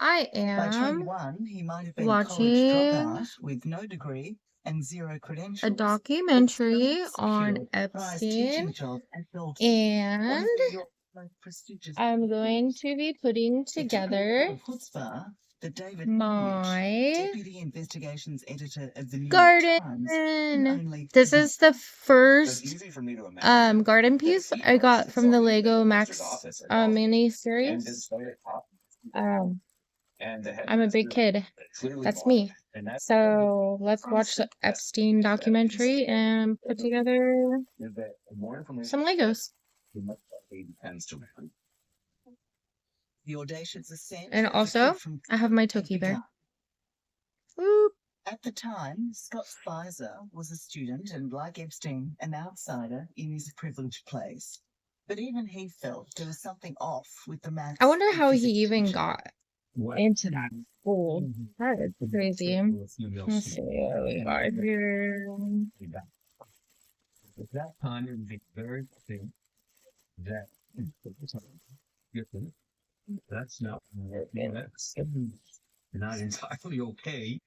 I By am 21, he might have been a college watching dropout with no degree and zero a credentials. documentary But on secured a prized teaching Epstein, job at Belgium, and one of New York's most prestigious I'm going to be putting It took a lot together of chutzpah that David Ulrich, my deputy investigations editor of the New York garden. Times, in only This 7 is the It's first easy for me to imagine garden that piece he I got was from the consulting Lego the master's Max office at Belgium and mini-series. decided and the I'm a big kid. clearly That's wanted. me. And that's So let's watch the Epstein documentary and put together that more information some Legos. tends to happen. the audacious ascent And of the also, kid from I have my had Toki Bear. begun. Whoop. At the time, Scott Spicer was a student and, like Epstein, an outsider in his privileged place. But even he felt there was something off with the maths. I wonder and how he physics even teacher. got into that school. That is crazy. Let's see what we got here. At that time, it would be very clear that that's not not entirely okay.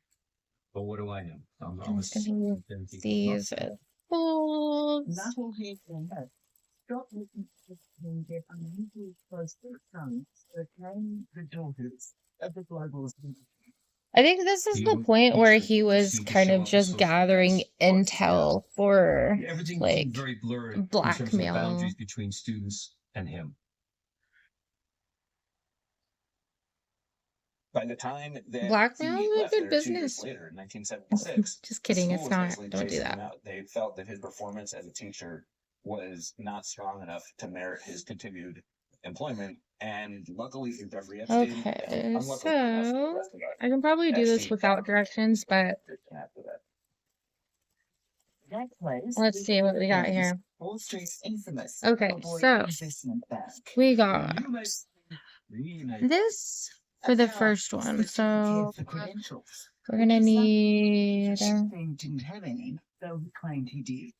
But what do I know? I'm just gonna use these as balls. Not all hateful had. Scott listened to him get unusually close to the sons that named the daughters of the global. I think this is the point where he was kind of just gathering intel for Everything like seemed very blurred in terms of the blackmail. boundaries between students and him. By the time that Blackmail he is a left good there 2 years business. later in 1976, Just the kidding, school it's was not. basically Don't do chasing him that. out. They felt that his performance as a teacher was not strong enough to merit his continued employment. And luckily for Jeffrey Epstein, Okay, and unluckily enough for the so rest of us, I can probably do this Epstein without found directions, but after that. That place let's see what we got here. Wall Street's infamous Okay, Cowboy so Investment Bank. we got Really this for the first one. So for credentials. we're gonna need Epstein didn't have any, though he claimed he did.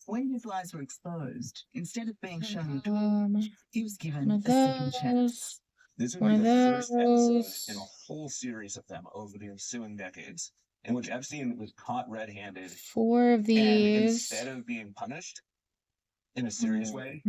When his lies were exposed, instead of being shown a door, he was given one of a second chance. those. This would One be of the first episode those. in a whole series of them over the ensuing decades, in which Epstein was caught red-handed, 4 of and these. instead of being punished in a serious way,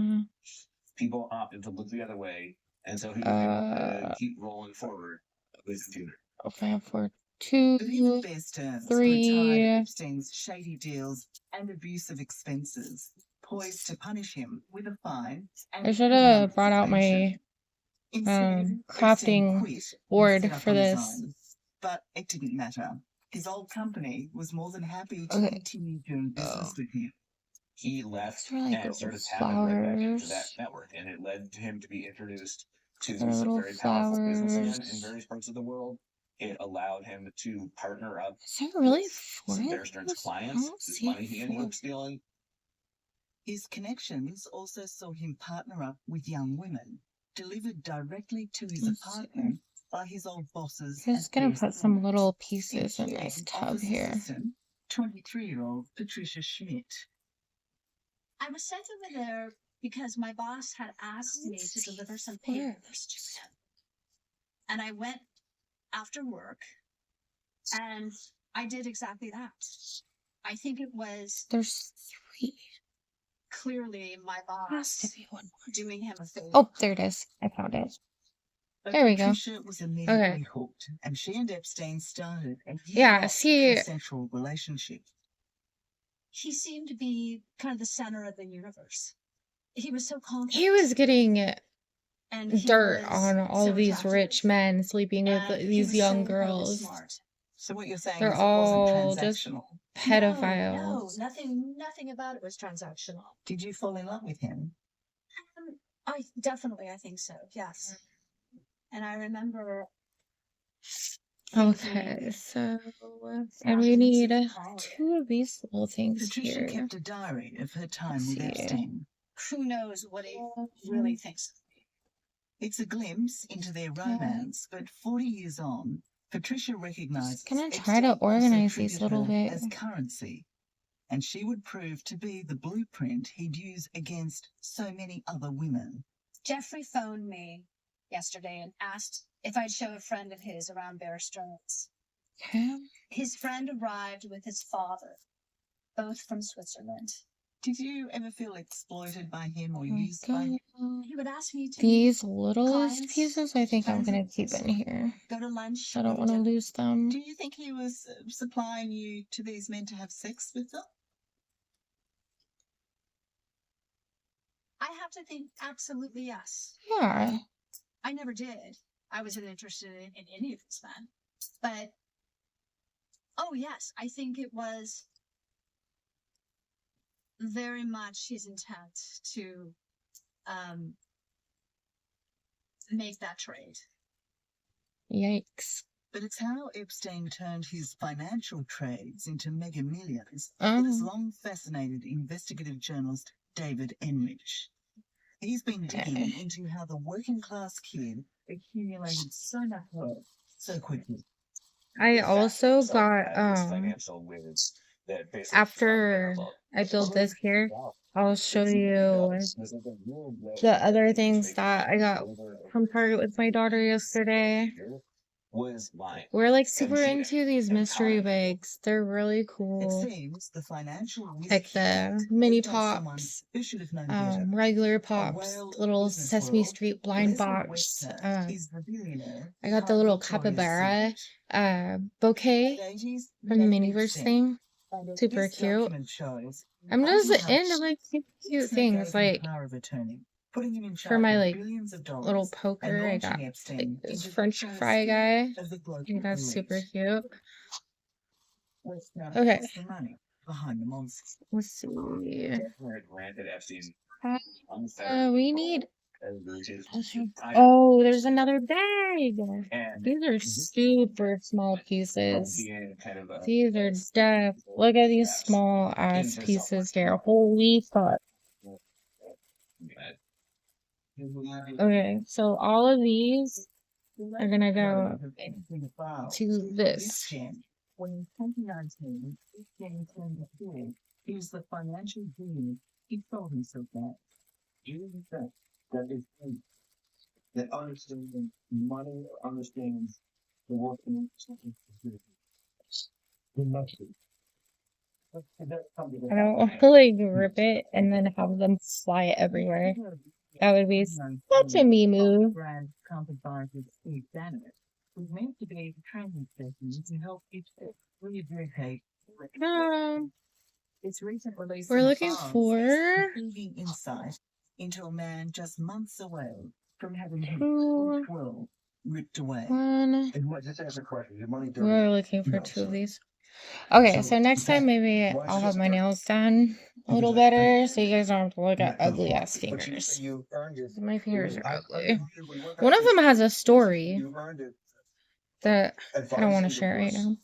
people opted to look the other way, and so he was able to keep rolling forward with the tutor. Okay, for 2, But even Bear Stearns 3. grew tired of Epstein's shady deals and abusive expenses, poised to punish him with a fine. I should have brought out my crafting board for this. But it didn't matter. His old company was more than happy to continue doing business with him. He left Like and sort of tapping right back into that flowers. network, and it led him to be introduced to They're some little very powerful businessmen in flowers. various parts of the world. It allowed him to partner up Is there really with some Bear Stearns clients whose money he ended up stealing. His connections also saw him partner up with young women, delivered directly to his apartment by his old bosses. I'm just gonna put some little pieces in this tub here. 23-year-old Patricia Schmidt. I was sent over there because my boss had asked me to deliver some papers to him. And I went after work, and I did exactly that. I think it was There's 3. clearly my Has to boss be one more. doing him a favor. Oh, there it is. I found it. There we go. Patricia was immediately hooked, and she and Epstein started a consensual relationship. He seemed to be kind of the center of the universe. He was so confident. He was getting and he dirt was on all so these attractive, rich men sleeping with and he these was young so incredibly girls. smart. So what you're saying They're is it wasn't all just transactional. pedophiles. No, nothing about it was transactional. Did you fall in love with him? I think so. Yes. And I remember. Okay, so and we need 2 of these little things Patricia here. kept a diary of her time Let's with see. Epstein. Who knows what he really thinks of me? It's a glimpse into their romance, but 40 years on, Patricia recognizes Can I try Epstein to also organize these treated a little her bit? as currency, and she would prove to be the blueprint he'd use against so many other women. Jeffrey phoned me yesterday and asked if I'd show a friend of his around Bear Stearns. Okay. His friend arrived with his father, both from Switzerland. Did you ever feel exploited by him or Oh my used by him? God. He would ask me to These littlest clients, pieces, I think I'm friends, gonna keep in here. go to lunch, I go don't to want to dinner? lose them. Do you think he was supplying you to these men to have sex with them? I have to think absolutely yes. Yeah. I never did. I wasn't interested in any of these men. But, oh yes, I think it was very much his intent to make that trade. Yikes. But it's how Epstein turned his financial trades into mega millions that has long fascinated investigative journalist David Enrich. He's been digging into how the working class kid accumulated so much wealth so quickly. I also got financial wins that basically after I build this here, I'll show you the other things that I got from Target with my daughter yesterday. was lying. We're like super into these mystery bags. They're really It cool. seems the financial Like the mini pops, who should have known better. regular A pops, whale little business Sesame world, Street blind Leslie box. Wexner is the billionaire I got the Carl little Victoria's capybara secret. bouquet Late 80s, from the met Miniverse Epstein, thing. and Super this cute. document shows I'm just untouched, into like cute Wexner things. gave him Like power of attorney, putting him in for charge my of like billions of dollars little and poker, I got launching like Epstein this into French the fry guy. of the I global think that's super elite. cute. Wexner Okay, has the money behind the monster. let's see. Granted Epstein We need. unfettered. Oh, there's another bag. And These are super small pieces. being kind of a These are deaf. Look at these small ass pieces here. Holy fuck. Okay, so all of these are gonna go to this. When in 2019, Epstein turned the fool, he was the financial genius. He told himself that. You think that is that understands money, understands the working I don't want to like rip it and then have them fly everywhere. That would be such a me move. Brand counterpart with Steve Banner was meant to be a training session to help Epstein rehabilitate. Its recent release We're in looking France for is intriguing insight into a man just months away from having his two, world ripped away. one. Just answer the question. Your money dirty? We're looking for No, two of sir. these. Okay, So, so next time maybe why I'll is have this my dirty? nails done a little Because better so you guys don't have to look at No, ugly ass but fingers. you earned it. My fingers are I ugly. when we're One back of them has a story you earned it. that I don't want to Advising share right divorce. now.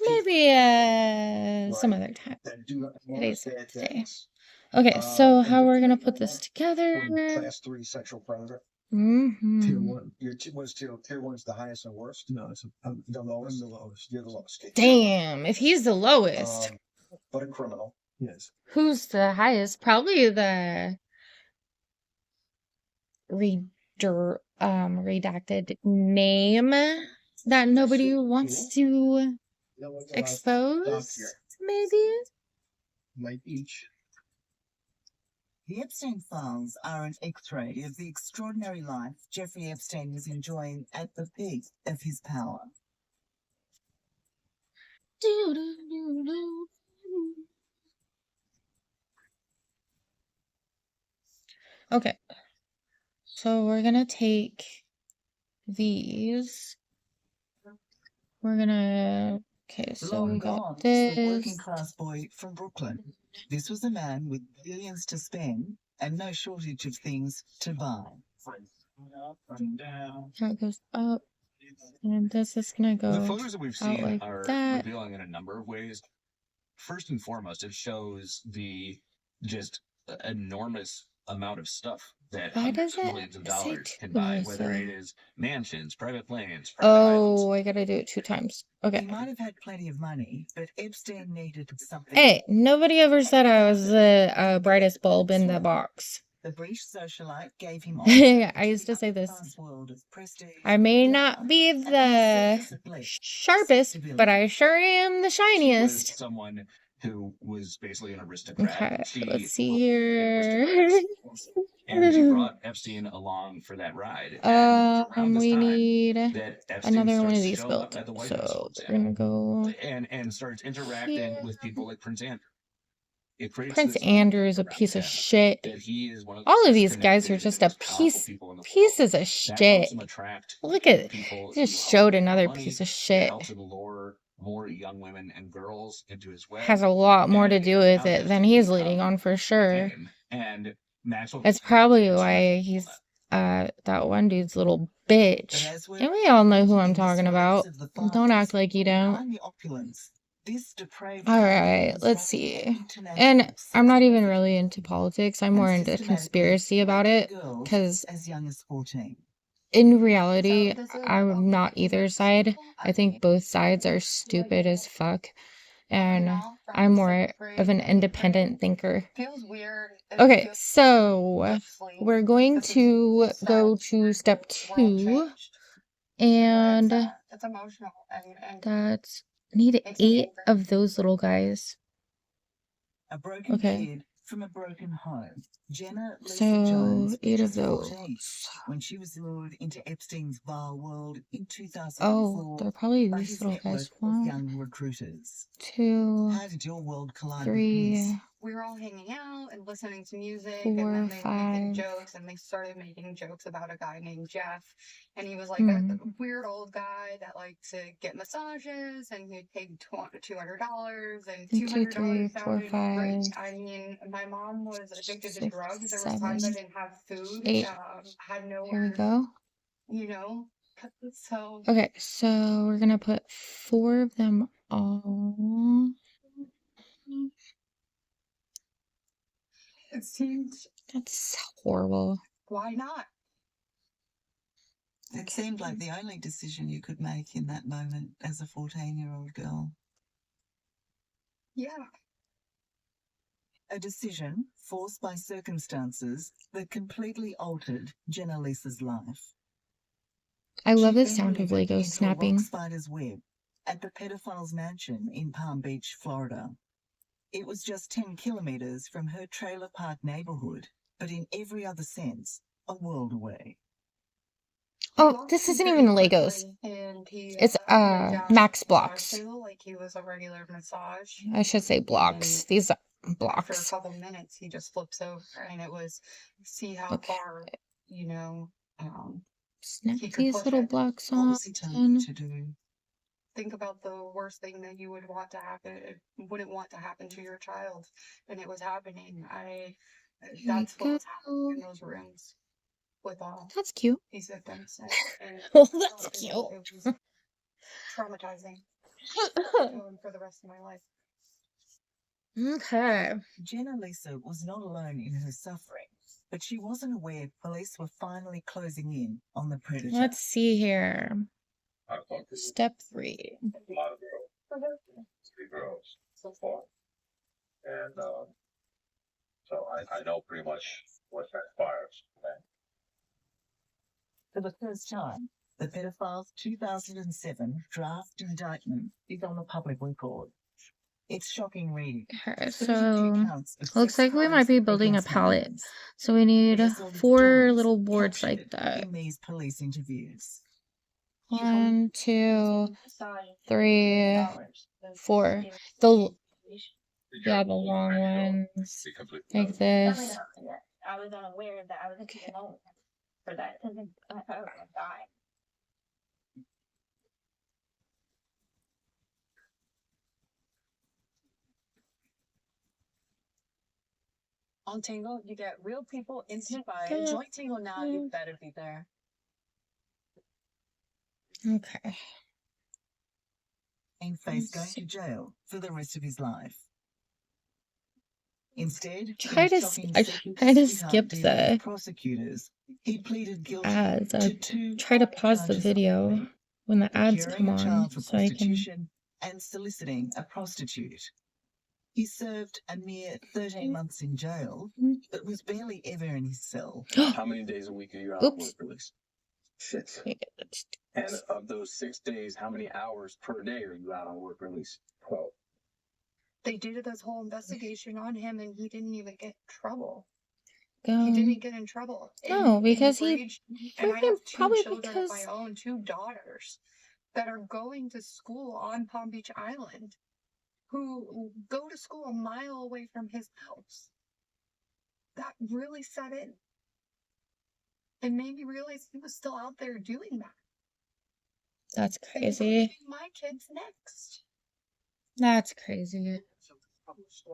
Maybe some other time. That do not Today's bad today. things. Okay, so And how the we're gonna thing put this about together? Class 3 sexual predator. Tier Mm-hmm. 1. What's tier 1's the highest and worst? No, it's the lowest. I'm the lowest. You're the lowest. Okay. Damn, if he's the lowest, But a criminal. Yes. who's the highest? Probably the redacted name that nobody wants to expose, maybe? Might each. The Epstein files are an X-ray of the extraordinary life Jeffrey Epstein was enjoying at the peak of his power. Okay, so we're gonna take these. We're gonna. Okay, so we Long got gone is the working this. class boy from Brooklyn. This was a man with billions to spend and no shortage of things to buy. That goes up, and this is gonna The go photos that we've out seen like are that. revealing in a number of ways. First and foremost, it shows the just enormous amount of stuff that Why hundreds does of it millions of say dollars can two buy, of whether us? it is mansions, private planes, private islands. Oh, I gotta do it 2 times. He Okay. might have had plenty of money, but Epstein needed something. Hey, nobody ever said I was the brightest bulb in the box. The British socialite gave him I used to say this. world of prestige, I may glamour, not be and on the the surface of bliss, sharpest, but I acceptability. sure am the She was shiniest. someone who was basically an aristocrat. Okay, She let's see was here. and she brought Epstein along for that ride. And around this We time, need that Epstein another one starts of to these show built. up at the White House, for So we're gonna example, go and starts interacting here. with people like Prince Andrew. It creates Prince this Andrew is a around piece of him shit. that he is one of All the of most these guys are connected just and a most powerful people in the world. pieces of That helps shit. him attract Look at, people just who showed help him another money. piece of It shit. helps him lure more young women and girls into his web. Has a lot more to And do with now it than Epstein he's become leading on for sure. fame. And Maxwell That's became probably interested why in he's that. that one dude's little But bitch. as we're And we all know who I'm in the talking throes about. of the Don't act 50s, like you don't. behind the opulence, this depraved All couple right, was let's running see. an international And I'm sex not even trafficking really into politics. I'm and more into systematically conspiracy about raping it. girls Because as young as 14. in reality, So this is I'm not either side. example. I think both sides are stupid as fuck. And Now from I'm more second of grade an to eighth independent grade. thinker. Feels weird. It Okay, feels so mostly we're going this is to sad. go to step We're all 2. changed. And It's emotional and that's need makes me 8 of those little guys. A broken Okay. kid from a broken home. Jenna Lisa So Jones 8 of was 14 those. when she was lured into Epstein's vile world in Oh, 2004 they're probably by these his little guys. network of 1, young recruiters. 2, How did your world collide with 3, his? we were all hanging out and listening to music, 4, and then they were making 5. jokes, and they started making jokes about a guy named Jeff, and he was like a weird old guy that liked to get massages, and he'd paid $200, and 1, 2, 3, $200 4, sounded 5, great. I mean, my mom was addicted to 6, drugs. There was 7, times I didn't have food, 8. had Here we nowhere, go. you know. So Okay, so we're gonna put 4 of them on. it seemed, That's horrible. why not? It seemed like the only decision you could make in that moment as a 14-year-old girl. Yeah. A decision forced by circumstances that completely altered Jenna Lisa's life. I love She'd the been sound of delivered Legos into a snapping. rock spider's web at the pedophile's mansion in Palm Beach, Florida. It was just 10 kilometers from her trailer park neighborhood, but in every other sense, a world away. Oh, this isn't even Legos. And he It's laid down Max on the massage blocks. table like he was a regular massage. I should say blocks. And These are after a blocks. couple minutes, he just flips over, and it was see how Okay. far, you know, Snap he could these push little it. blocks What on. was he telling you to do? Think about the worst thing that you would want to happen, wouldn't want to happen to your child, and it was happening. That's what was happening in those rooms with all That's cute. these victims. And Well, that's cute. it was traumatizing for the rest of my life. Okay. Jenna Lisa was not alone in her suffering, but she wasn't aware police were finally closing in on the predator. Let's see here. Step 3. A lot of girls, 3 girls so far, and so I know pretty much what transpires. Okay? For the first time, the pedophile's 2007 draft indictment is on the public record. It's shocking reading. Okay, 32 so counts of looks sex like we crimes might be building a against palette. minors. So we need Here's all the 4 stories little boards like captured that. in these police interviews. 1, 2, 3, 4. The long ones. Like this. I was unaware that I was too alone for that. I was gonna die. On Tingle, you get real people instant buy. Join Tingle now, you better be there. Okay. And faced going to jail for the rest of his life. Instead, I try to skip the prosecutors, he pleaded guilty ads. to I 2 try to pause the charges of video raping, when the ads procuring come a on child for so I can. prostitution, and soliciting a prostitute. He served a mere 13 months in jail, but was barely ever in his cell. How many days a week are you out on work release? 6. Yeah, And of those 6 days, how many hours per day are you out on work release? 12. They did this whole investigation on him, and he didn't even get in trouble. He didn't get in trouble. No, because he and I freaking have 2 probably children because of my own, 2 daughters that are going to school on Palm Beach Island, who go to school a mile away from his house. That really set in. It made me realize he was still out there doing that. that's crazy. Including my kids next. That's crazy.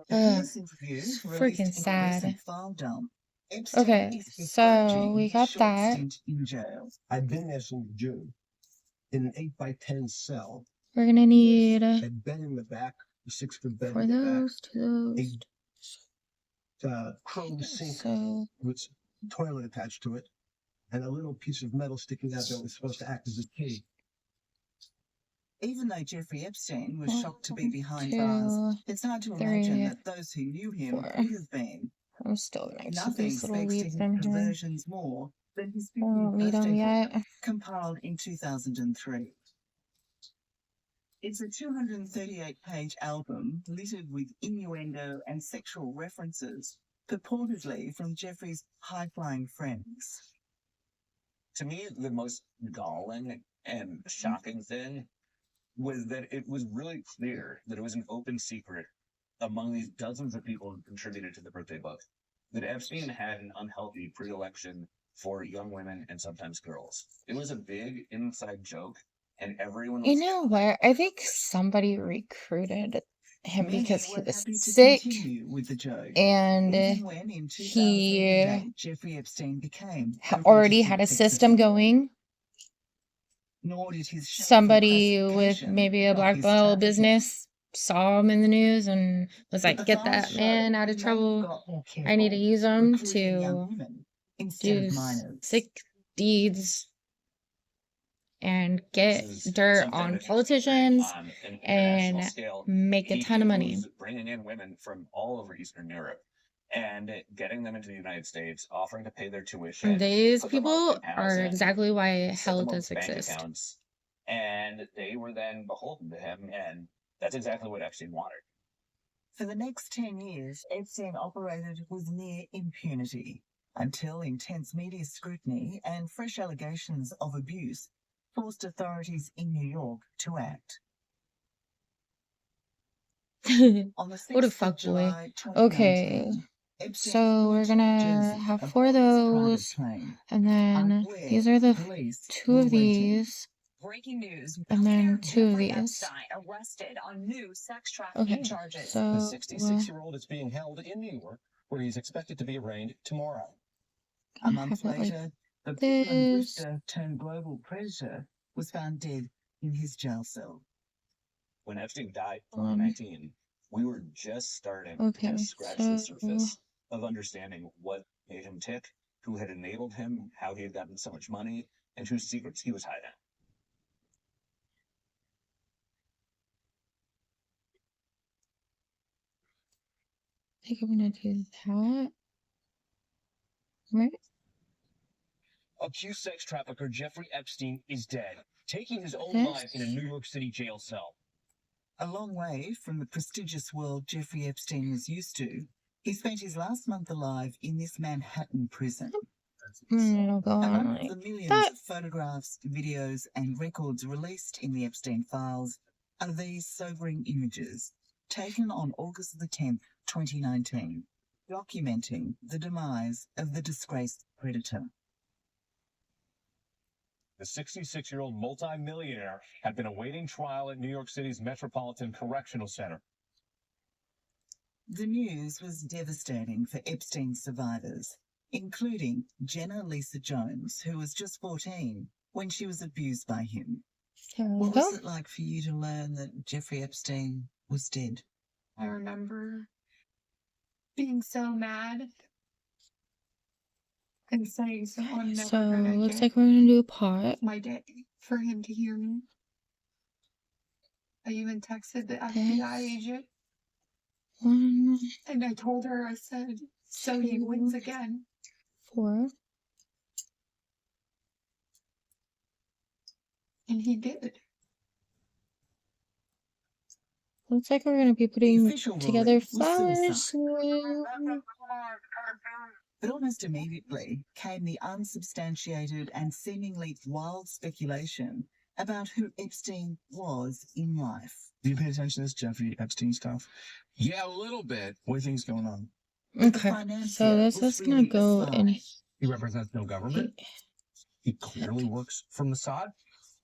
This interview Freaking released in a sad. recent file dump. Epstein Okay, is so begrudging we his got short that. stint in jail. I'd been there since June in an 8x10 cell. We're gonna need A bed in the back, a 6-foot bed for in the back, those to those. a chrome sink So with a toilet attached to it, and a little piece of metal sticking out that was supposed to act as a key. Even though Jeffrey Epstein was shocked to be behind 2, bars, it's hard to imagine 3, that those who knew him 4. would have been. I'm still gonna keep Nothing these little speaks to leaves his in here. perversions more than his I 50th don't need them birthday yet. book, compiled in 2003. It's a 238-page album littered with innuendo and sexual references, purportedly from Jeffrey's high-flying friends. To me, the most galling and shocking thing was that it was really clear that it was an open secret among these dozens of people who contributed to the birthday book that Epstein had an unhealthy predilection for young women and sometimes girls. It was a big inside joke, and everyone was... You know what? I think somebody recruited him Many because he were was happy to sick continue with the joke, and even when in he 2008 Jeffrey Epstein became a already had a registered sex system offender. going. Nor did his shameful Somebody with classification maybe a of black his bottle trafficking. business saw him in the news and was But like, the get files that show man out of he trouble. got more I need to careful, use him recruiting young to women instead do of minors. sick deeds and This get is dirt something on that's politicians on an international and scale. make a ton of money. was bringing in women from all over Eastern Europe and getting them into the United States, offering to pay their tuition. These put them up people in are housing, exactly why set hell them up does with bank exist. accounts, and they were then beholden to him, and that's exactly what Epstein wanted. For the next 10 years, Epstein operated with near impunity until intense media scrutiny and fresh allegations of abuse forced authorities in New York to act. On the 6th What a of fuckboy. July Okay, 2019, Epstein so we're flew to New gonna Jersey have aboard 4 of his private those, plane, and then where these are the police 2 were of waiting. these, Breaking news. and then 2 of Jeffrey these. Epstein arrested on new sex trafficking Okay, charges. The so 66-year-old is being held in New York, where he's expected to be arraigned tomorrow. A I month have it like later, the Brooklyn this. drifter turned global predator was found dead in his jail cell. When Epstein died in 2019, we were just starting to Okay, kind of scratch the so surface of understanding what made him tick, who had enabled him, how he had gotten so much money, and whose secrets he was hiding. I think I'm gonna do that. Right? Accused sex trafficker Jeffrey Epstein is dead, taking his own This? life in a New York City jail cell. A long way from the prestigious world Jeffrey Epstein was used to, he spent his last month alive in this Manhattan prison. It'll go on Among like the millions that. of photographs, videos, and records released in the Epstein files are these sobering images, taken on August the 10th, 2019, documenting the demise of the disgraced predator. The 66-year-old multimillionaire had been awaiting trial at New York City's Metropolitan Correctional Center. The news was devastating for Epstein's survivors, including Jenna Lisa Jones, who was just 14 when she was abused by him. There we What go. was it like for you to learn that Jeffrey Epstein was dead? I remember being so mad and saying, so I'm never So gonna looks get like we're gonna do a pot. my day for him to hear me. I even texted the FBI agent 1, And I told her, I said, so he wins again. 4. And he did. Looks like we're gonna be The putting official together verdict was flowers suicide. soon. But almost immediately came the unsubstantiated and seemingly wild speculation about who Epstein was in life. Do you pay attention to this Jeffrey Epstein stuff? Yeah, a little bit. What do you think's going on? Okay, so this is gonna go in. He represents no government. He clearly works for Mossad.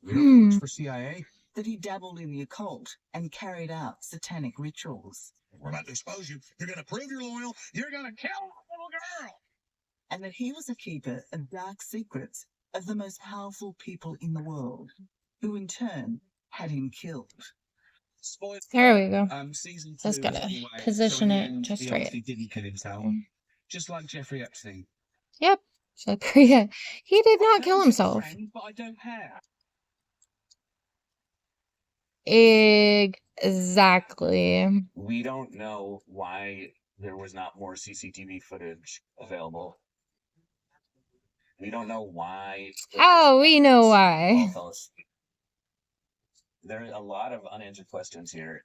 He Hmm. works for CIA. That he dabbled in the occult and carried out satanic rituals. We're about to expose you. You're going to prove you're loyal. You're going to kill a little girl. And that he was a keeper of dark secrets of the most powerful people in the world, who in turn had him killed. There we go. Season 2, Just gotta anyway, position so in it the end, just he right. obviously didn't kill himself, just like Jeffrey Epstein. Yep. So yeah, he did not kill himself. But I don't care. Exactly. We don't know why there was not more CCTV footage available. We don't know why. Oh, we know why. There are a lot of unanswered questions here.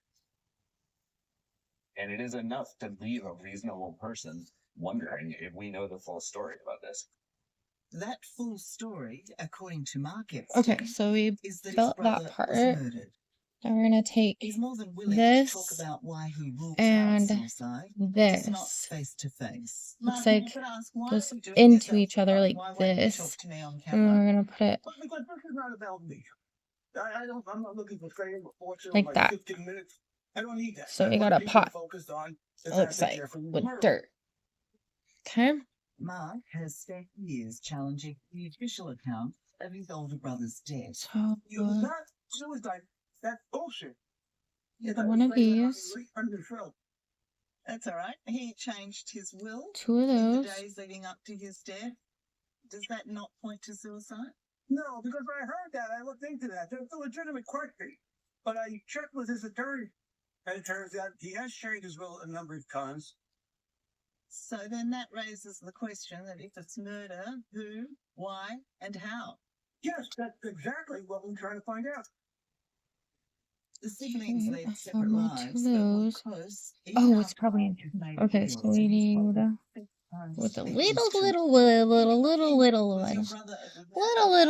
And it is enough to leave a reasonable person wondering if we know the full story about this. That full story, according to Mark Epstein, Okay, so we is that built his brother that part. was murdered. Now we're gonna take He's more than willing this to talk about why he ruled and out suicide, this. just not face to face. Looks like goes into each other like this. And we're gonna put it Because this is not about me. I'm not looking for fame or fortune like or that. 15 minutes. I don't need that. So we got a pot. It looks like with dirt. Okay. Mark has spent years challenging the official account of his older brother's death. So You're not suicide. That's bullshit. one of these. That's all right. He changed his will 2 of in the those. days leading up to his death. Does that not point to suicide? No, because I heard that. I looked into that. It's a legitimate question. But I checked with his attorney, and it turns out he has changed his will a number of times. So then that raises the question that if it's murder, who, why, and how? Yes, that's exactly what we're trying to find out. The siblings Okay, led separate so lives, two but of were those. close. Oh, it's probably in here. Okay, so we need with the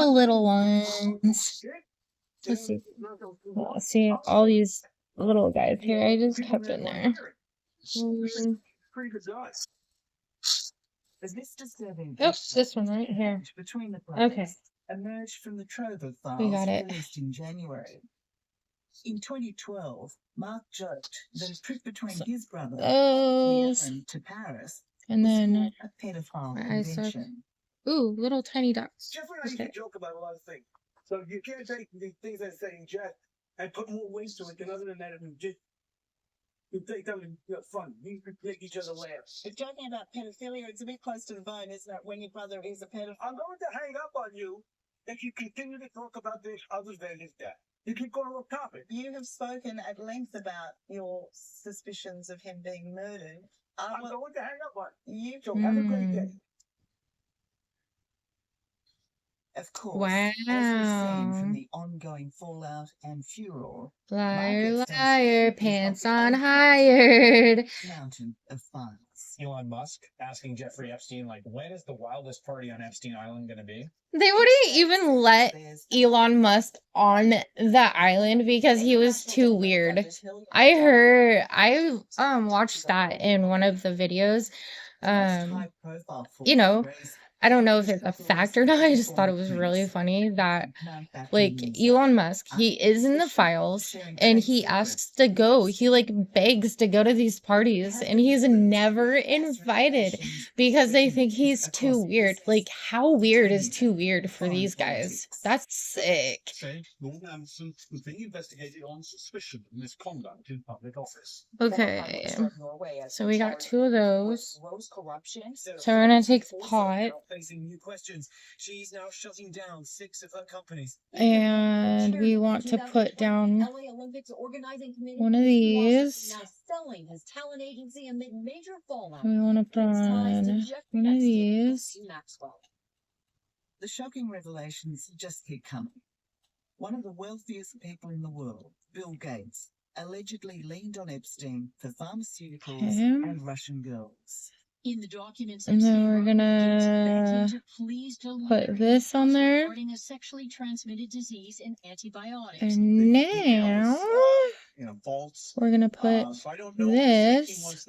little ones. Let's see. Let's see all these little guys here. I just kept in there. Pretty good guys. This disturbing Yep, this one right here. between the brothers Okay. emerged from the trove of files We got it. released in January. In 2012, Mark joked that a trip between his brother Those. to Paris And then a pedophile my eyes are. convention. Ooh, little tiny ducks. Jeffrey and I used to joke about a lot of things. So you can't take the things I say in jest and put more weight to it than other than that. You take them in fun. You make each other laugh. If joking about pedophilia, it's a bit close to the bone, isn't it, when your brother is a pedophile? I'm going to hang up on you if you continue to talk about this other than his death. You keep going off topic. You have spoken at length about your suspicions of him being murdered. I'm going to hang up on you. So have a great day. Of course, Wow. as we've seen from the ongoing fallout and furor, Liar, liar, pants on hired. mountain of funds. Elon Musk asking Jeffrey Epstein, like, when is the wildest party on Epstein Island going to be? They wouldn't even let Elon Musk on the island because he was too weird. I watched that in one of the videos. You know, I don't know if it's a fact or not. I just thought it was really funny that, like, Elon Musk, he is in the files and he asks to go. He, like, begs to go to these parties and he's never invited because they think he's too weird. Like, how weird is too weird for these guys? That's sick. Lord Anderson was being investigated on suspicion of misconduct in public office. Okay, so we got 2 of those. So we're gonna take the pot. Facing new questions. She's now shutting down 6 of her companies. And we want to put down Olympics organizing committee. One of these. Now selling his talent agency amid major fallout. We want to put on one of these. The shocking revelations just keep coming. One of the wealthiest people in the world, Bill Gates, allegedly leaned on Epstein for pharmaceuticals and Russian girls. In the documents, And then we're gonna put this on there. regarding a sexually transmitted disease and antibiotics. And now we're gonna put so I don't know this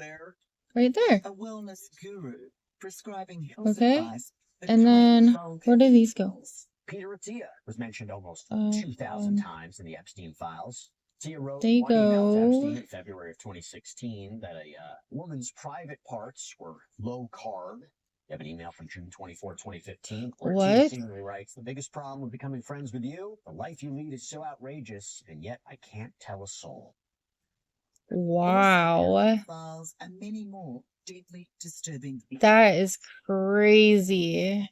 right there. A wellness guru prescribing health Okay. advice. And then where do these go? Peter Attia was mentioned almost 2,000 times in the Epstein files. Attia wrote They one email to go. Epstein in February of 2016 that a woman's private parts were low carb. You have an email from June 24, 2015, where What? Attia seemingly writes, "The biggest problem with becoming friends with you, the life you lead is so outrageous, and yet I can't tell a soul." Wow. Files and many more deeply disturbing. That is crazy.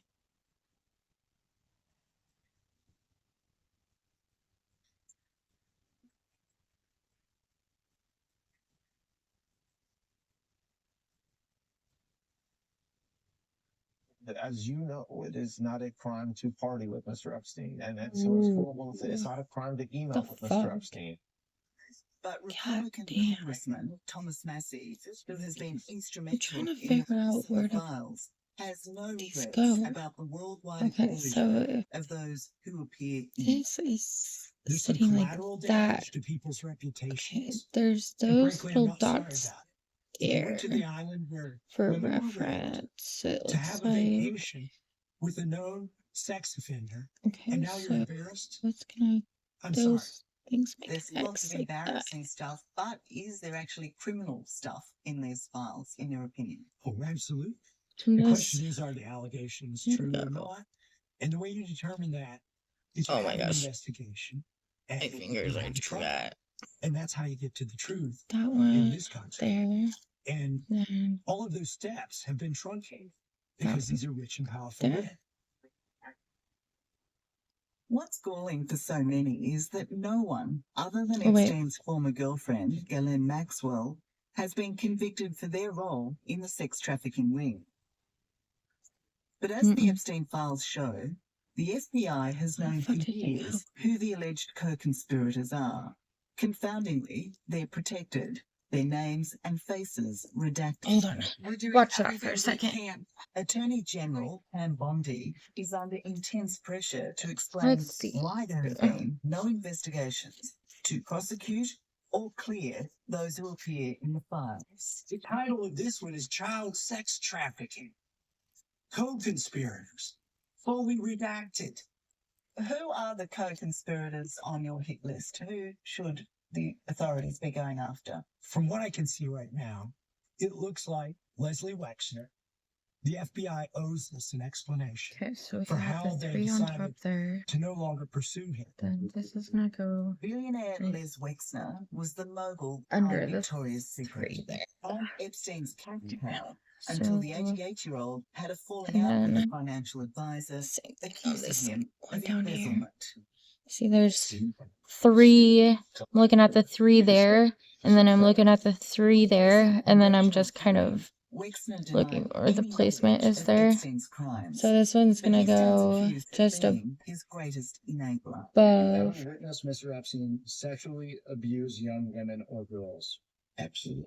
As you know, it is not a crime to party with Mr. Epstein, and so it's horrible. It's not a crime to email with Mr. Epstein. But Republican Congressman Thomas Massey, who has been instrumental to in figure out the where to files, has no regrets go. about the worldwide Okay, so of those who appear in this is There's some sitting like collateral that. damage to people's reputations. There's And those frankly, I'm little not sorry dots about it. We there went to the island where for women were raped reference. It to looks have a like. vacation with a known sex offender, Okay, and now you're so embarrassed. what's gonna I'm sorry. those things make There's lots X of like that? embarrassing stuff, but is there actually criminal stuff in these files, in your opinion? Oh, absolutely. Can The this- question is, are the allegations true or not? And the way you determine that is you Oh my have an gosh. investigation. And My fingers you are have a too trial. bad. And that's how you get to the truth That in one this country. there. And Then all of those steps have been truncated because these are rich and powerful there. men. What's galling for so many is that no one, other than Oh, wait. Epstein's former girlfriend, Ghislaine Maxwell, has been convicted for their role in the sex trafficking ring. But as the Epstein files show, the FBI has known for years who the alleged co-conspirators are. Confoundingly, they're protected, their names and faces redacted. Hold on. Watch that for a second. Attorney General Pam Bondi is under intense pressure to explain Let's see. why there have been no investigations to prosecute or clear those who appear in the files. The title of this one is Child Sex Trafficking. Co-conspirators. Fully redacted. Who are the co-conspirators on your hit list? Who should the authorities be going after? From what I can see right now, it looks like Leslie Wexner. The FBI owes us an explanation Okay, so we for have how the they three on top decided there. to no longer pursue him. Then this is gonna go Billionaire right Les Wexner was the mogul under behind the Victoria's Secret. three there. On Epstein's cat cow until the So 88-year-old had a falling and out with a then financial advisor, same thing on accusing this him one of down here. embezzlement. See, there's three. I'm looking at the three there, and then I'm looking at the three there, and then I'm just kind of Wexner denied looking where the any placement knowledge is of there. Epstein's crimes, So this one's but gonna he stands go accused of just being his greatest enabler. above. Have you witnessed Mr. Epstein sexually abuse young women or girls? Absolutely.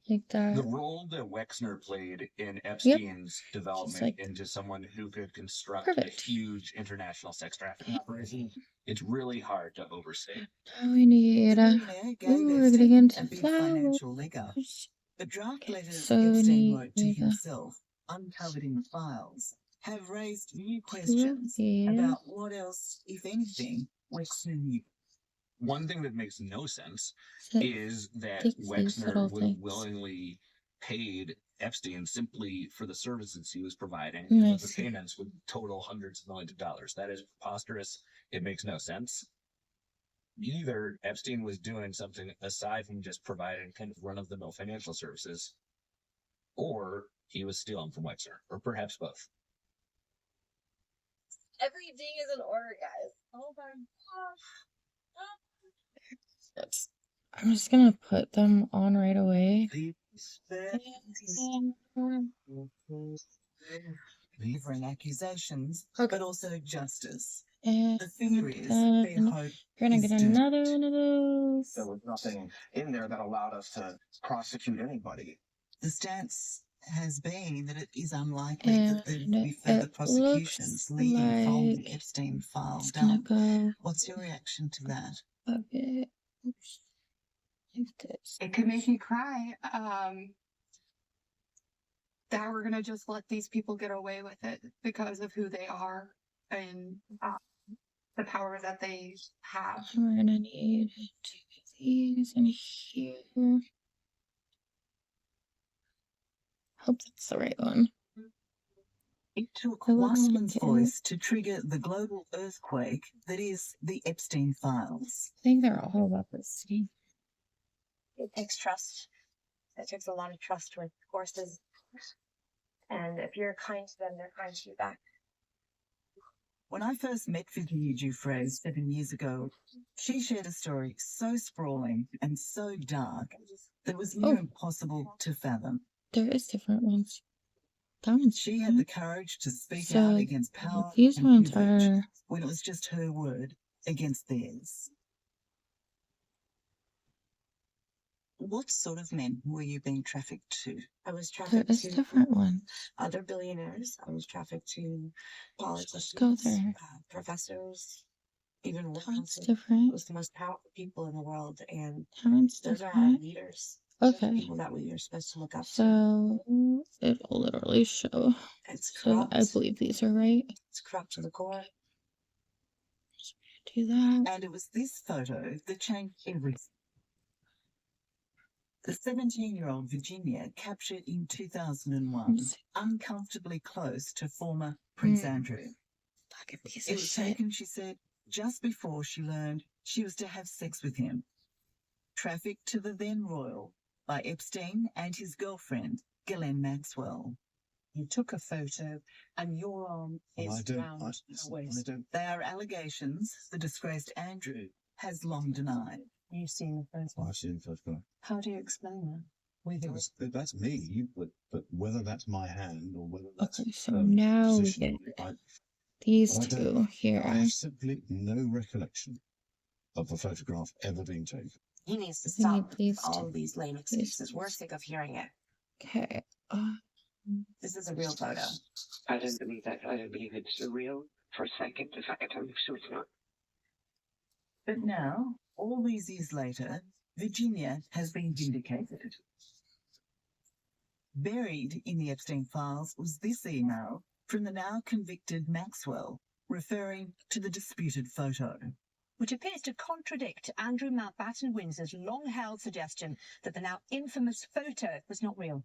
Like that. The role that Wexner played in Epstein's development like- into someone who could construct Perfect. a huge international sex trafficking operation, it's really hard to overstate. Oh, we need. The billionaire gave Ooh, we're Epstein getting into a big flowers. financial leg up. The draft letters So we Epstein wrote to need himself, uncovered in the files, have raised new two of questions these. about what else, if anything, Wexner knew. One thing that makes no sense So is that takes these little Wexner would things. willingly paid Epstein simply for the services he was providing, I and that the see. payments would total hundreds of millions of dollars. That is preposterous. It makes no sense. Either Epstein was doing something aside from just providing kind of run-of-the-mill financial services, or he was stealing from Wexner, or perhaps both. Everything is in order, guys. Oh my gosh. I'm just gonna put them on right away. Delivering accusations, but also justice. And The fear is then their hope you're gonna is get doomed. another one of those. There was nothing in there that allowed us to prosecute anybody. The stance has been that it is unlikely that there will be And further it prosecutions looks leading from like the Epstein file it's gonna dump. go What's your reaction to that? a bit like this. It could make me cry. That we're gonna just let these people get away with it because of who they are and the power that they have. We're gonna need 2 of these in here. Hope that's the right one. It took It one looks woman's good. voice to trigger the global earthquake that is the Epstein files. I think they're all about the same. It takes trust. It takes a lot of trust with horses. And if you're kind to them, they're kind to you back. When I first met Virginia Giuffre 7 years ago, she shared a story so sprawling and so dark that it was near impossible to fathom. There is different ones. That one's She had the courage to speak So, out against power these and ones privilege are when it was just her word against theirs. What sort of men were you being trafficked to? I was there trafficked is to different ones. other billionaires. I was trafficked to Let's go politicians, there. professors, even That one's royalty. It different. was the most powerful people in the world, and That one's those are our different. leaders. Those are the Okay. people that we are supposed to look up to. So it'll literally show. It's So I corrupt. believe these are right. It's corrupt to the core. Do that. And it was this photo that changed everything. The 17-year-old Virginia captured in 2001, uncomfortably close to former Prince Andrew. Fucking piece It of was shit. taken, she said, just before she learned she was to have sex with him. Trafficked to the then royal by Epstein and his girlfriend, Ghislaine Maxwell. You took a photo and your arm is round her waist. They are allegations the disgraced Andrew has long denied. You've seen the photo. I've seen the photograph. How do you explain that? That's me, but whether that's my hand or whether that's Okay, so now we position, get these I two don't- here. I have simply no recollection of a photograph ever being taken. He needs to We need stop these all two. of these lame excuses. We're sick of hearing it. Okay. This is a real photo. I don't believe that. I don't believe it's real for a second. If I can tell you, so it's not. But now, all these years later, Virginia has been vindicated. Buried in the Epstein files was this email from the now convicted Maxwell, referring to the disputed photo. Which appears to contradict Andrew Mountbatten Windsor's long-held suggestion that the now infamous photo was not real.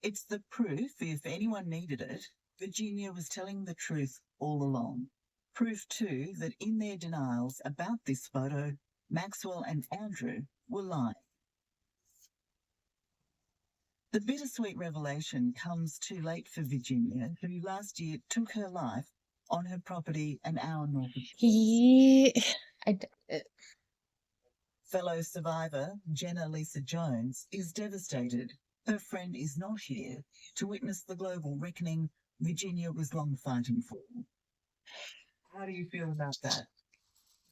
It's the proof, if anyone needed it, Virginia was telling the truth all along. Proof, too, that in their denials about this photo, Maxwell and Andrew were lying. The bittersweet revelation comes too late for Virginia, who last year took her life on her property an hour north of Fellow survivor Jenna Lisa Jones is devastated. Her friend is not here to witness the global reckoning Virginia was long fighting for. How do you feel about that?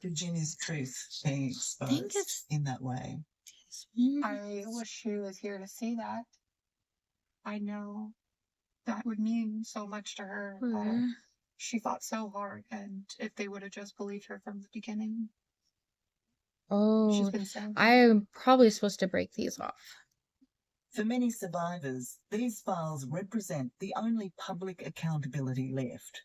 Virginia's truth being exposed in that way? I wish she was here to see that. I know that would mean so much to her. She fought so hard, and if they would have just believed her from the beginning. She's Oh, been so I'm probably supposed to break these off. For many survivors, these files represent the only public accountability left.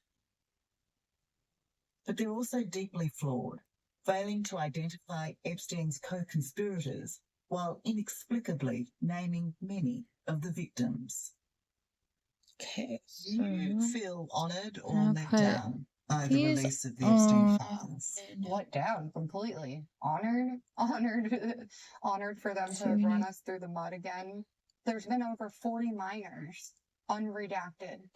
But they're also deeply flawed, failing to identify Epstein's co-conspirators while inexplicably naming many of the victims. Okay, Do you feel honoured or I'll let put down by the these release of the Epstein files? let down completely. Honored for them to So we run need- us through the mud again. There's been over 40 minors, unredacted,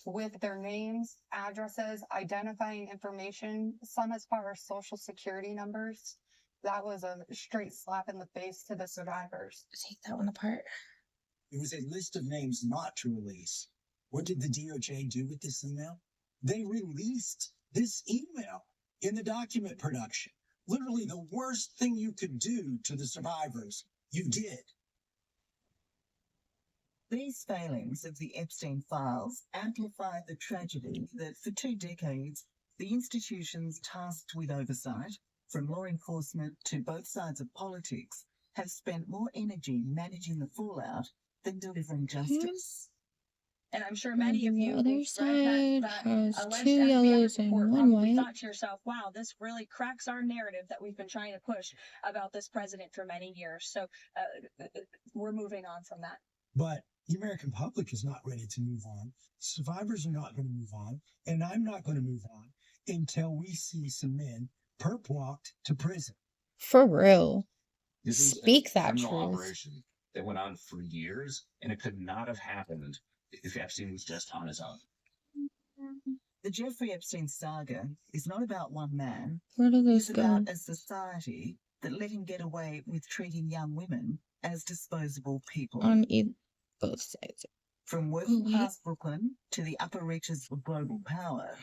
with their names, addresses, identifying information, some as far as social security numbers, that was a straight slap in the face to the survivors. Take that one apart. It was a list of names not to release. What did the DOJ do with this email? They released this email in the document production. Literally the worst thing you could do to the survivors, you did. These failings of the Epstein files amplify the tragedy that for 2 decades, the institutions tasked with oversight, from law enforcement to both sides of politics, have spent more energy managing the fallout than delivering justice. And I'm sure many of you The other read side that has alleged 2 FBI yellows and report 1 probably white. thought to yourself, wow, this really cracks our narrative that we've been trying to push about this president for many years. So we're moving on from that. But the American public is not ready to move on. Survivors are not going to move on. And I'm not going to move on until we see some men perp walked to prison. For real. This is Speak a that criminal truth. operation that went on for years, and it could not have happened if Epstein was just on his own. The Jeffrey Epstein saga is not about one man. Where do those It's go? about a society that let him get away with treating young women as disposable people. On both sides. From working class Brooklyn to the upper reaches of global power,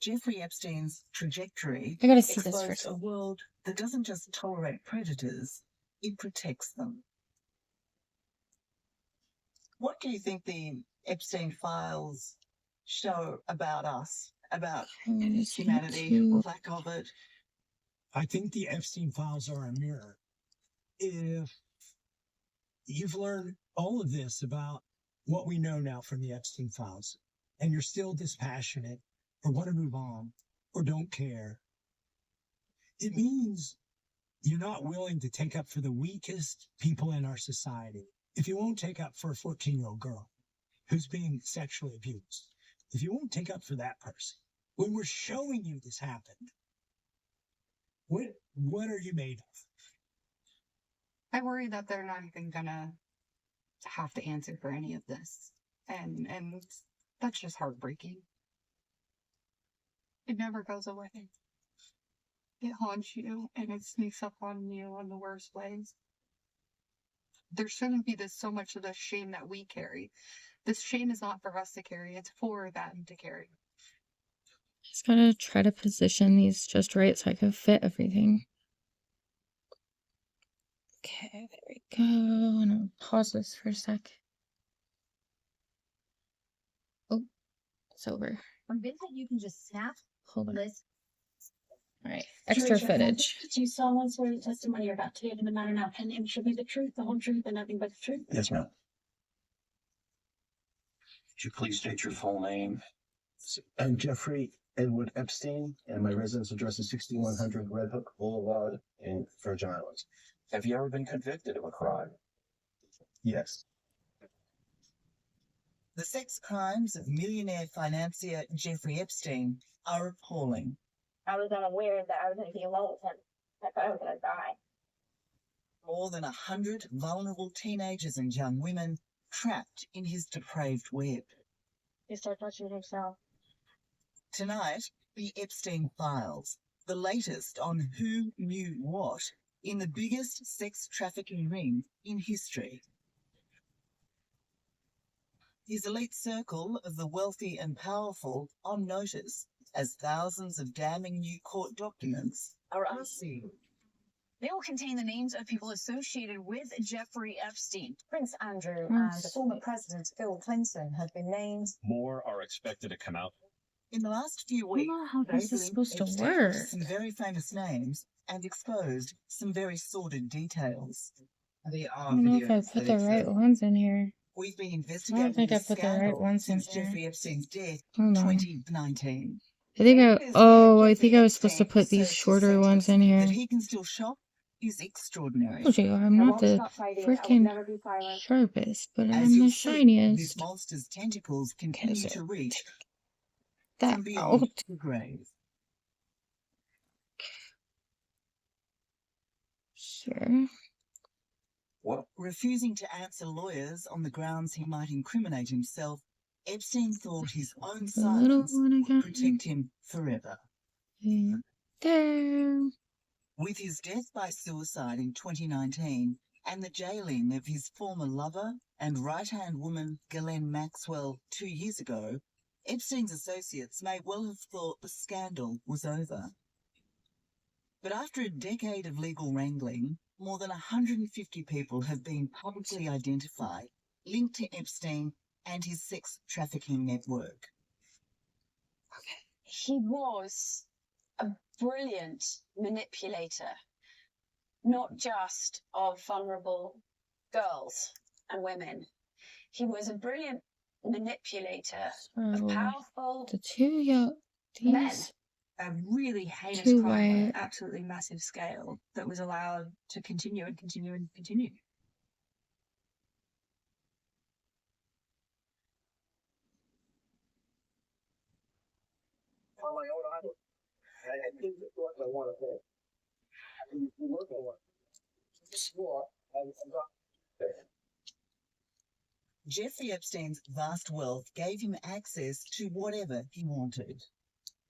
Jeffrey Epstein's trajectory I gotta see this exposed first. a world that doesn't just tolerate predators, it protects them. What do you think the Epstein files show about us, about humanity, or lack of it? I think the Epstein files are a mirror. If you've learned all of this about what we know now from the Epstein files, and you're still dispassionate, or want to move on, or don't care, it means you're not willing to take up for the weakest people in our society. If you won't take up for a 14-year-old girl who's being sexually abused, if you won't take up for that person, when we're showing you this happened, what are you made of? I worry that they're not even gonna have to answer for any of this. And that's just heartbreaking. It never goes away. It haunts you and it sneaks up on you in the worst ways. There shouldn't be so much of the shame that we carry. This shame is not for us to carry, it's for them to carry. Just gotta try to position these just right so I can fit everything. Okay, there we go. And I'll pause this for a sec. Oh, it's over. I'm busy. You can just snap. Hold on. This. Alright, extra footage. Do you solemnly swear the testimony you're about to give in the matter now pending should be the truth, the whole truth, and nothing but the truth? Yes, ma'am. Could you please state your full name? I'm Jeffrey Edward Epstein, and my residence address is 6100 Red Hook Boulevard in Virgin Islands. Have you ever been convicted of a crime? Yes. The sex crimes of millionaire financier Jeffrey Epstein are appalling. I was unaware that I was going to be alone with him. I thought I was going to die. More than 100 vulnerable teenagers and young women trapped in his depraved web. He started touching himself. Tonight, the Epstein Files, the latest on who knew what in the biggest sex trafficking ring in history. His elite circle of the wealthy and powerful on notice as thousands of damning new court documents are unseen. They will contain the names of people associated with Jeffrey Epstein. Prince Andrew and the former president Bill Clinton have been named. More are expected to come out. In the last few weeks, How is this supposed to Epstein work? some very famous names and exposed some very sordid details. I don't know if I put the right ones in here. We've been I don't investigating think I this put the right scandal ones in since here. Jeffrey Epstein's death Hold in on. 2019. I think I was supposed to put these shorter ones in here. That he can still shop is extraordinary. Told you, I'm not the freaking sharpest, but As I'm you'll the see, shiniest. this monster's tentacles continue to reach That from beyond out. the grave. Sure. What? Refusing to answer lawyers on the grounds he might incriminate himself, Epstein thought his own The little silence one would again. protect him forever. And there. With his death by suicide in 2019 and the jailing of his former lover and right-hand woman Ghislaine Maxwell 2 years ago, Epstein's associates may well have thought the scandal was over. But after a decade of legal wrangling, more than 150 people have been publicly identified, linked to Epstein and his sex trafficking network. He was a brilliant manipulator, not just of vulnerable girls and women. He was a brilliant manipulator of powerful the two men. these A really heinous two crime on an white absolutely massive scale that was allowed to continue and continue and continue. On my own island. And this is what I want to say. You look at what? Jeffrey Epstein's vast wealth gave him access to whatever he wanted.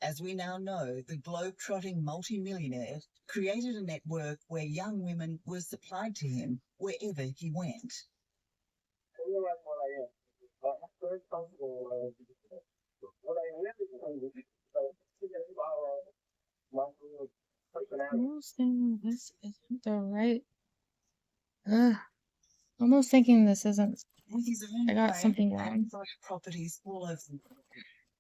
As we now know, the globe-trotting multimillionaire created a network where young women were supplied to him wherever he went. I realize what I am. I'm very comfortable what I really do. My personality. almost thinking this isn't the right almost thinking this isn't With his own I got home something and wrong. such properties all over the world,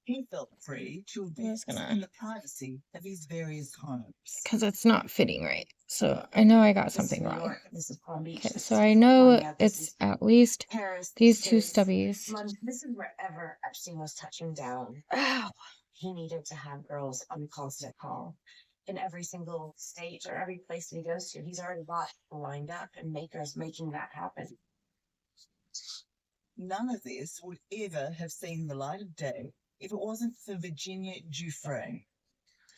he felt free to I'm just invest gonna in the privacy of his various homes. because it's not fitting right. So I know I got This is something New wrong. York. This is Palm Beach. Okay, This so is I know California. This it's is at least Paris. these This two is stubbies. London. This is wherever Epstein was touching down. Ow. He needed to have girls on constant call. In every single state or every place that he goes to, he's already bought lined up and making that happen. None of this would ever have seen the light of day if it wasn't for Virginia Giuffre.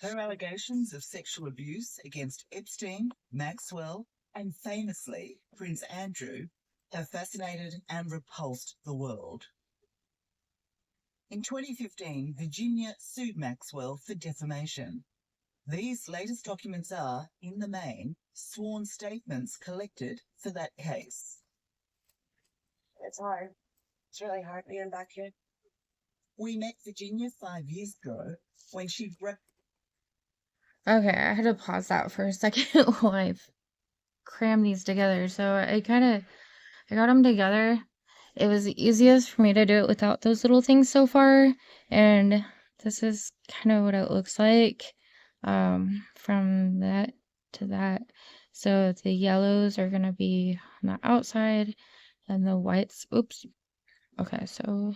Her allegations of sexual abuse against Epstein, Maxwell, and famously Prince Andrew have fascinated and repulsed the world. In 2015, Virginia sued Maxwell for defamation. These latest documents are, in the main, sworn statements collected for that case. It's hard. It's really hard being back here. We met Virginia 5 years ago when she Okay, I had to pause that for a second while I crammed these together. So I got them together. It was the easiest for me to do it without those little things so far. And this is kind of what it looks like from that to that. So the yellows are going to be on the outside and the whites. Oops. Okay, so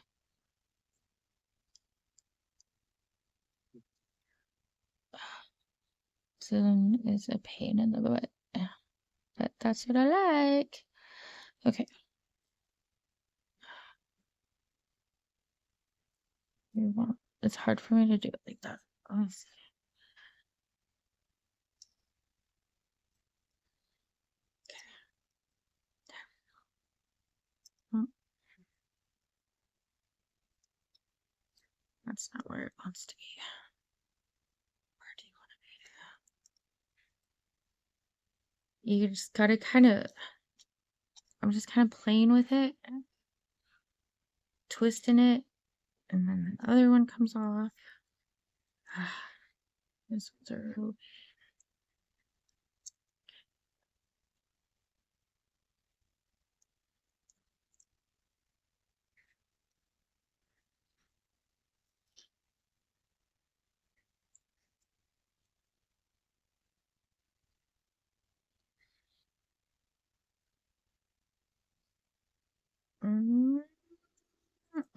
is a pain in the butt. But that's what I like. Okay. It's hard for me to do it like that. Honestly. That's not where it wants to be. Where do you want to be? You just gotta I'm just kind of playing with it, twisting it, and then the other one comes off. This one's a real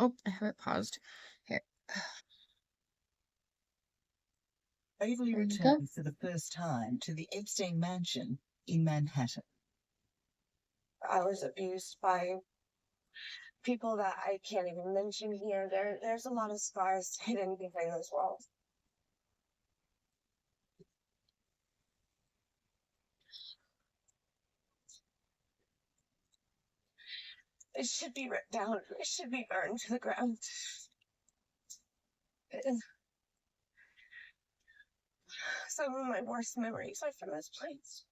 Oh, I have it paused. Here. Waverly returned for the first time to the Epstein mansion in Manhattan. I was abused by people that I can't even mention here. There's a lot of scars hidden behind those walls. It should be ripped down. It should be burned to the ground. some of my worst memories are from this place.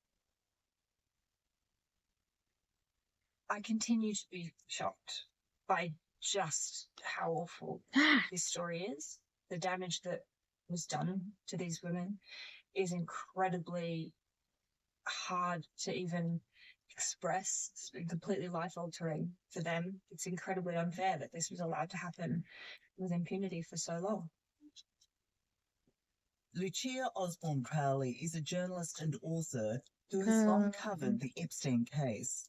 I continue to be shocked by just how awful this story is. The damage that was done to these women is incredibly hard to even express. It's been completely life-altering for them. It's incredibly unfair that this was allowed to happen with impunity for so long. Lucia Osborne Crowley is a journalist and author who has long covered the Epstein case.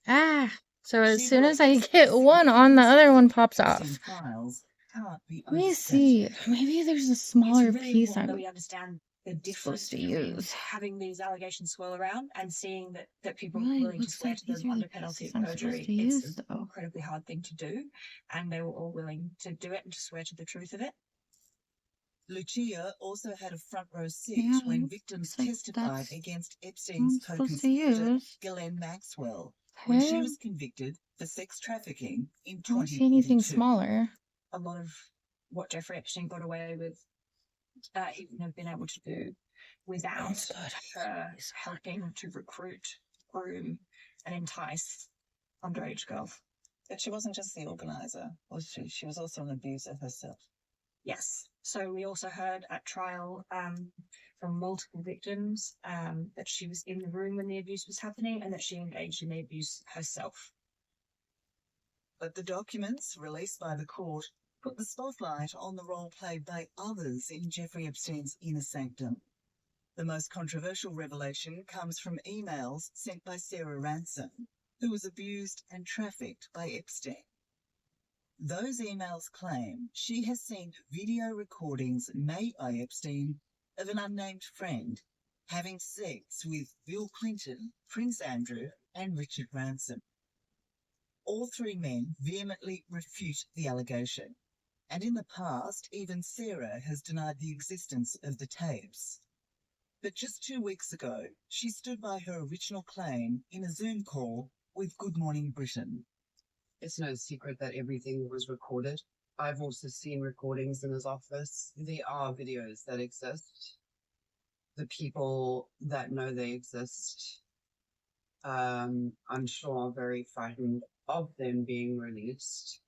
So as soon as I get one on, the other one pops off. Files can't be Let me see. Maybe there's a smaller It's really piece important that I'm we understand the difference supposed to between use. having these allegations swirl around and seeing that people Really are willing to looks swear like to these them are the under penalty pieces of I'm supposed perjury. to It's use, an though. incredibly hard thing to do, and they were all willing to do it and to swear to the truth of it. Lucia also had a front row seat Yeah, when victims looks like testified that's against what Epstein's I'm supposed to co-conspirator, use. Ghislaine Maxwell, when she Okay. was convicted for sex trafficking in I don't see anything 2022. smaller. A lot of what Jeffrey Epstein got away with, he wouldn't have been able to do without her helping to recruit, groom, and entice underage girls. But she wasn't just the organizer, was she? She was also an abuser herself. Yes. So we also heard at trial from multiple victims that she was in the room when the abuse was happening and that she engaged in the abuse herself. But the documents released by the court put the spotlight on the role played by others in Jeffrey Epstein's inner sanctum. The most controversial revelation comes from emails sent by Sarah Ransom, who was abused and trafficked by Epstein. Those emails claim she has seen video recordings made by Epstein of an unnamed friend having sex with Bill Clinton, Prince Andrew, and Richard Branson. All three men vehemently refute the allegation, and in the past, even Sarah has denied the existence of the tapes. But just 2 weeks ago, she stood by her original claim in a Zoom call with Good Morning Britain. It's no secret that everything was recorded. I've also seen recordings in his office. There are videos that exist. The people that know they exist, I'm sure are very frightened of them being released.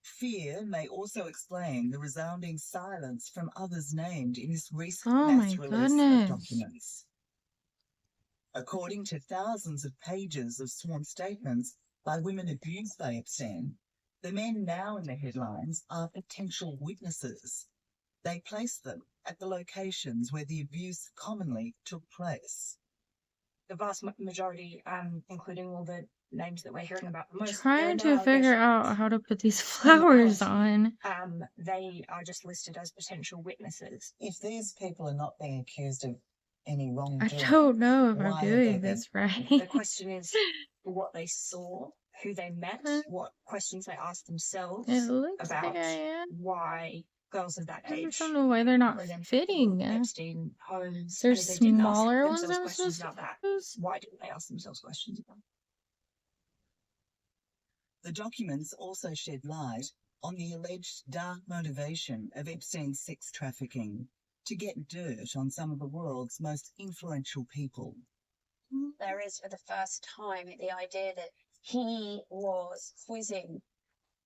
Fear may also explain the resounding silence from others named in this recent Oh mass my release of goodness. documents. According to thousands of pages of sworn statements by women abused by Epstein, the men now in the headlines are potential witnesses. They place them at the locations where the abuse commonly took place. The vast majority, including all the names that we're hearing about the most, Trying to figure out how to put these flowers on. they are just listed as potential witnesses. If these people are not being accused of any I wrongdoing, don't know if I'm why are doing they this right. The question is what they saw, who they met, what questions they asked themselves It looks about like I am. why girls of that I age just don't know why they're not were then fitting. Epstein homes. There's and if they didn't ask smaller ones themselves I'm questions supposed to about that, use. why didn't they ask themselves questions about that? The documents also shed light on the alleged dark motivation of Epstein's sex trafficking to get dirt on some of the world's most influential people. There is for the first time the idea that he was quizzing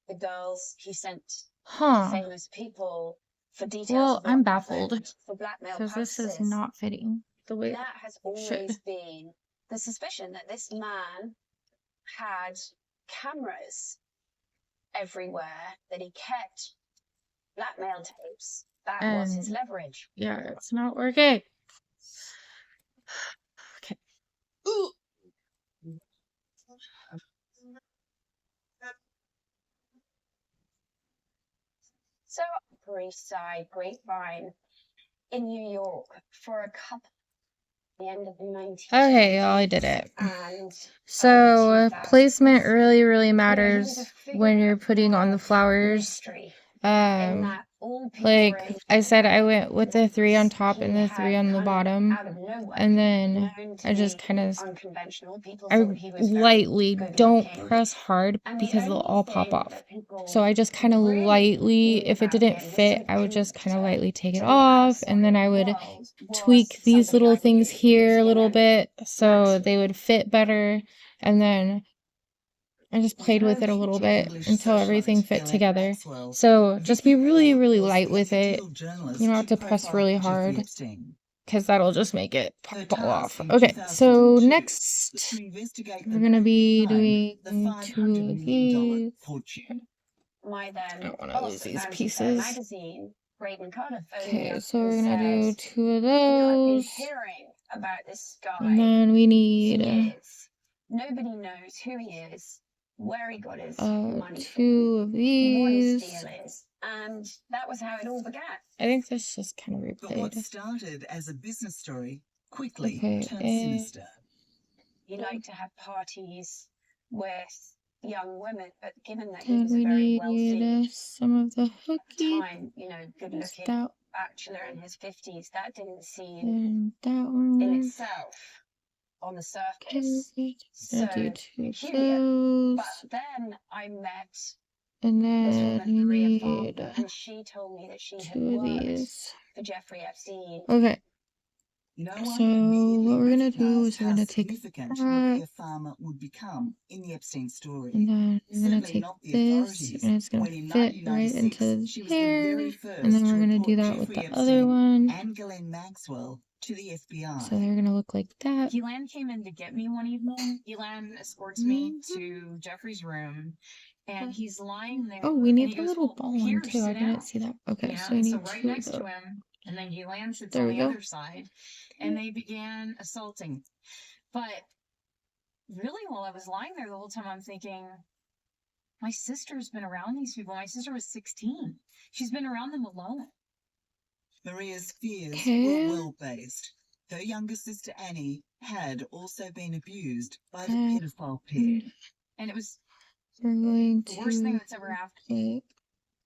the girls he sent Huh. to famous people for details Well, of what I'm baffled happened for blackmail because this is purposes. not fitting the way That has it should. always been the suspicion that this man had cameras everywhere, that he kept blackmail tapes. That was his And leverage. yeah, it's not working. Okay. Ooh. So, Upper East Side Grapevine in New York for a couple at the end of the 19th. Okay, y'all, I did it. And So, placement really, really matters when you're putting on the flowers. mystery in that Like I said, I went with the 3 on top and the 3 on the bottom, and then I just kind of, I lightly, don't press hard because they'll all pop off. So I just kind of lightly, if it didn't fit, I would just kind of lightly take it off, and then I would tweak these little things here a little bit so they would fit better, and then I just played with it a little bit until everything fit together. So just be really, really light with it. You don't have to press really hard because that'll just make it pop all off. Okay, so next we're going to be doing 2 of these. My I then don't want to boss lose at these Vanity Fair pieces. magazine, Braden Carter, phoned me Okay, up so and we're going to do said, 2 of "You know, I've been those. hearing about this guy And then we for need years. Nobody knows who he is, where he got his money 2 of from, what his these. deal is." And that was how it all began. I think this just kind of But what replayed. started as a business story quickly turned Okay, sinister. He liked to have parties with young women, but given that he then was a we very need wealthy, some of the at the hooky. time, you know, Just good-looking that, bachelor in his 50s, that didn't seem and that in one. itself on the Okay, surface so gonna do 2 of peculiar. those. But then I met And this then woman, we Maria need Farmer, and she told me that she had 2 of worked these. for Jeffrey Epstein. Okay, No so one immediately what we're gonna do recognized is we're how gonna take significant that, Maria Farmer would become in the Epstein story. and then I'm gonna Certainly take not the this, authorities, and it's gonna when in fit right 1996 into she was the there, very and first then to we're gonna do report that with Jeffrey the other Epstein one. and Ghislaine Maxwell to the FBI. So they're gonna look like that. Ghislaine came in to get me one evening. Ghislaine escorts me to Jeffrey's room, and he's lying there. Oh, we and need he the goes, little "Well, ball one here, too. I sit didn't down." see that. Okay, You know, so we and need so right 2 of next those. to him, and then Ghislaine sits There on we the go. other side, and they began assaulting. But really, while I was lying there the whole time, I'm thinking, my sister's been around these people. My sister was 16. She's been around them alone. Maria's fears Okay. were well-based. Her younger sister Annie had also been abused by the pedophile pair. And it was We're going the worst thing to that's ever happened.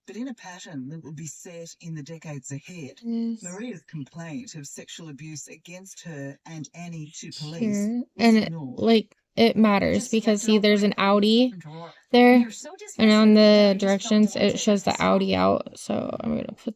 But in a pattern that would be set in the decades ahead, Yes. Maria's complaint of sexual abuse against her and Annie to police Here, was and it, ignored. like it matters because see, there's an Audi there, and on the directions it shows the Audi out. So I'm gonna put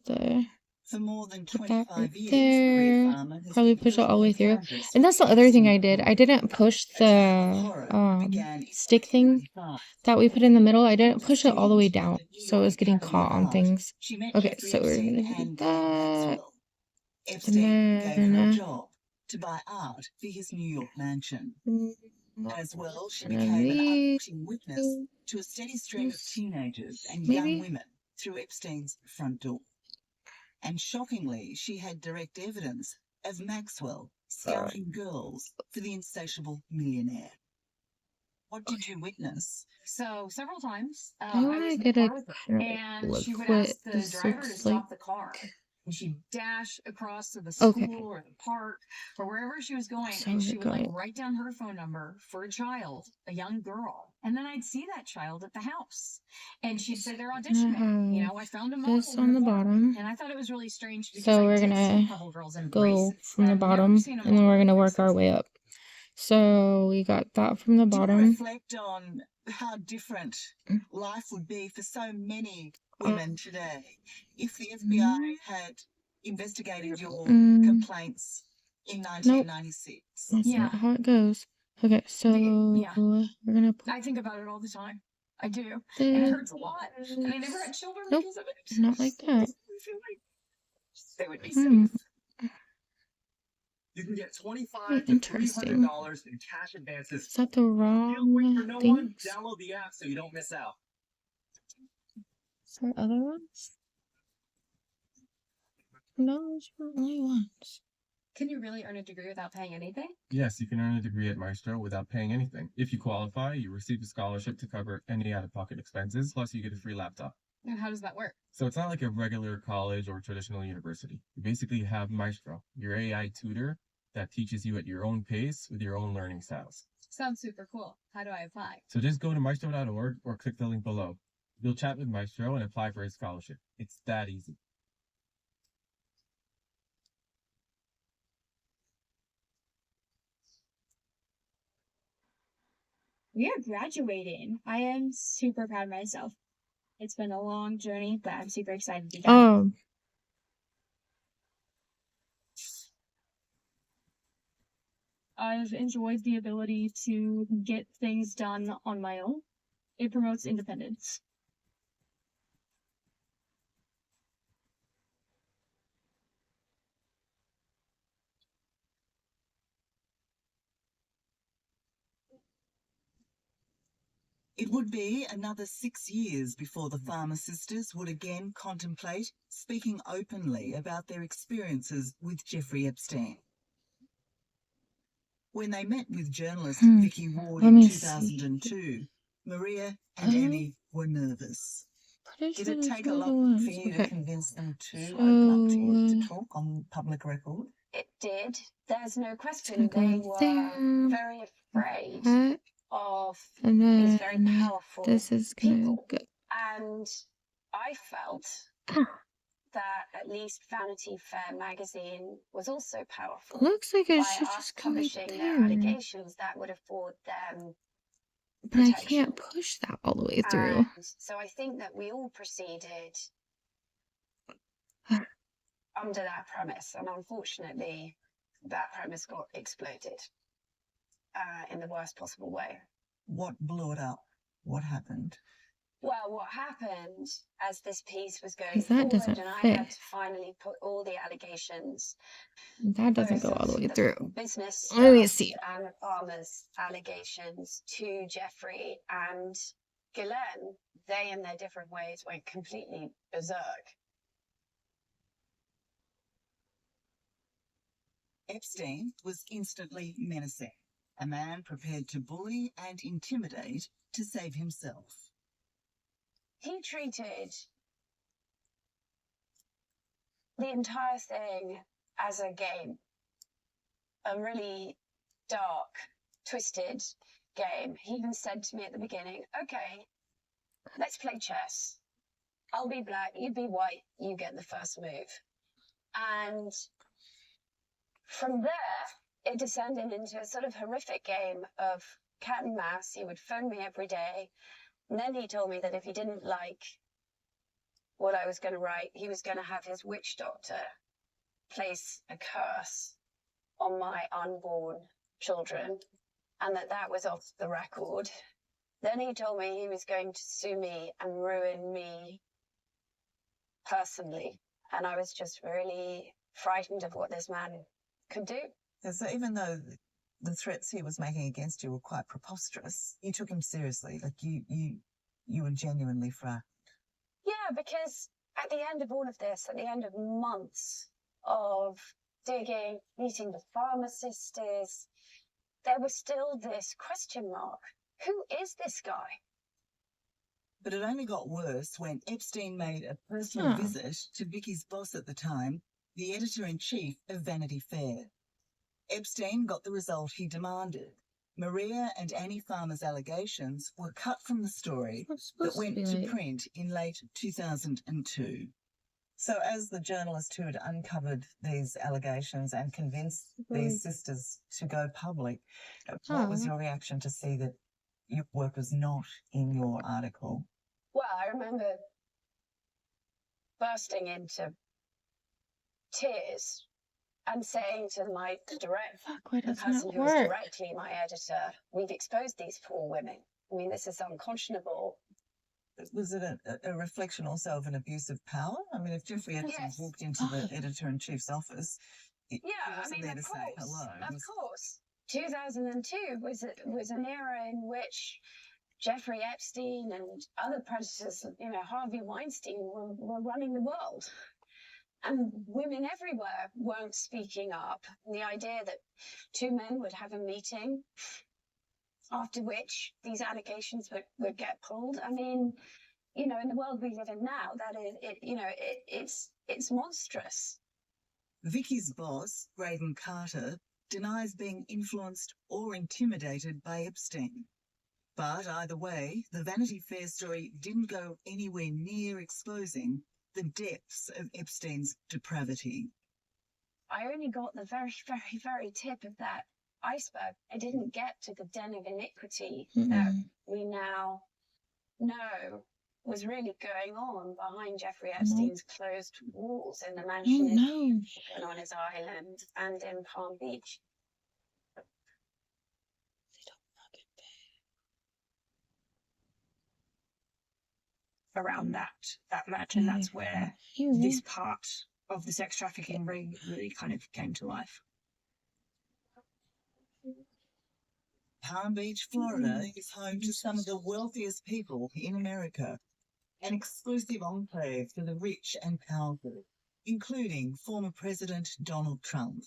For more than put that 25 right years, there. Maria Farmer has Probably been push it all the way through. canvas And that's the for other thing I Epstein. did. I didn't push Horror the began in stick thing 1995. that we put in the middle. I didn't push it all the way down, so it was getting caught on things. She met Okay, Jeffrey so we're Epstein gonna do and Ghislaine that, Maxwell. and Epstein gave her a then job to buy art for his New York mansion. As well, she and became an these, unwitting witness to a steady stream of teenagers and maybe. young women through Epstein's front door. And shockingly, she had direct evidence of Maxwell scouting girls for the insatiable millionaire. What did you witness? So several times I I want was to in the get a car with her, kind and of she would what ask the this driver to looks stop like. the car, and she'd dash across to the Okay, school or the park or wherever she was going, so and we're she would like going. write down her phone number for a child, a young girl, and then I'd see that child at the house, and she'd say they're Gonna auditioning. You have know, I found a this model on in the the park, bottom. and I thought it was really strange because So I we're did see a gonna couple girls in go braces. from the I've never bottom, seen a and then model we're in gonna work our braces. way up. So we got that from the Do you bottom. reflect on how different life would be for so many women today if the FBI had investigated your complaints in Nope, 1996? that's Yeah. not how it goes. Okay, so Yeah. we're gonna put I think about it all the time. I do. And it hurts a lot. And I never had this. children Nope, because of it. not like that. I feel like they would be Hmm, safe. You can get very $25 to interesting. $300 in cash advances. Is that the Can't wait for wrong no one. things? Download the app so you don't miss out. Is there other ones? No, those are the only ones. Can you really earn a degree without paying anything? Yes, you can earn a degree at Maestro without paying anything. If you qualify, you receive a scholarship to cover any out-of-pocket expenses, plus you get a free laptop. And how does that work? So it's not like a regular college or traditional university. You basically have Maestro, your AI tutor that teaches you at your own pace with your own learning styles. Sounds super cool. How do I apply? So just go to maestro.org or click the link below. You'll chat with Maestro and apply for his scholarship. It's that easy. we are graduating. I am super proud of myself. It's been a long journey, but I'm super excited to be done. I've enjoyed the ability to get things done on my own. It promotes independence. It would be another 6 years before the Farmer sisters would again contemplate speaking openly about their experiences with Jeffrey Epstein. When they met with journalist Vicky Ward in 2002, Maria and Annie were nervous. Did it take a lot for you to convince them to open up to you, to talk on public record? It did. There's no question. They were very afraid of these very powerful people. And I felt that at least Vanity Fair magazine was also powerful. Looks like it by should us just go right publishing their there. allegations that would afford them But I protection. can't push that all the way through. And so I think that we all proceeded under that premise, and unfortunately, that premise got exploded in the worst possible way. What blew it up? What happened? Well, what happened as this piece was going 'Cause that forward, doesn't and I fit. had to finally put all the allegations, That doesn't both go all the of way the through. business Let me stuff see. and the farmers' allegations to Jeffrey and Ghislaine. They, in their different ways, went completely berserk. Epstein was instantly menacing, a man prepared to bully and intimidate to save himself. He treated the entire thing as a game, a really dark, twisted game. He even said to me at the beginning, okay, let's play chess. I'll be black, you be white, you get the first move. And from there, it descended into a sort of horrific game of cat and mouse. He would phone me every day. And then he told me that if he didn't like what I was going to write, he was going to have his witch doctor place a curse on my unborn children, and that was off the record. Then he told me he was going to sue me and ruin me personally. And I was just really frightened of what this man could do. Yeah, so even though the threats he was making against you were quite preposterous, you took him seriously. Like you were genuinely frightened. Yeah, because at the end of all of this, at the end of months of digging, meeting the farmer sisters, there was still this question mark. Who is this guy? But it only got worse when Epstein made a personal visit to Vicky's boss at the time, the editor-in-chief of Vanity Fair. Epstein got the result he demanded. Maria and Annie Farmer's allegations were cut from the story that went to print in late 2002. So as the journalist who had uncovered these allegations and convinced these sisters to go public, what was your reaction to see that your work was not in your article? Well, I remember bursting into tears and saying to my the person who was directly my editor, we've exposed these poor women. I mean, this is unconscionable. Was it a reflection also of an abuse of power? I mean, if Jeffrey Epstein walked into the editor-in-chief's office, he wasn't there to say hello. Of course. 2002 was an era in which Jeffrey Epstein and other predators, Harvey Weinstein, were running the world. And women everywhere weren't speaking up. And the idea that two men would have a meeting after which these allegations would get pulled. I mean, in the world we live in now, that is, it's monstrous. Vicky's boss, Graydon Carter, denies being influenced or intimidated by Epstein. But either way, the Vanity Fair story didn't go anywhere near exposing the depths of Epstein's depravity. I only got the very, very, very tip of that iceberg. I didn't get to the den of iniquity that we now know was really going on behind Jeffrey Epstein's closed walls in the mansion in on his island and in Palm Beach. Around that mansion, that's where this part of the sex trafficking ring really kind of came to life. Palm Beach, Florida is home to some of the wealthiest people in America, an exclusive enclave for the rich and powerful, including former President Donald Trump.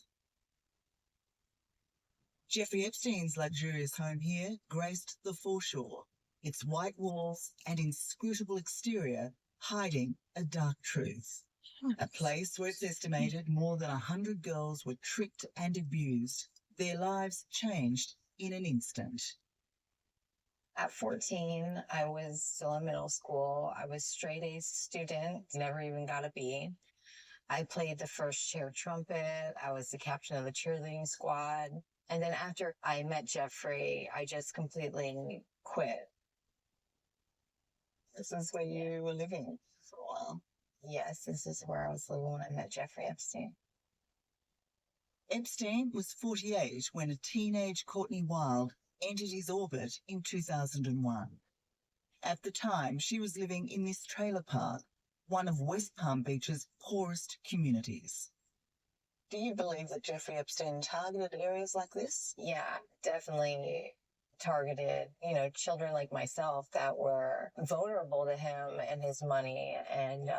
Jeffrey Epstein's luxurious home here graced the foreshore, its white walls and inscrutable exterior hiding a dark truth. A place where it's estimated more than 100 girls were tricked and abused, their lives changed in an instant. At 14, I was still in middle school. I was straight A student, never even got a B. I played the first chair trumpet. I was the captain of the cheerleading squad. And then after I met Jeffrey, I just completely quit. This is where you were living for a while. Yes, this is where I was living when I met Jeffrey Epstein. Epstein was 48 when a teenage Courtney Wild entered his orbit in 2001. At the time, she was living in this trailer park, one of West Palm Beach's poorest communities. Do you believe that Jeffrey Epstein targeted areas like this? Yeah, definitely targeted, children like myself that were vulnerable to him and his money. And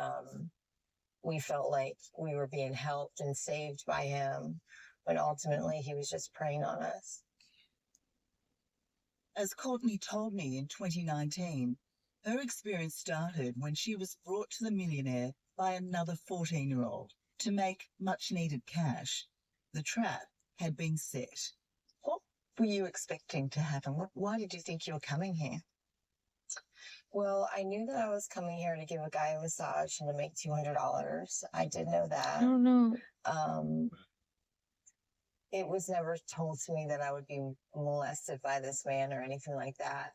we felt like we were being helped and saved by him, but ultimately he was just preying on us. As Courtney told me in 2019, her experience started when she was brought to the millionaire by another 14-year-old to make much-needed cash. The trap had been set. What were you expecting to happen? Why did you think you were coming here? Well, I knew that I was coming here to give a guy a massage and to make $200. I did know that. I don't know. It was never told to me that I would be molested by this man or anything like that.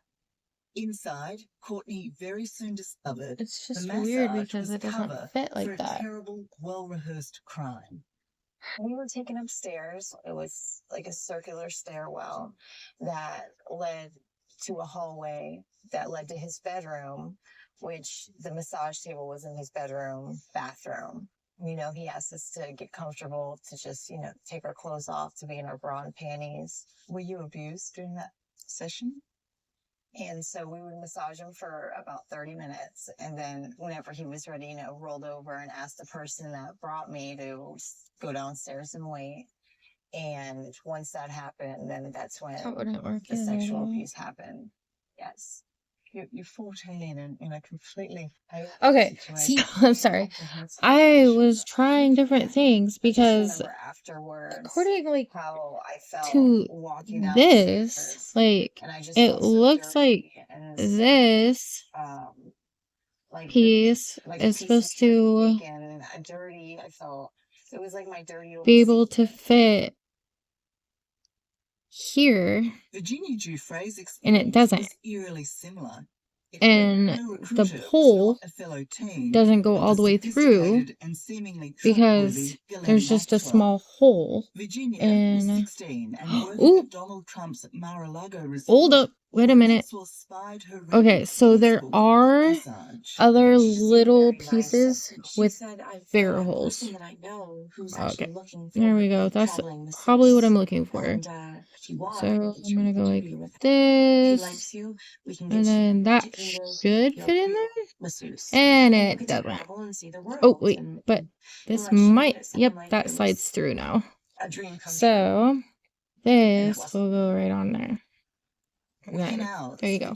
Inside, Courtney very soon discovered It's just the weird massage because was it doesn't cover fit for like a that. terrible, well-rehearsed crime. We were taken upstairs. It was like a circular stairwell that led to a hallway that led to his bedroom, which the massage table was in his bedroom, bathroom. He asked us to get comfortable, to just, take our clothes off, to be in our bra and panties. Were you abused during that session? And so we would massage him for about 30 minutes. And then whenever he was ready, rolled over and asked the person that brought me to go downstairs and wait. And once that happened, then that's when the sexual abuse happened. Yes. You're 14 and in a completely... Okay, see, I'm sorry. I was trying different things because according to this, it looks like this piece is supposed to be able to fit here, and it doesn't. And the pole doesn't go all the way through because there's just a small hole. And ooh, hold up, wait a minute. Okay, so there are other little pieces with bigger holes. Okay, there we go. That's probably what I'm looking for. So I'm gonna go like this, and then that should fit in there, and it doesn't. Oh wait, but this might, yep, that slides through now. So this will go right on there. Then, there you go.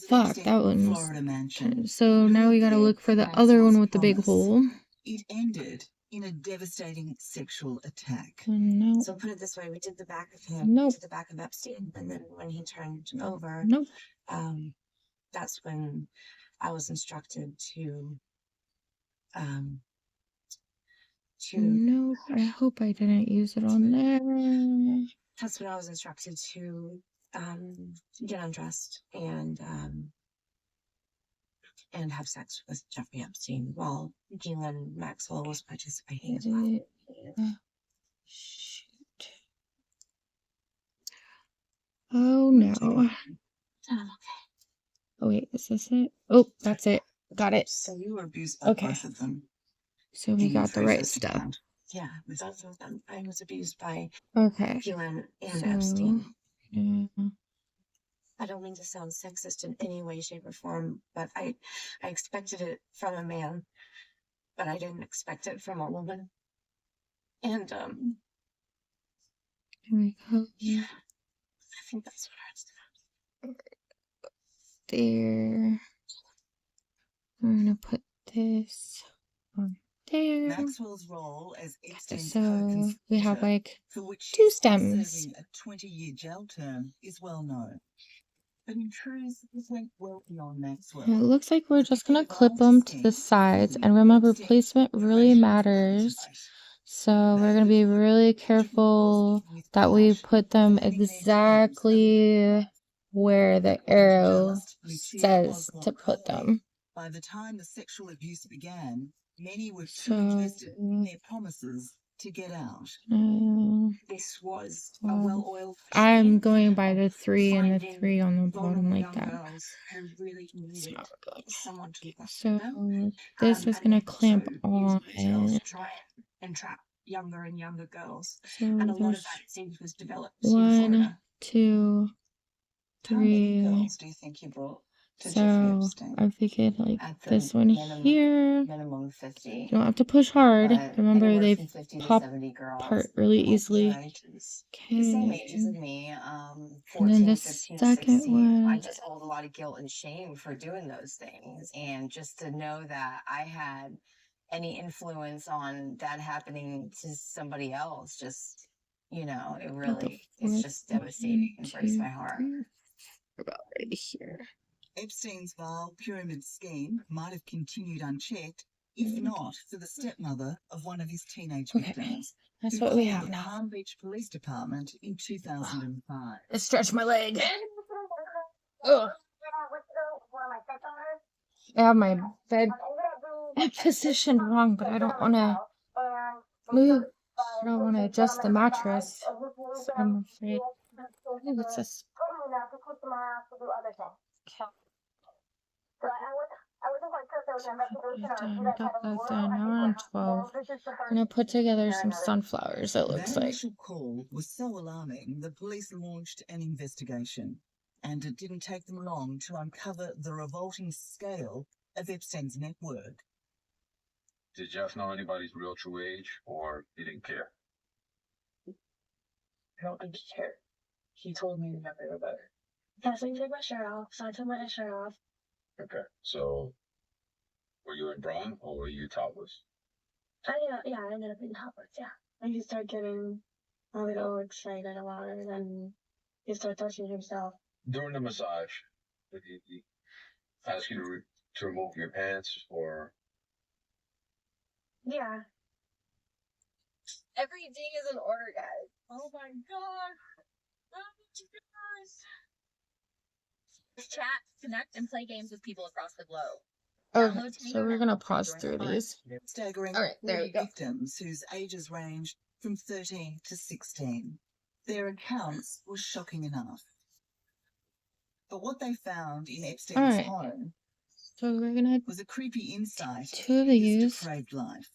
Fuck, that one was... So now we gotta look for the other one with the big hole. It ended in a devastating sexual attack. No. So put it this way, we did the back of him to the back of Epstein, and then when he turned over, that's when I was instructed to No, I hope I didn't use it on there. that's when I was instructed to get undressed and have sex with Jeffrey Epstein while Ghislaine Maxwell was participating as well. Shoot. Oh no. Oh wait, is this it? Oh, that's it. Got it. So you were abused by both of them. So we got the right stuff. Yeah, with both of them. I was abused by Okay. Ghislaine and So, Epstein. yeah. I don't mean to sound sexist in any way, shape, or form, but I expected it from a man, but I didn't expect it from a woman. And Here we go. yeah, I think that's what There. I'm gonna put this on there. Maxwell's role as Epstein's So we have like for which 2 she's stems. serving a 20-year jail term is well known. But in truth, it went well beyond Maxwell. It looks like we're just gonna clip them to the sides, and remember, placement really matters. So we're gonna be really careful that we put them exactly where the arrow says to put them. By the time the sexual abuse began, many were too invested in their promises to get out. this was a well-oiled I'm going by the 3 and the 3 on the bottom like that. girls who really needed someone to look after So them. this is gonna clamp on. To try and trap younger and younger girls. So And a lot there's of that, it seems, was developed in 1, Florida. 2, How many 3. girls do you think you brought to Jeffrey So Epstein? I'm thinking like At the this one here. minimum 50. You don't have to push hard. But Remember, anywhere they from 50 to pop 70 girls apart really of their easily. ages. The same ages as Okay. me, And 14, then the 15, second 16. I one. just hold a lot of guilt and shame for doing those things. And just to know that I had any influence on that happening to somebody else, just, you know, it really, it's just devastating and breaks my heart. About right here. Epstein's vile pyramid scheme might have continued unchecked, if not for the stepmother of one of his teenage victims. That's who what we called have the now. Palm Beach Police Department in 2005. I stretched my leg. Ugh. I have my bed positioned wrong, but I don't want to move. I don't want to adjust the mattress. So I'm afraid. Ooh, what's this? Got that done. Now we're on 12. I'm gonna put together some sunflowers, it looks That like. initial call was so alarming, the police launched an investigation, and it didn't take them long to uncover the revolting scale of Epstein's network. Did Jeff know anybody's real true age, or he didn't care? I don't think he cared. He told me never about it. Yeah, so he took my shirt off, so I took my shirt off. Okay, so were you in bra or were you topless? I ended up being topless, yeah. And he started getting a little excited about it, and he started touching himself. During the massage, did he ask you to remove your pants, or? Yeah. Everything is in order, guys. Oh my god. Chat, connect, and play games with people across the globe. Okay, so we're gonna pause through these. Staggering All right, there we 40 go. victims whose ages ranged from 13 to 16. Their accounts were shocking enough. But what they found in Epstein's All right. home So we're gonna was a creepy insight two of into his these. depraved life.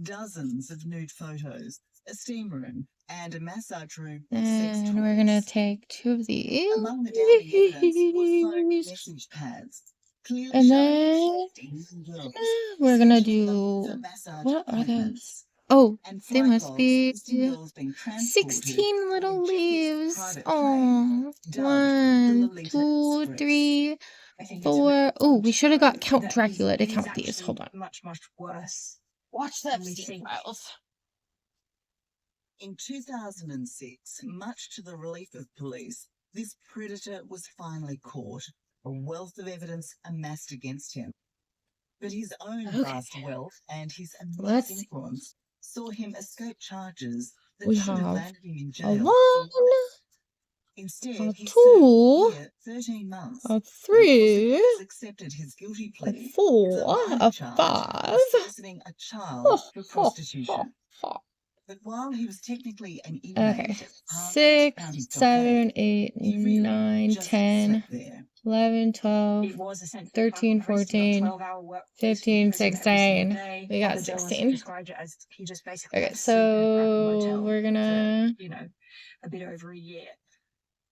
Dozens of nude photos, a steam room, and a massage room with sex And we're gonna toys. take 2 of these. Among the damning evidence were phone message pads, clearly And showing then 16 girls we're gonna scheduling do, for massage what are those? appointments. Oh, And they flight must logs be listing girls being transported 16 little on Jeffrey's leaves. private Oh, plane, dubbed the 1, Lolita 2, Express. 3, I think it's 4. Oh, we should have got Count that Dracula to he's count these. actually Hold on. much, much worse. Watch the than we Epstein think. files. In 2006, much to the relief of police, this predator was finally caught, a wealth of evidence amassed against him. But his own vast wealth and his immense Let's- influence saw him escape charges that we should have have landed him in a jail. 1, Instead, a he 2, served here 13 months. a And 3, prosecutors accepted his guilty a plea to 4, the minor a charge 5. of soliciting a child for prostitution. But while he was technically an Okay, inmate at Park 6, County 7, Stockade, 8, he really 9, just 10, slept there. 11, 12, It was essentially 13, like posting a 14, 12-hour work 15, prison every single 16. day. We got Other journalists 16. described it as he just basically Okay, had to sleep in a crappy so motel we're for, gonna a bit over a year.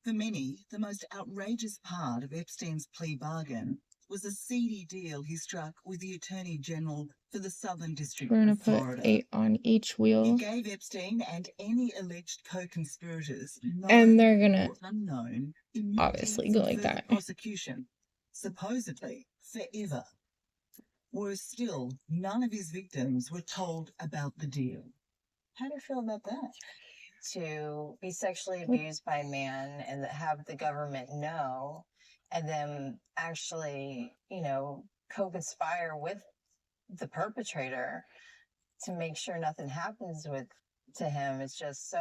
For many, the most outrageous part of Epstein's plea bargain was a seedy deal he struck with the Attorney General for the Southern District we're gonna of put Florida. 8 on each He wheel, gave Epstein and any alleged co-conspirators and known they're gonna or unknown obviously immunity go from like further that. prosecution, supposedly forever. Worse still, none of his victims were told about the deal. How do you feel about that? To be sexually abused by a man and have the government know, and then actually, co-conspire with the perpetrator to make sure nothing happens to him. It's just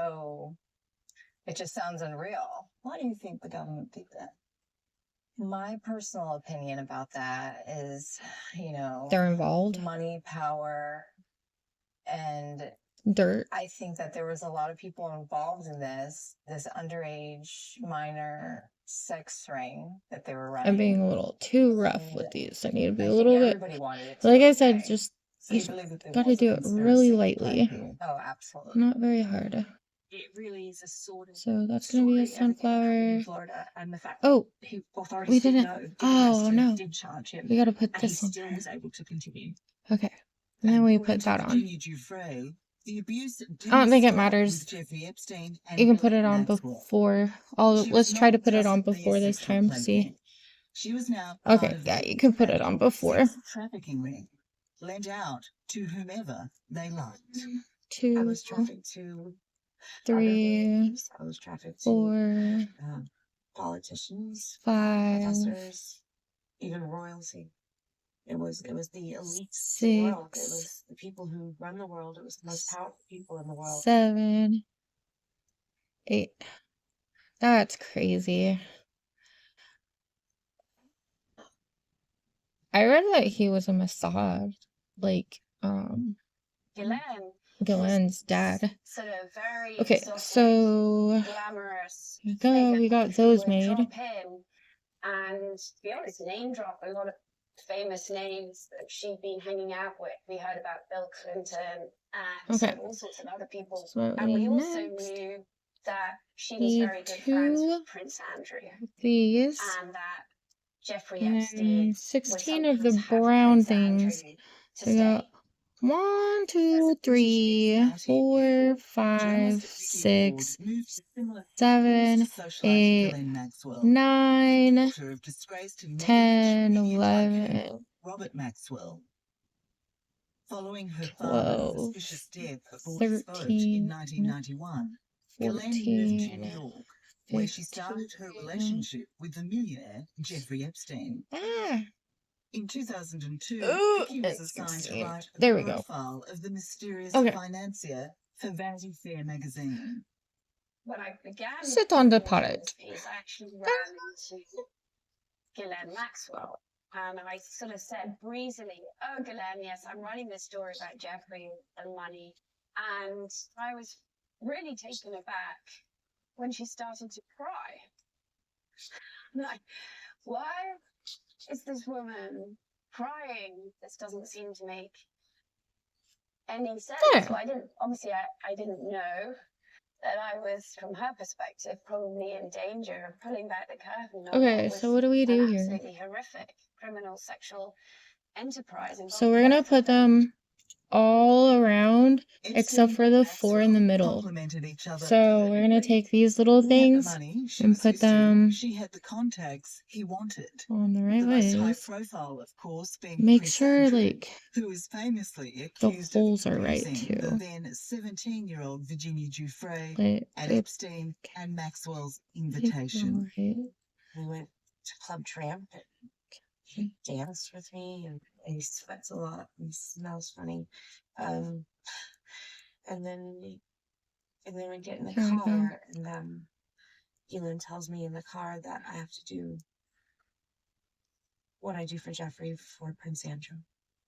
it just sounds unreal. Why do you think the government did that? My personal opinion about that is, They're involved. money, power, and Dirt. I think that there was a lot of people involved in this underage minor sex ring that they were running. I'm being a little too rough with these. I need to be a I little think bit, everybody wanted it to like be I said, okay. just So you you believe that there gotta was a do it really conspiracy? lightly, Oh, absolutely. not very hard. It really is a sort of So that's gonna be a story, everything that happened in sunflower. Florida, and the fact that Oh, authorities we didn't didn't. know, didn't Oh arrest him, no, didn't charge him, we gotta put and he this on. still was able to continue. Okay, and then we According put to that on. Virginia Giuffre, the abuse I didn't don't think it stop matters. with Jeffrey Epstein and You can put Ghislaine it on Maxwell. before. She Let's was try to not put it just on their before this sexual time. plaything. See. She was now part Okay, of yeah, their you can put it on before. sex trafficking ring, lent out to whomever they liked. I 2, was trafficked to 3, I was trafficked 4, to politicians, 5, professors, even royalty. It was the elites of the world. It 6, was the people who run the world. It was the most powerful people in the world. 7, 8. That's crazy. I read that he was a Mossad, like Ghislaine's dad. Sort of very Okay, exotic, so glamorous here we go. figure We got who those would made. drop in and, to be honest, name drop a lot of famous names that she'd been hanging out with. We heard about Bill Clinton and Okay. all sorts of other people. So And we next, also knew that she was need very good friends 2 with Prince Andrew. these, And that Jeffrey and Epstein then would 16 of sometimes the have brown Prince things. Andrew to So we got stay. 1, 2, 3, 4, 5, 6, 7, 8, 9, 10, 11, Robert Maxwell. Following her 12, father's suspicious death aboard his boat in 1991, Ghislaine moved to 14, New York, where she started her relationship with the millionaire Jeffrey Epstein. In 2002, Vicky was assigned to 16. write a There we go. profile of the mysterious Okay. financier for Vanity Fair magazine. When I began Sit on the working on pallet. this piece, I actually ran into Ghislaine Maxwell. And I sort of said breezily, "Oh, Ghislaine, yes, I'm writing this story about Jeffrey and money." And I was really taken aback when she started to cry. I'm like, why is this woman crying? This doesn't seem to make any sense. Yeah. Well, I didn't know that I was, from her perspective, probably in danger of pulling back the curtain on Okay, what was so what do we do an here? absolutely horrific criminal sexual enterprise. So we're gonna put them all around except for the 4 in the middle. So we're gonna take these little things and put them She had the contacts he wanted. on the right The most high ways. profile, of course, being Make Prince sure Andrew, like who was famously the accused holes of are right abusing the too. then 17-year-old Virginia Giuffre Like, at Epstein and Maxwell's invitation. Right. We went to Club Tramp and he danced with me and he sweats a lot and smells funny. And then And then we get in the There we go. car, and Elin tells me in the car that I have to do what I do for Jeffrey for Prince Andrew.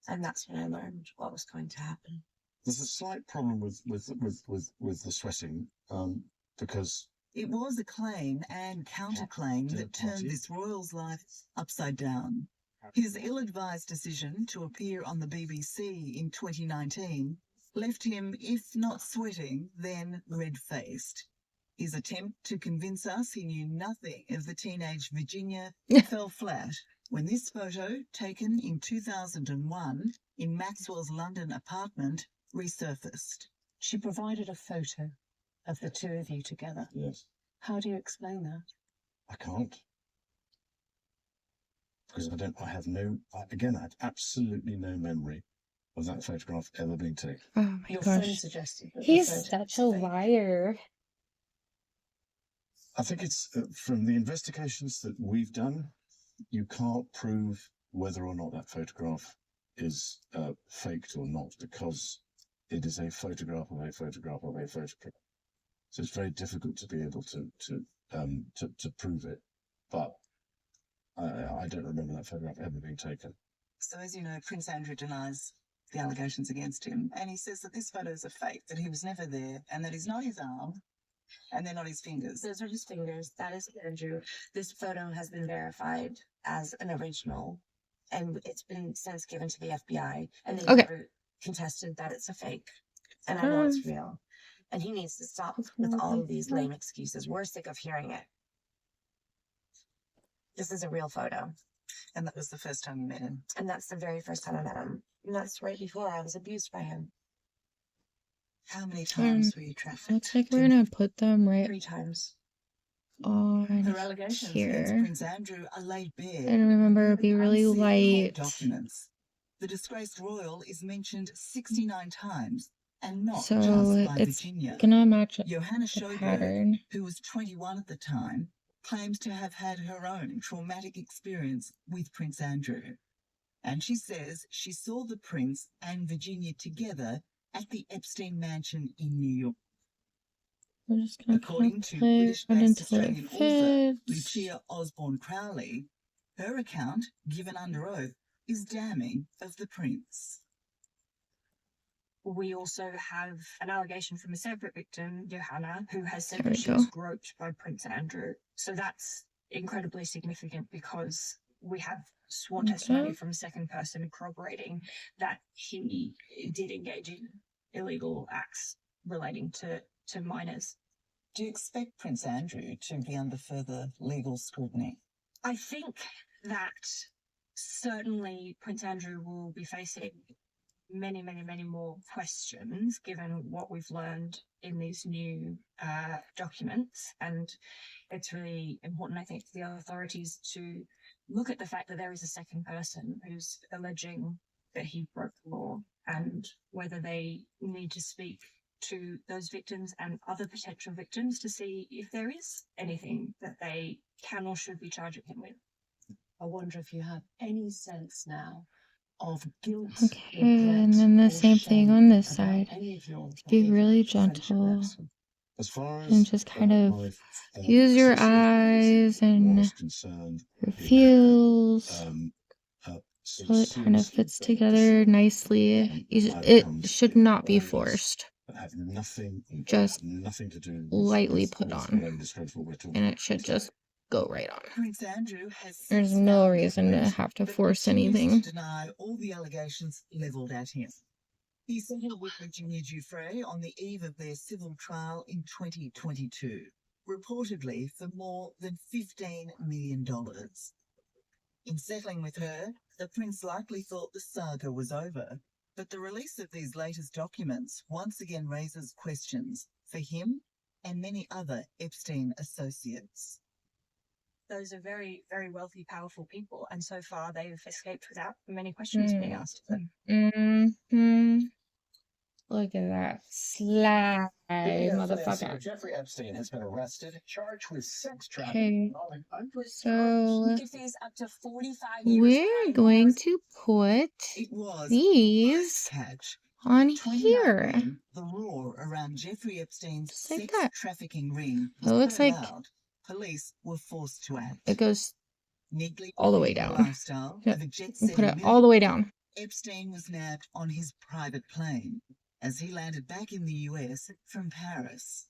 And that's when I learned what was going to happen. There's a slight problem with the sweating, because it was a claim and counterclaim that turned this royal's life upside down. His ill-advised decision to appear on the BBC in 2019 left him, if not sweating, then red-faced. His attempt to convince us he knew nothing of the teenage Virginia fell flat when this photo, taken in 2001 in Maxwell's London apartment, resurfaced. She provided a photo of the two of you together. Yes. How do you explain that? I can't. Because I had absolutely no memory of that photograph ever being taken. Oh my Your gosh. friend suggested that He's such a liar. I think it's from the investigations that we've done, you can't prove whether or not that photograph is faked or not, because it is a photograph of a photograph of a photograph. So it's very difficult to be able to prove it. But I don't remember that photograph ever being taken. So as you know, Prince Andrew denies the allegations against him, and he says that this photo is a fake, that he was never there, and that he's not his arm, and they're not his fingers. Those are his fingers. That is Andrew. This photo has been verified as an original, and it's been since given to the FBI, and they never contested that it's a fake. And I know it's real. And he needs to stop with all of these lame excuses. We're sick of hearing it. This is a real photo. And that was the first time you met him. And that's the very first time I met him. And that's right before I was abused by him. How many times were you trafficked? Looks like we're gonna put them right 3 times. on Her allegations here. against Prince Andrew are laid bare. And remember, it'll be really Unsealed light. court documents. The disgraced royal is mentioned 69 times, and not So just by it's Virginia. gonna match Johanna the Schoberg, pattern. who was 21 at the time, claims to have had her own traumatic experience with Prince Andrew. And she says she saw the prince and Virginia together at the Epstein mansion in New York. We're just gonna According to play it British-based until it Australian author fits. Lucia Osborne Crowley, her account, given under oath, is damning of the prince. We also have an allegation from a separate victim, Johanna, who has said There that we she go. was groped by Prince Andrew. So that's incredibly significant because we have sworn testimony from a second person corroborating that he did engage in illegal acts relating to minors. Do you expect Prince Andrew to be under further legal scrutiny? I think that certainly Prince Andrew will be facing many, many, many more questions given what we've learned in these new documents. And it's really important, I think, for the authorities to look at the fact that there is a second person who's alleging that he broke the law, and whether they need to speak to those victims and other potential victims to see if there is anything that they can or should be charging him with. I wonder if you have any sense now of guilt. Okay, and then the same thing on this side. Be really gentle. As far as and just kind of use your eyes and your feels. So it kind of fits together nicely. It should not be forced. Just lightly put on. And it should just go right on. Prince Andrew has There's no reason to have to force anything. to deny all the allegations levelled at him. He settled with Virginia Giuffre on the eve of their civil trial in 2022, reportedly for more than $15 million. In settling with her, the prince likely thought the saga was over, but the release of these latest documents once again raises questions for him and many other Epstein associates. Those are very, very wealthy, powerful people, and so far they've escaped without many questions being asked of them. Look at that sly Financier motherfucker. Jeffrey Epstein has been arrested, charged with sex trafficking. Okay, so He could face up to 45 years. we're going to put these on here. The roar around Jeffrey Epstein's Just like sex that. trafficking ring It looks so like loud, police were forced to act. it goes Neatly all the way the down. lifestyle Yep. of a And jet-setting put it millionaire, all the way down. Epstein was nabbed on his private plane as he landed back in the US from Paris.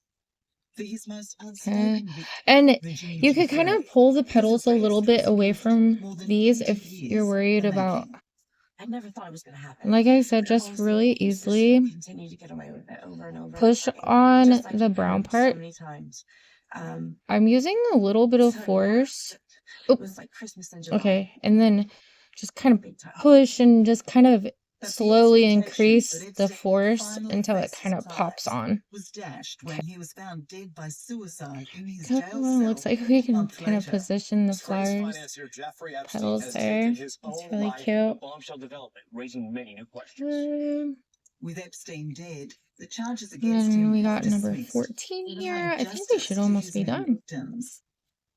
For his most Okay. outstanding victim, And Virginia you could kind Giuffre, of pull the his pedals a little arrest bit was away from more than these 20 if you're years worried in the about, making. I never thought it was going to happen. like I said, just Honestly, really it's just easily continue to get away with it over and over. push Like, on just like the you've brown heard so part. many times. I'm using a little bit of So force. it was like Christmas in July. Okay, and then just kind of Big time. push and just kind of But the slowly expectation increase that the Epstein would force finally until it face kind his of pops prize on. was dashed when he was found dead by suicide in his Come jail on, looks cell like we a can month kind of later. position the Disgraced flowers financier Jeffrey Epstein petals has there. taken his It's own really life in a cute. bombshell development, raising many new questions. With Epstein dead, the charges And against then him we were got number dismissed, 14 here. denying I think we justice should to almost his be many done. victims.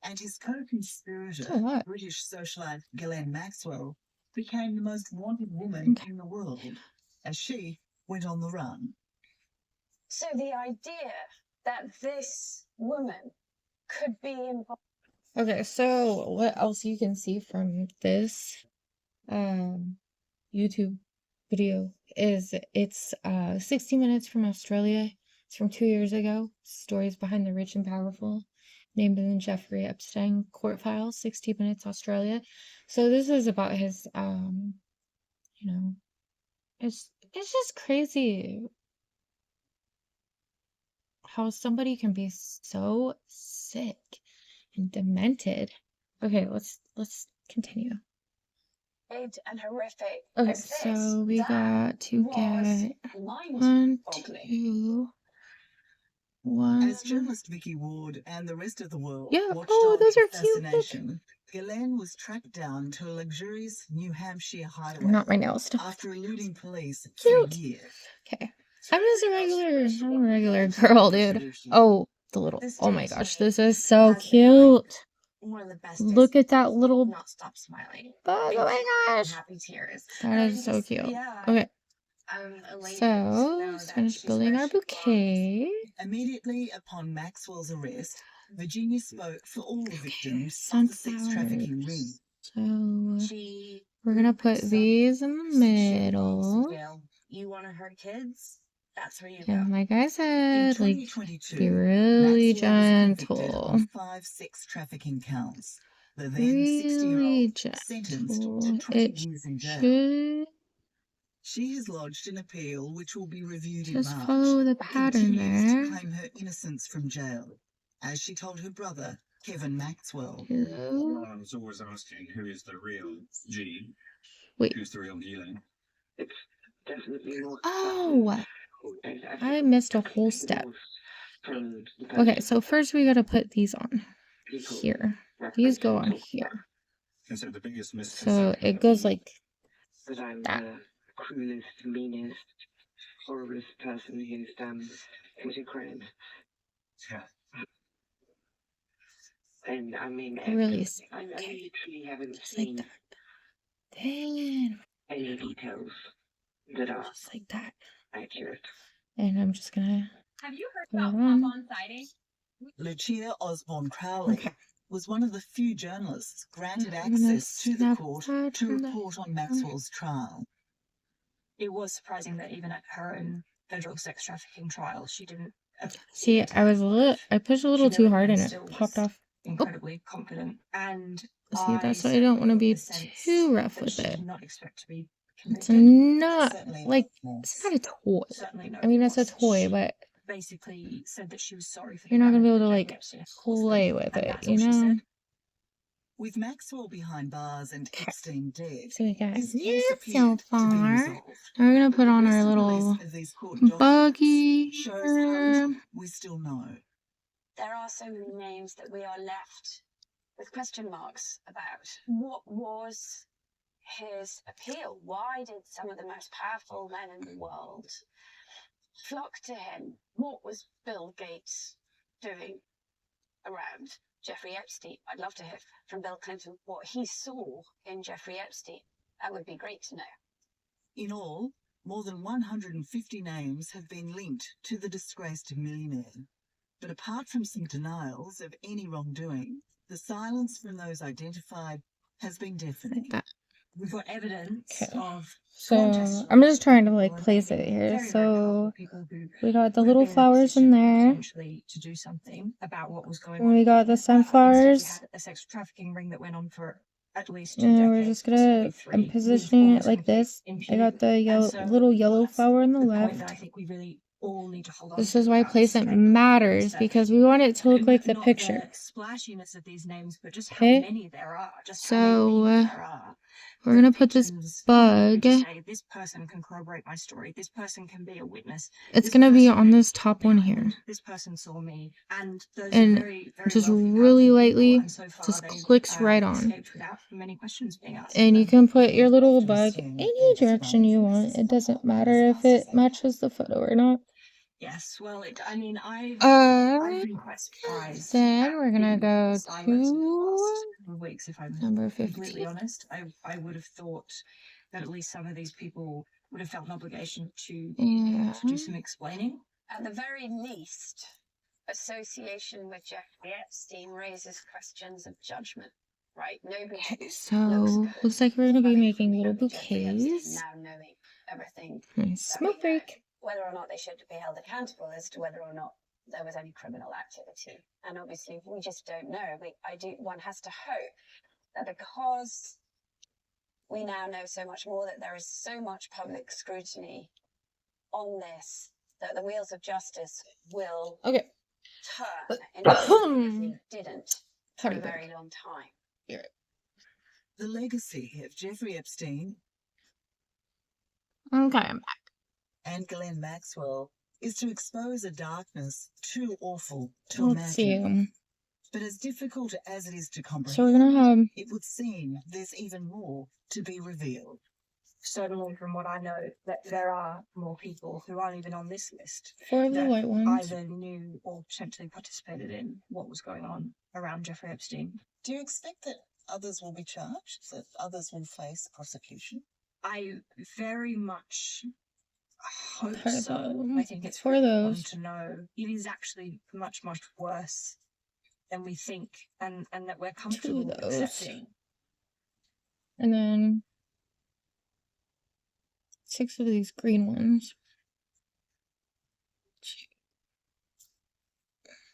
And his co-conspirator, Still a lot. British socialite Ghislaine Maxwell, became the most wanted woman in the world as she went on the run. So the idea that this woman could be involved. Okay, so what else you can see from this YouTube video is it's 60 minutes from Australia. It's from 2 years ago. Stories behind the rich and powerful, named in Jeffrey Epstein court files. 60 minutes Australia. So this is about his you know, it's just crazy how somebody can be so sick and demented. Okay, let's continue. And horrific Okay, as this, so we that got to was get mind-boggling. 1, 2, 1. As journalist Vicky Ward and the rest of the world Yeah, watched oh, on those in are cute. Look. fascination, Ghislaine was tracked down to a luxurious New Hampshire hideaway Not my nails still. after eluding police for Cute. a year. Okay. I'm a regular girl, dude. Oh, the little, This oh my day gosh, to me this is so has been like cute. one of the best Look days. at that little Not stop smiling. bug. Big Oh my gosh. happy tears. That And is so just, cute. yeah, Okay, I'm elated so to know let's that finish she's building where our she belongs. bouquet. Immediately upon Maxwell's arrest, Virginia spoke for all the victims of the sex Sunflowers. trafficking ring. So She we're gonna put some these in the middle. You want to hurt kids? That's where you And go. like I In said, like, 2022, be really Maxwell was convicted gentle. of 5 sex trafficking counts. The then Really 60-year-old sentenced to gentle. 20 It years in jail. should She has lodged an appeal which will be reviewed in just March. follow the and pattern continues to there. claim her innocence from jail, as she told her brother, Kevin Maxwell. Two. I was always asking who is the real G? Wait. Who's the real Ghislaine? It's definitely not. Oh, I missed a whole step. Okay, so first we gotta put these on here. These go on here. And so the biggest So misconception it goes like That I'm that. the cruelest, meanest, horriblest person who's committed crime. Yeah. And I mean, Really I literally haven't just like seen that. Then any details that are just like that. accurate. And I'm just gonna Have you heard put about it on. pop-on siding? Lucia Osborne Crowley was one of the few journalists granted I'm gonna access to the snap court that to from the report on Maxwell's trial. It was surprising that even at her own federal sex trafficking trial, she didn't. See, I pushed a little too hard and it popped off. Incredibly confident, and See, that's why I don't want to be too rough with she it. did not expect to be It's not Certainly like not. it's not a toy. Certainly no, I mean, it it's a wasn't. toy, She but basically said that she was sorry for you're not gonna be able to Jeffrey like Epstein play with and it, that's you all she know? said. With Maxwell behind bars and Epstein dead, So we got his this case so appeared to be far. resolved. Now we're gonna put The on our recent little release of these court buggy documents shows how here. little we still know. There are so many names that we are left with question marks about. What was his appeal? Why did some of the most powerful men in the world flock to him? What was Bill Gates doing around Jeffrey Epstein? I'd love to hear from Bill Clinton what he saw in Jeffrey Epstein. That would be great to know. In all, More than 150 names have been linked to the disgraced millionaire. But apart from some denials of any wrongdoing, the silence from those identified has been deafening. We've got evidence of So I'm just trying to like place it here. So we got the little flowers in there. to do something about what was going And on. we got the Instead, we sunflowers. had a sex trafficking ring that went on for at least 2 And decades. we're just gonna, I'm positioning it like this. I got the little yellow flower on the Point that left. I think we really all need to hold on This to is why about placement today matters, is that because we want it to look like the not picture. the splashiness of these names, but just how Okay. many there are, just how many So people there are. we're gonna put this bug. Say, this person can corroborate my story. This person can be a witness. It's gonna be on this top one here. This person saw me, and those And are very, very just wealthy, really powerful lightly, people, and so far just they've, clicks right on. escaped without many questions being asked. And you can put your little bug any direction you want. It doesn't matter if it matches the photo or not. Yes, well, I mean, I've been quite surprised. Then we're gonna go to Weeks, if I'm number completely 15. honest, I would have thought that at least some of these people would have felt an obligation to do some explaining. At the very least, association with Jeffrey Epstein raises questions of judgment, right? Nobody So looks like we're gonna be making little Jeffrey Epstein bouquets. now knowing everything. Nice smoke break. Whether or not they should be held accountable as to whether or not there was any criminal activity. And obviously, we just don't know. One has to hope that because we now know so much more, that there is so much public scrutiny on this, that the wheels of justice will turn in a way they didn't for a very long time. The legacy of Jeffrey Epstein Okay, I'm back. And Ghislaine Maxwell is to expose a darkness too awful to Let's imagine. see. But as difficult as it is to comprehend, So we're gonna have it would seem there's even more to be revealed. Certainly, from what I know, that there are more people who aren't even on this list 4 of the that white ones. either knew or potentially participated in what was going on around Jeffrey Epstein. Do you expect that others will be charged, that others will face prosecution? I very much hope For so. those. I think it's For really those. important to know it is actually much, much worse than we think, and that we're comfortable those. accepting. And then 6 of these green ones.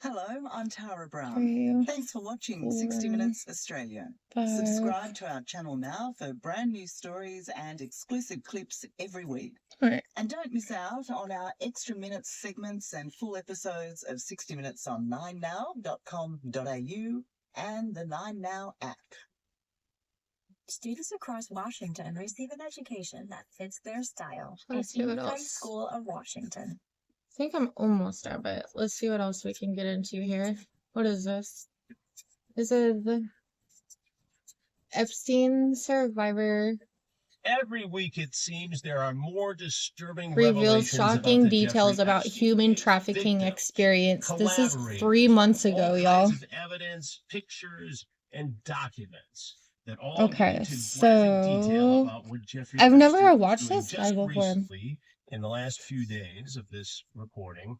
Hello, I'm Tara Brown. 3, Thanks for watching 4, 60 Minutes Australia. 5. Subscribe to our channel now for brand new stories and exclusive clips every week. Right. And don't miss out on our extra minutes segments and full episodes of 60 Minutes on 9now.com.au and the 9Now app. Students across Washington receive an education that fits their style. Let's see what High else. School of Washington. I think I'm almost at it. Let's see what else we can get into here. What is this? This is the Epstein survivor. Every week, it seems there are more disturbing Reveals shocking details about human trafficking experience. This is 3 months ago, y'all. Evidence, pictures, and documents that all Okay, so I've never watched this guy before. In the last few days of this recording.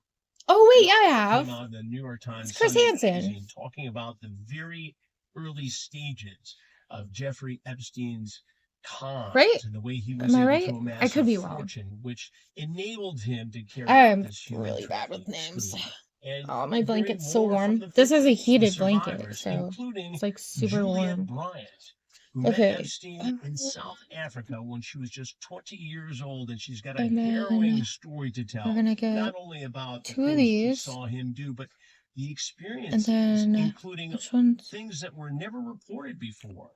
Oh wait, yeah, I have. Came out in the New York Times. It's Chris Hansen talking about the very early stages of Jeffrey Epstein's cons, right? And the way he was Am I able right? to amass I could be a wrong. fortune, which enabled him to carry I'm out this human really bad with trafficking names. spree. And Oh, my blanket's so more from warm. the This is a victims, the heated blanket, survivors, so including it's like super Juliet warm. Bryant, who met Okay. Epstein in South Africa when she was just 20 years old, and she's got a And then harrowing story to tell. we're gonna get Not only about the 2 of things she these. saw him do, but the And experiences, then including which ones? things that were never reported before.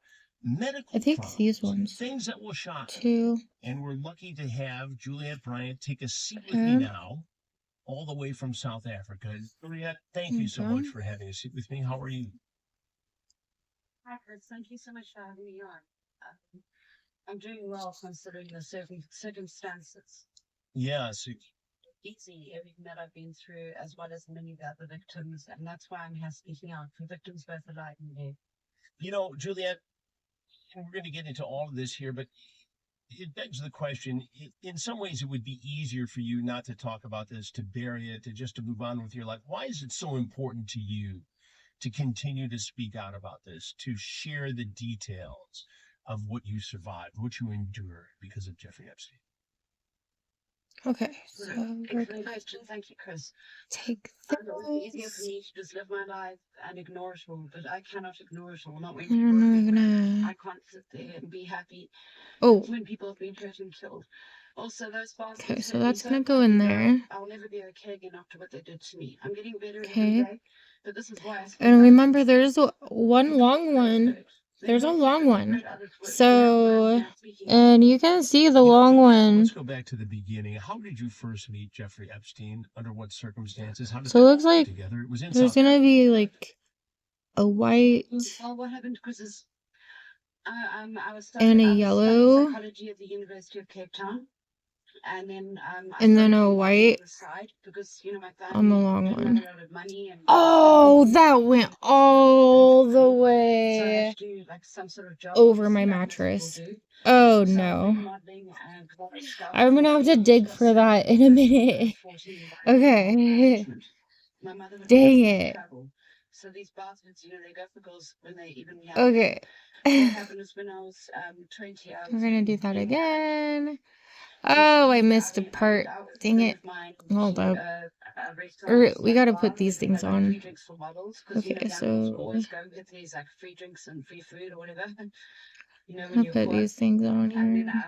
Medical I think problems, these ones. things that will shock us. 2. And we're lucky to have Juliet Bryant take a seat with me now, all the way from South Africa. Juliet, thank you so much for having a seat with me. How are you? Hi, Chris. Thank you so much for having me on. I'm doing well considering the circumstances. Yes. Easy, everything that I've been through, as well as many of the other victims, and that's why I'm here speaking out for victims both alive and dead. You know, Juliet, we're going to get into all of this here, but it begs the question, in some ways, it would be easier for you not to talk about this, to bury it, to move on with your life. Why is it so important to you to continue to speak out about this, to share the details of what you survived, what you endured because of Jeffrey Epstein? Okay, so we're Excellent question. Thank you, Chris. take It would be easier for me to just live my life and ignore it all, but I cannot ignore it all. Not when people have been murdered. I can't sit there and be happy when people have been hurt and killed. Also, those bastards Okay, so hurt me that's so gonna go badly in that there. I'll never be okay again after what they did to me. I'm getting better every Okay. day, but this is why I speak And out. remember, there's one long one. There's a long one. So, and you can see the long one. Let's go back to the beginning. How did you first meet Jeffrey Epstein? Under what circumstances? How did So it that looks all come like together? It was in there's South gonna be like a white Well, what happened, Chris, is I was and a studying yellow, psychology at the University of Cape Town. And then I and then started a modeling white on the side because my on the family long didn't one. have a lot of money and Oh, that went all the so I way had to do like some sort of job over my obviously, like most people mattress. do. Oh So I was doing no. modeling and I'm gonna have to dig for that in a minute. Okay. my mother would Dang me to it. travel. So these bastards, they go for girls when they're even young. Okay. What happened is when I was 20, I We're was gonna do in that Kenya. again. Oh, I missed a part. Dang it. Hold up. We gotta put these things on. Free drinks for models because Okay, gamblers so always go get these like free drinks and free food or whatever. When I'll you're put poor. these things on And then here.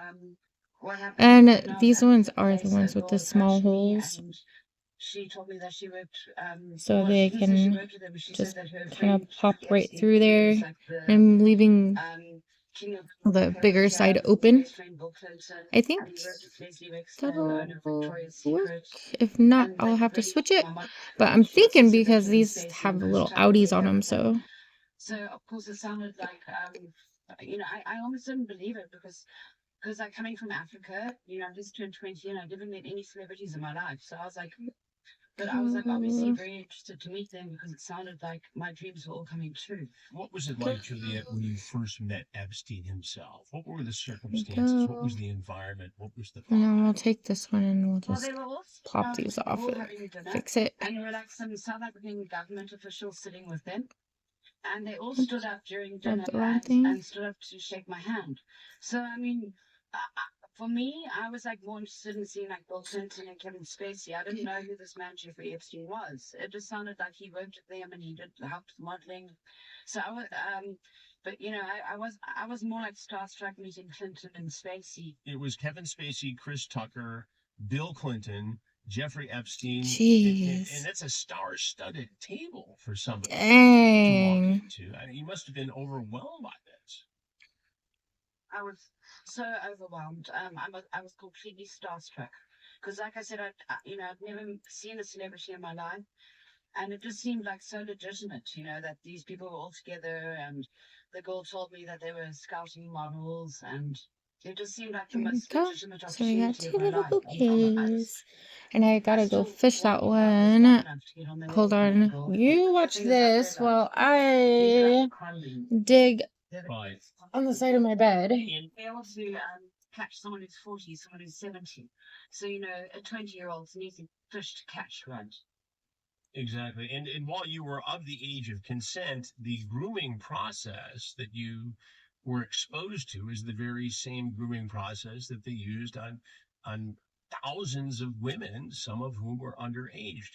what happened And is when I was these at ones the are the place, a ones with girl the small approached me holes, and she told me that she worked so well, they she didn't say she can worked with them, but she just said that her kind of friend pop Jeffrey right Epstein, through who there. was like the I'm leaving king of the cocaine bigger was side here, open. best friend Bill Clinton, I think and he worked with Leslie Wexner, the that'll owner of Victoria's work. Secret. If not, And I'll they have to really switch it. my mother But I'm she also thinking said that because Kevin these Spacey have and little Chris Tucker were outies on there them, with him. so So of course it sounded like I almost didn't believe it because like coming from Africa, I just turned 20 and I never met any celebrities in my life. So I was like, but I was like obviously very interested to meet them because it sounded like my dreams were all coming true. What was it like, Juliet, when you first met Epstein himself? What were the there we circumstances? What go. was the environment? What was the And vibe? then we'll take this one and we'll Well, just they were all plop around the these off table and having dinner, fix it. and there were like some South African government officials sitting with them, and they all stood up during dinner Grabbed the wrong thing. and stood up to shake my hand. So I mean, for me, I was like more interested in seeing like Bill Clinton and Kevin Spacey. I didn't know who this man Jeffrey Epstein was. It just sounded like he worked with them and he did helped modeling. So I was, but I was more like starstruck meeting Clinton and Spacey. It was Kevin Spacey, Chris Tucker, Bill Clinton, Jeffrey Epstein, Jeez. and that's a star-studded table for somebody to walk Dang. into. I mean, you must have been overwhelmed by this. I was so overwhelmed. I was completely starstruck because, like I said, I'd never seen a celebrity in my life, and it just seemed like so legitimate, that these people were all together. And the girl told me that they were scouting models, and it just seemed like the There we most go. legitimate So we got opportunity of two my little life. bouquets. And I gotta go still fish that want to go one. enough to get on the Hold level with the on. girl. You watch this while I dig Right. on the side of my bed. They also catch someone who's 40, someone who's 70. So, a 20-year-old needs a fish to catch, right? Exactly. And while you were of the age of consent, the grooming process that you were exposed to is the very same grooming process that they used on thousands of women, some of whom were underage.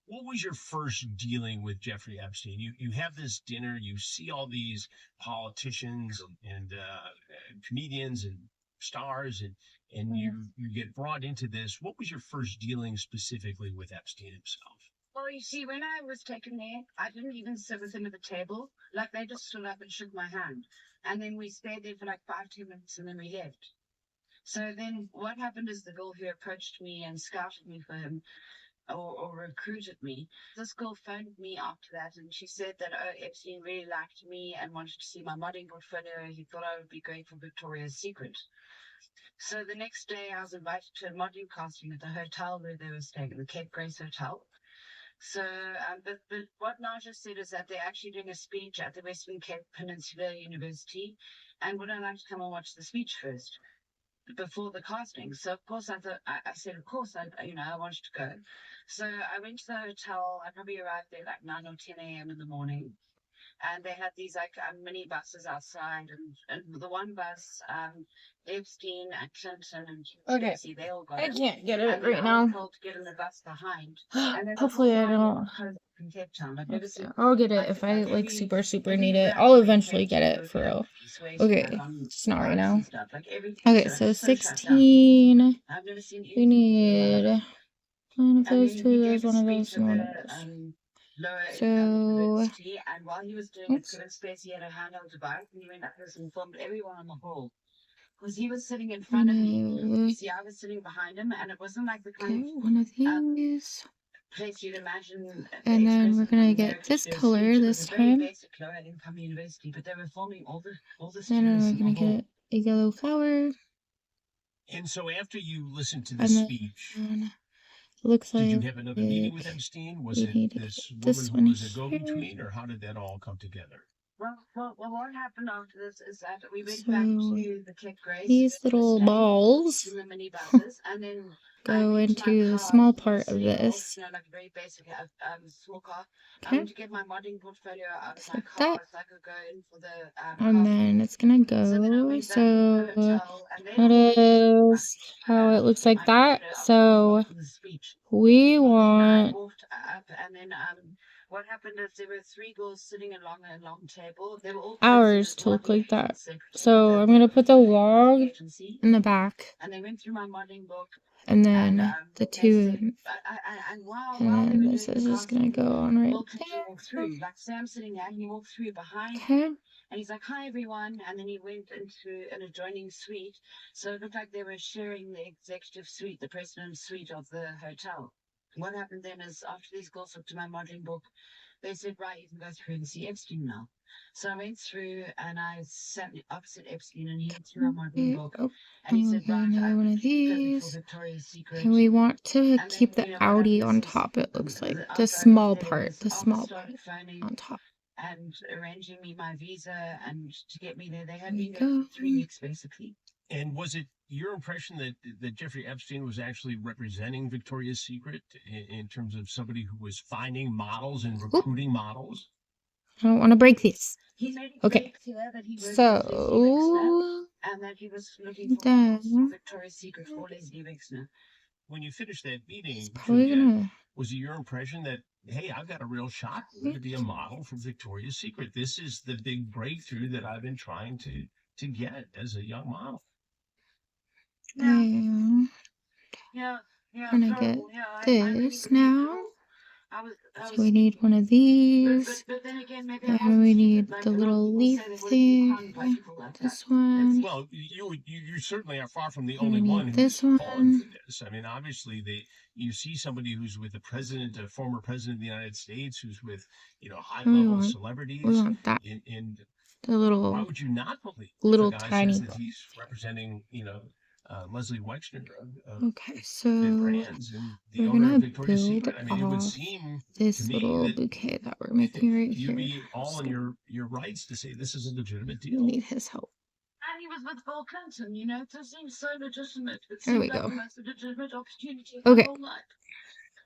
What was your first dealing with Jeffrey Epstein? You have this dinner, you see all these politicians and comedians and stars, and you get brought into this. What was your first dealing specifically with Epstein himself? Well, you see, when I was taken there, I didn't even sit with him at the table. Like, they just stood up and shook my hand. And then we stayed there for like 5-10 minutes and then we left. So then what happened is the girl who approached me and scouted me for him or recruited me, this girl phoned me after that and she said that, Epstein really liked me and wanted to see my modeling portfolio. He thought I would be going for Victoria's Secret. So the next day I was invited to a modeling casting at the hotel where they were staying, the Cape Grace Hotel. So, but what Naja said is that they're actually doing a speech at the Western Cape Peninsula University, and would I like to come and watch the speech first? before the casting. So of course I thought, I said, of course, I wanted to go. So I went to the hotel. I probably arrived there like 9 or 10 a.m. in the morning. And they had these like mini buses outside, and the one bus, Epstein and Clinton and Okay. Stacey, they all got I it. can't get it And then right I was now. told to get in the bus behind. And there's a Hopefully I whole line don't. of cars in Cape Town. I've never seen. I'll get it if I like super need it. I'll eventually get it for real. Okay, just not right now. Okay, so 16. I've never seen We need one of those, two of those, one of those, and one of those. So, and while he was doing it, Kevin Spacey had a handheld device, and he went up and filmed everyone in the hall. Because he was sitting in front of me. You see, I was sitting behind him, and it wasn't like the kind okay, one of these. place you'd imagine. And then we're gonna get this color this time. Basic lower-income university, but they were filming all the Then students we're in the gonna hall. get a yellow flower. And so after you listened to the And speech, looks did you like have another meeting with Epstein? Was we it need this this woman who one was a here. go-between, or how did that all come together? Well, what happened after this is that we went So, back to the Cape Grace. these little balls To the mini buses, and then go into the small part of this. like a very basic small car. I Okay. went to get my modding portfolio out of my Like car that. so I could go in for the And then it's gonna go. So that is how it looks like that. So we want and then what happened is there were 3 girls sitting along a long table. They were all ours to look like that. So I'm gonna put the log in the back. And they went through my modeling book. And then the two, While and they were then this doing is the just gonna casting, go on right Will Clinton walked through. Like Sam's sitting there, and he walked through behind Okay. me, and he's like, "Hi, everyone," and then he went into an adjoining suite. So it looked like they were sharing the executive suite, the president's suite of the hotel. What happened then is after these girls looked at my modeling book, they said, "Right, you can go through and see Epstein now." So I went through and I sat opposite Epstein, and he went through my modeling book, and he said, Okay, "Right, another I one of perfect for these. Victoria's Secret." And we want to And keep then, the what Audi happened on is top, it looks like. The after I small got there, part, his the office small part started phoning on top. and arranging me my visa and to get me there. They had There me we there go. for 3 weeks, basically. And was it your impression that Jeffrey Epstein was actually representing Victoria's Secret in terms of somebody who was finding models and recruiting models? I don't want to break these. He made it Okay. very clear that he worked So, with Leslie Wexner and that he was looking for models for then Victoria's Secret for Leslie Wexner. When you finished that meeting, probably Juliet, gonna. was it your impression that, hey, I've got a real shot to be a model for Victoria's Secret? This is the big breakthrough that I've been trying to get as a young model. I'm gonna get this now. So we need one of these. And we need the little leaf thing. This one. Well, you certainly are far from the And we only one need who's this fallen one. for this. I mean, obviously, you see somebody who's with the president, a former president of the United States, who's with, high-level celebrities. We want that. And The little, why would you not believe little if a guy tiny says that one. he's representing, Leslie Wexner of Okay, so Good Brands and the we're owner gonna of Victoria's build Secret? I mean, it would off seem this to me little that bouquet that we're making right you'd here. be all in your rights to say this is a legitimate We deal. need his help. And he was with Bill Clinton, it just seems so legitimate. It There we seemed like go. the most legitimate opportunity of my Okay. whole life.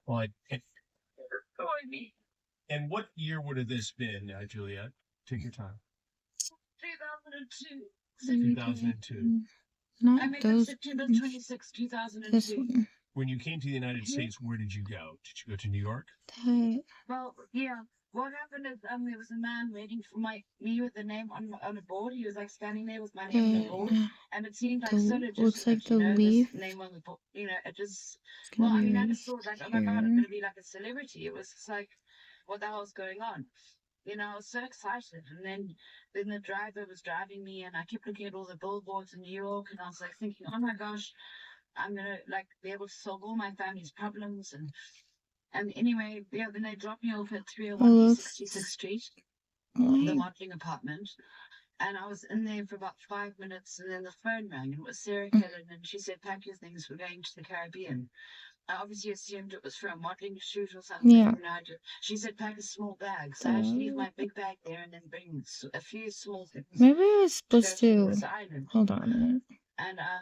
Well, Destroyed me. and what year would have this been, Juliet? Take your time. 2002. 2002. I Not met those. September ones. 26, 2002. This one. When you came to the United States, where did you go? Did you go to New York? That. Well, yeah. What happened is there was a man waiting for me with the name on a board. He was like standing there with my name on a board, and it seemed like so legitimate. Looks like the this leaf. name on the board. It just. It's gonna Well, I be mean, I right just thought like, oh my God, I'm here. gonna be like a celebrity. It was just like, what the hell's going on? I was so excited. And then the driver was driving me, and I kept looking at all the billboards in New York, and I was like thinking, oh my gosh, I'm gonna like be able to solve all my family's problems. And anyway, then they dropped me off at 301 East 66th Street, the modeling apartment. And I was in there for about 5 minutes, and then the phone rang, and it was Sarah Killen, and she said, pack your things, we're going to the Caribbean. I obviously assumed it was for a modeling shoot or something. Yeah. She said, pack a small bag. So I had to leave my big bag there and then bring a few small things. Maybe I was to go supposed to to. this island. Hold on a minute. And I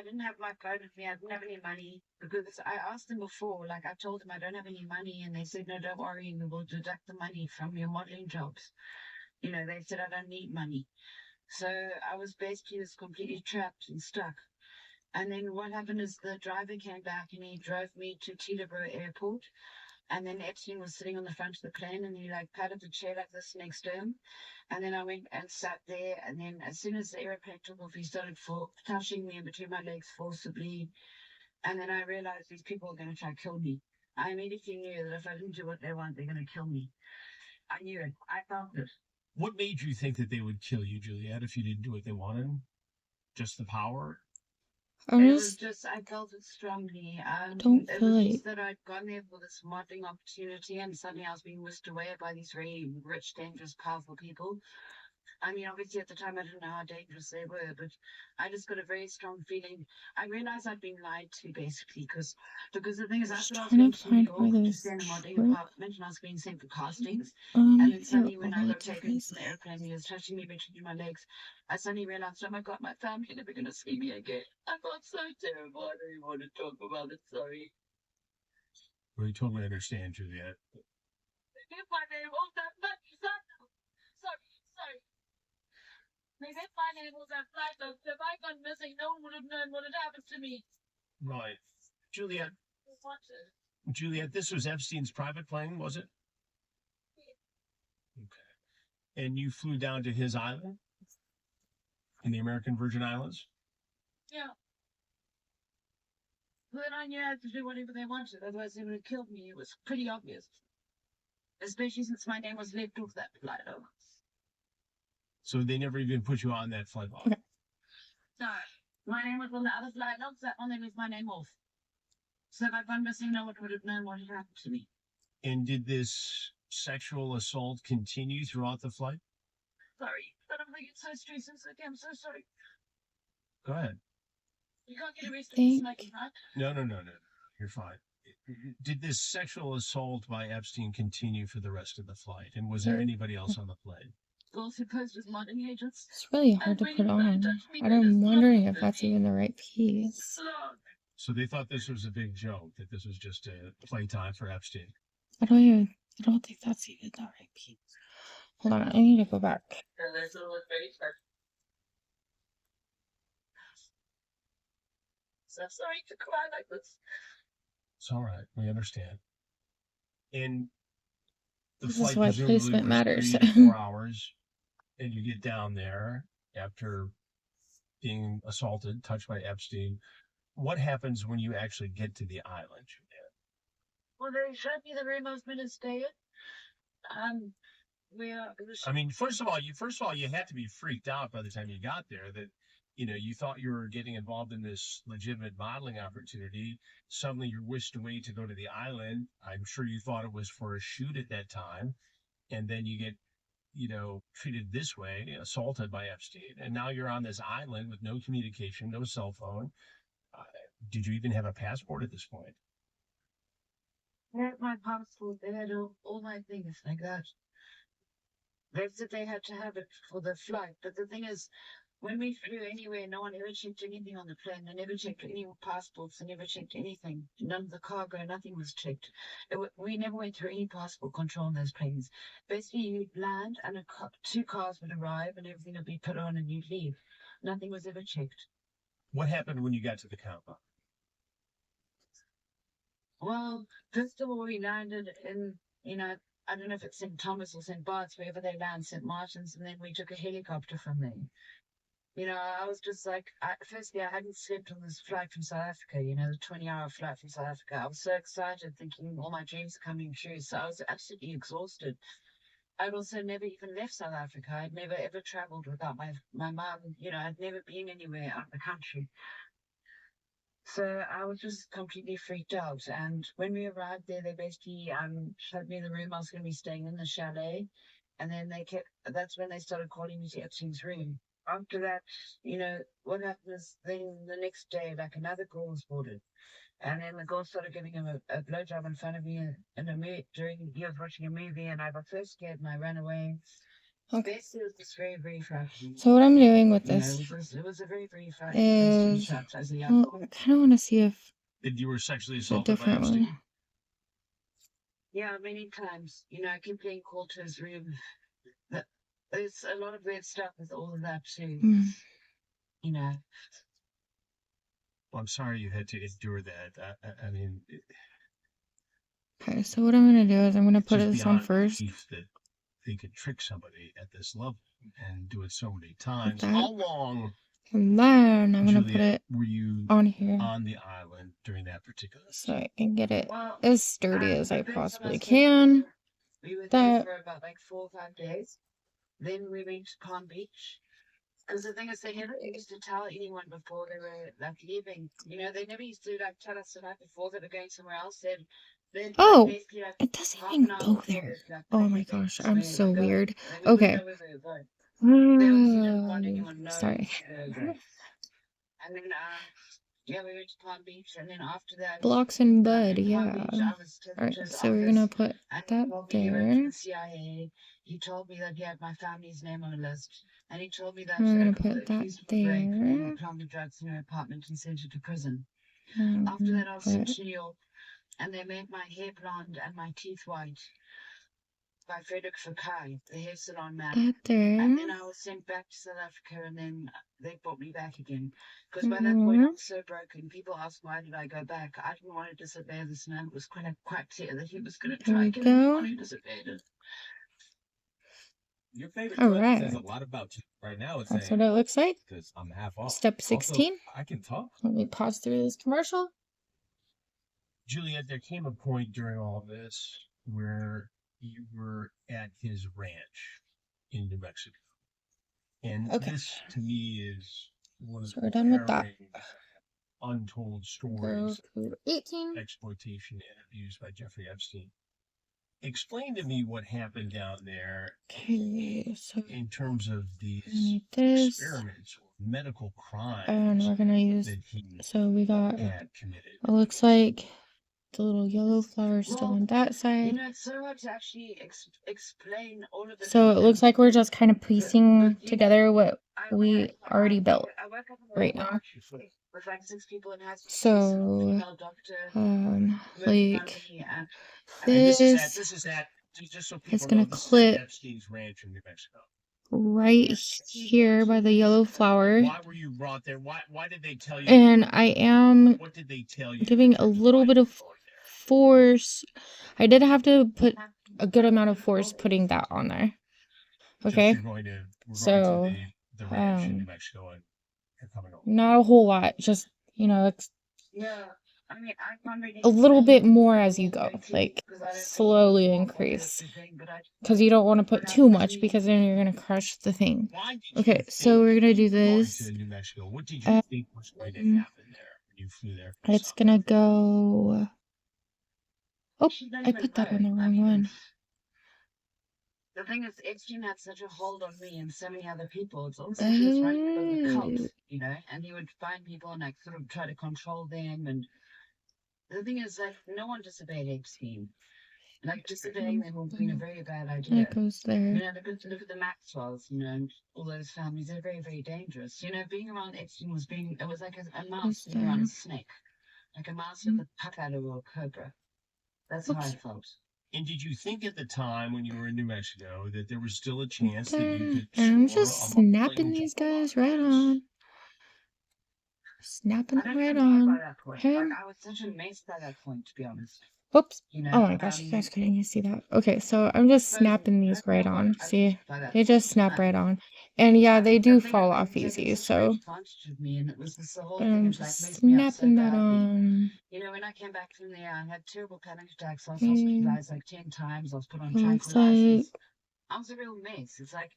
didn't have my phone with me. I didn't have any money because I asked them before. Like I told them I don't have any money, and they said, "No, don't worry, we will deduct the money from your modeling jobs." They said I don't need money. So I was basically just completely trapped and stuck. And then what happened is the driver came back and he drove me to Teterboro Airport. And then Epstein was sitting on the front of the plane and he like patted the chair like this next to him. And then I went and sat there. And then as soon as the airplane took off, he started touching me in between my legs forcibly. And then I realized these people were going to try to kill me. I immediately knew that if I didn't do what they want, they're going to kill me. I knew it. I felt it. What made you think that they would kill you, Juliet, if you didn't do what they wanted? Just the power? It was just, I felt it strongly. Don't It feel was like just that I'd gone there for this modeling opportunity and suddenly I was being whisked away by these very rich, dangerous, powerful people. I mean, obviously at the time I didn't know how dangerous they were, but I just got a very strong feeling. I realized I'd been lied to, basically, because the thing is, I just thought I was trying going to to New find where York to this stay in a modeling short apartment, and I was being sent for castings. And then they're suddenly, all when I really got taken different. from the airplane, he was touching me between my legs. I suddenly realized, oh my God, my family never going to see me again. I felt so terrible. I don't even want to talk about it. Sorry. We totally understand, Juliet. They did my name off that lucky son. Sorry. They did my name off that flight, though. If I gone missing, no one would have known what had happened to me. Right. Juliet, What? this was Epstein's private plane, was it? Okay. And you flew down to his island? In the American Virgin Islands? Yeah. But I knew I had to do whatever they wanted, otherwise they would have killed me. It was pretty obvious. Especially since my name was left off that flight over. So they never even put you on that flight? Okay. No. My name was on the other flight logs, that one they left my name off. So if I'd gone missing, no one would have known what had happened to me. And did this sexual assault continue throughout the flight? Sorry. I don't think it's so stressful. Okay, I'm so sorry. Go ahead. You can't get arrested for smoking, right? No. You're fine. Did this sexual assault by Epstein continue for the rest of the flight? And was there anybody else on the plane? Girls who posed as modeling agents. It's really hard to put on. I'm wondering if that's even the right piece. So they thought this was a big joke, that this was just a playtime for Epstein. I don't think that's even the right piece. Hold on, I need to go back. So sorry to cry like this. It's all right. We understand. And the This flight is why presumably placement was matters. 3 to 4 hours, and you get down there after being assaulted, touched by Epstein. What happens when you actually get to the island, Juliet? Well, they showed me the room I was going to stay in. I mean, first of all, you had to be freaked out by the time you got there that, you thought you were getting involved in this legitimate modeling opportunity. Suddenly you're whisked away to go to the island. I'm sure you thought it was for a shoot at that time. And then you get, treated this way, assaulted by Epstein. And now you're on this island with no communication, no cell phone. Did you even have a passport at this point? They had my passport. They had all my things like that. They said they had to have it for the flight. But the thing is, when we flew anywhere, no one ever checked anything on the plane. They never checked any passports. They never checked anything. None of the cargo, nothing was checked. We never went through any passport control on those planes. Basically, you'd land and 2 cars would arrive and everything would be put on and you'd leave. Nothing was ever checked. What happened when you got to the compound? Well, first of all, we landed in, I don't know if it's St. Thomas or St. Bart's, wherever they land, St. Martin's, and then we took a helicopter from there. I was just like, firstly, I hadn't slept on this flight from South Africa, the 20-hour flight from South Africa. I was so excited, thinking all my dreams are coming true. So I was absolutely exhausted. I'd also never even left South Africa. I'd never ever traveled without my mum. I'd never been anywhere out of the country. So I was just completely freaked out. And when we arrived there, they basically showed me the room I was going to be staying in, the chalet. And then that's when they started calling me to Epstein's room. After that, what happened is then the next day, like another girl was boarded. And then the girl started giving him a blowjob in front of me during he was watching a movie, and I got so scared and I ran away. Okay. Basically, it was very, very frightening. So what I'm doing with You know, this it was a very, very frightening place to be is, trapped as a young well, I kind of want to see if That you were sexually it's a assaulted by different Epstein? one. Yeah, many times. You know, I keep getting called to his room. There's a lot of weird stuff with all of that too. You know. Well, I'm sorry you had to endure that. I mean, Okay, so what I'm going to do is I'm going to put just this on beyond first. belief that they could trick somebody at this level and do it so many Like times. that. How long, And then I'm going to put Juliet, it were you on here on the island during that particular so I can get it Well, as sturdy as I the first time I possibly stayed can. there, we were there That, for about like 4 or 5 days. Then we went to Palm Beach. Because the thing is, they never used to tell anyone before they were like leaving. You know, they never used to like tell us the night before that they're going somewhere else. Then oh, basically like it doesn't half even an hour go before there. the like Oh pack my everything gosh, to I'm where so we're going. weird. And then we wouldn't Okay. know where they were going. They obviously didn't want anyone knowing Sorry. where they were going. And then yeah, we went to Palm Beach, and then after that, Blocks and Bud, in Palm yeah. Beach, I was taken Alright, to his so we're gonna office, put and he that told me he worked for there. the CIA. He told me that he had my family's name on a list, and he told me that We're a gonna couple of put that accused of a break and there. planted drugs in her apartment and sent her to prison. After that, I was sent to New York, and they made my hair blonde and my teeth white by Frederick Fakai, the hair salon man. That there. And then I was sent back to South Africa, and then they brought me back again. Because by that point, I was so broken. People asked why did I go back. I didn't want to disobey this man. It was quite clear that he was going to There try we killing go. anyone who disobeyed it. Your favorite All truck right. says a lot about you. Right now it's That's saying, what it looks like. because I'm half off. Step 16. Also, I can talk. Let me pause through this commercial. Juliet, there came a point during all this where you were at his ranch in New Mexico. And this, to me, is one of So the we're done with that. untold Go stories to 18. of exploitation and abuse by Jeffrey Epstein. Explain to me what happened down there in terms of these experiments or medical crimes and we're gonna use, that he so we got, had committed. it looks like the little yellow flower still on that You side. know, it's so hard to actually explain all of the So it things looks that like we're just kind of but piecing you together what I we already built I woke up in right the now. morning with like 6 people in hospital, So, female doctor working on like, me, and This this is at just so is people gonna know, this is at clip Epstein's ranch in New Mexico. right here by the yellow flower. Why were you brought there? Why did they tell you? And I am What did they tell you? giving a little bit of force. I did have to put a good amount of force putting that on there. Okay. We're going So, to the ranch in New Mexico and you're coming over. not a whole lot. Just, you know, yeah. I mean, I can't really a little explain bit more as you go. Like, slowly increase. Because you don't want to put too much because then you're going to crush the thing. Okay, so we're going to do this. To New Mexico. What did you think was going to happen there when you flew there? It's going to go... Oh, I put that on the wrong one. The thing is, Epstein had such a hold on me and so many other people. It's almost like he was running a cult, you know, and he would find people and like sort of try to control them. And the thing is, like, no one disobeyed Epstein. Like, disobeying them would have been a very bad idea. That goes there. You know, look at the Maxwells, you know, and all those families. They're very, very dangerous. You know, being around Epstein it was like a mouse being around a snake, like a mouse with a pucker or a cobra. That's how I felt. And did you think at the time when you were in New Mexico that there was still a chance that you could And I'm just snapping these guys right on. Snapping them right on. Okay. Like, I was such a mess by that point, to be honest. Whoops. You know, Oh my gosh, you guys couldn't even see that. Okay, so I'm just snapping these right on. See? They just snap right on. And yeah, they do fall off easy, so I'm just snapping that on. You know, when I came back from there, I had terrible panic attacks. I was hospitalized like 10 times. I was put on tranquilizers. I was a real mess. It's like,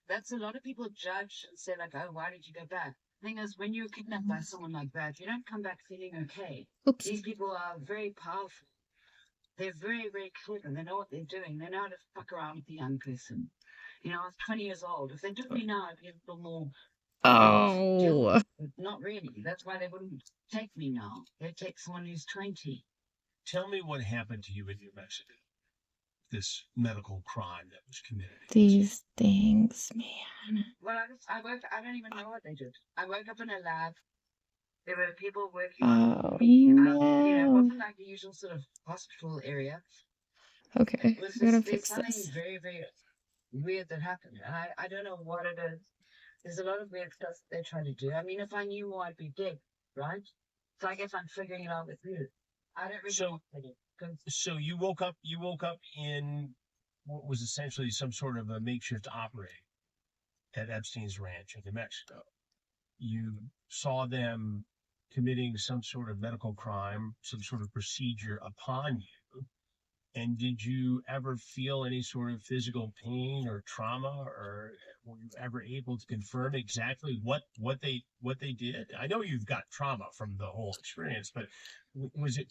that's a lot of people judge and say like, oh, why did you go back? The thing is, when you're kidnapped by someone like that, you don't come back feeling okay. Oops. These people are very powerful. They're very, very clever. They know what they're doing. They know how to fuck around with the young person. You know, I was 20 years old. If they took me now, I'd be a little more... Oh. But not really. That's why they wouldn't take me now. They'd take someone who's 20. Tell me what happened to you in New Mexico. this medical crime that was committed. These things, man. Well, I don't even know what they did. I woke up in a lab. There were people working on me. You know, it wasn't like the usual sort of hospital area. Okay, It was I gotta just, there's fix something this. very, very weird that happened. And I don't know what it is. There's a lot of weird stuff they try to do. I mean, if I knew more, I'd be dead, right? So I guess I'm figuring it out with you. I don't really know what to do. So you woke up in what was essentially some sort of a makeshift operating at Epstein's ranch in New Mexico. You saw them committing some sort of medical crime, some sort of procedure upon you. And did you ever feel any sort of physical pain or trauma, or were you ever able to confirm exactly what they did? I know you've got trauma from the whole experience, but was it?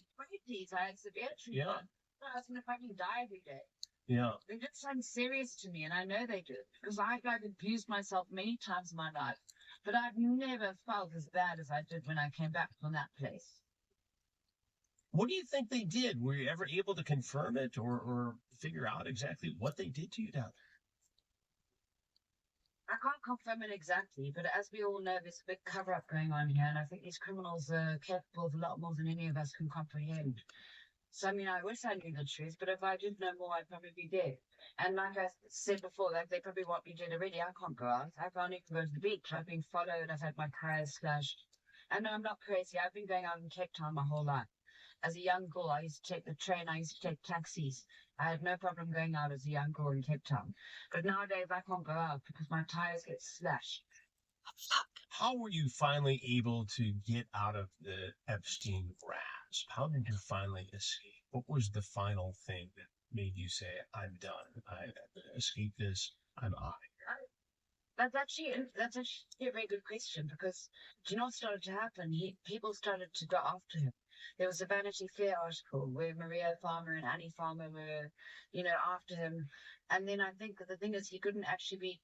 I had severe treatment. Yeah. I was going to fucking die every day. Yeah. They did something serious to me, and I know they did, because I've abused myself many times in my life, but I've never felt as bad as I did when I came back from that place. What do you think they did? Were you ever able to confirm it or figure out exactly what they did to you down there? I can't confirm it exactly, but as we all know, there's a big cover-up going on here, and I think these criminals are capable of a lot more than any of us can comprehend. So, I mean, I wish I knew the truth, but if I did know more, I'd probably be dead. And like I said before, like they probably want me dead already. I can't go out. I can't even go to the beach. I've been followed. I've had my tires slashed. And no, I'm not crazy. I've been going out in Cape Town my whole life. As a young girl, I used to take the train. I used to take taxis. I had no problem going out as a young girl in Cape Town. But nowadays, I can't go out because my tires get slashed. How were you finally able to get out of the Epstein grasp? How did you finally escape? What was the final thing that made you say, I'm done, I escaped this, I'm out of here? That's actually a very good question, because do you know what started to happen? People started to go after him. There was a Vanity Fair article where Maria Farmer and Annie Farmer were, after him. And then I think the thing is, he couldn't actually be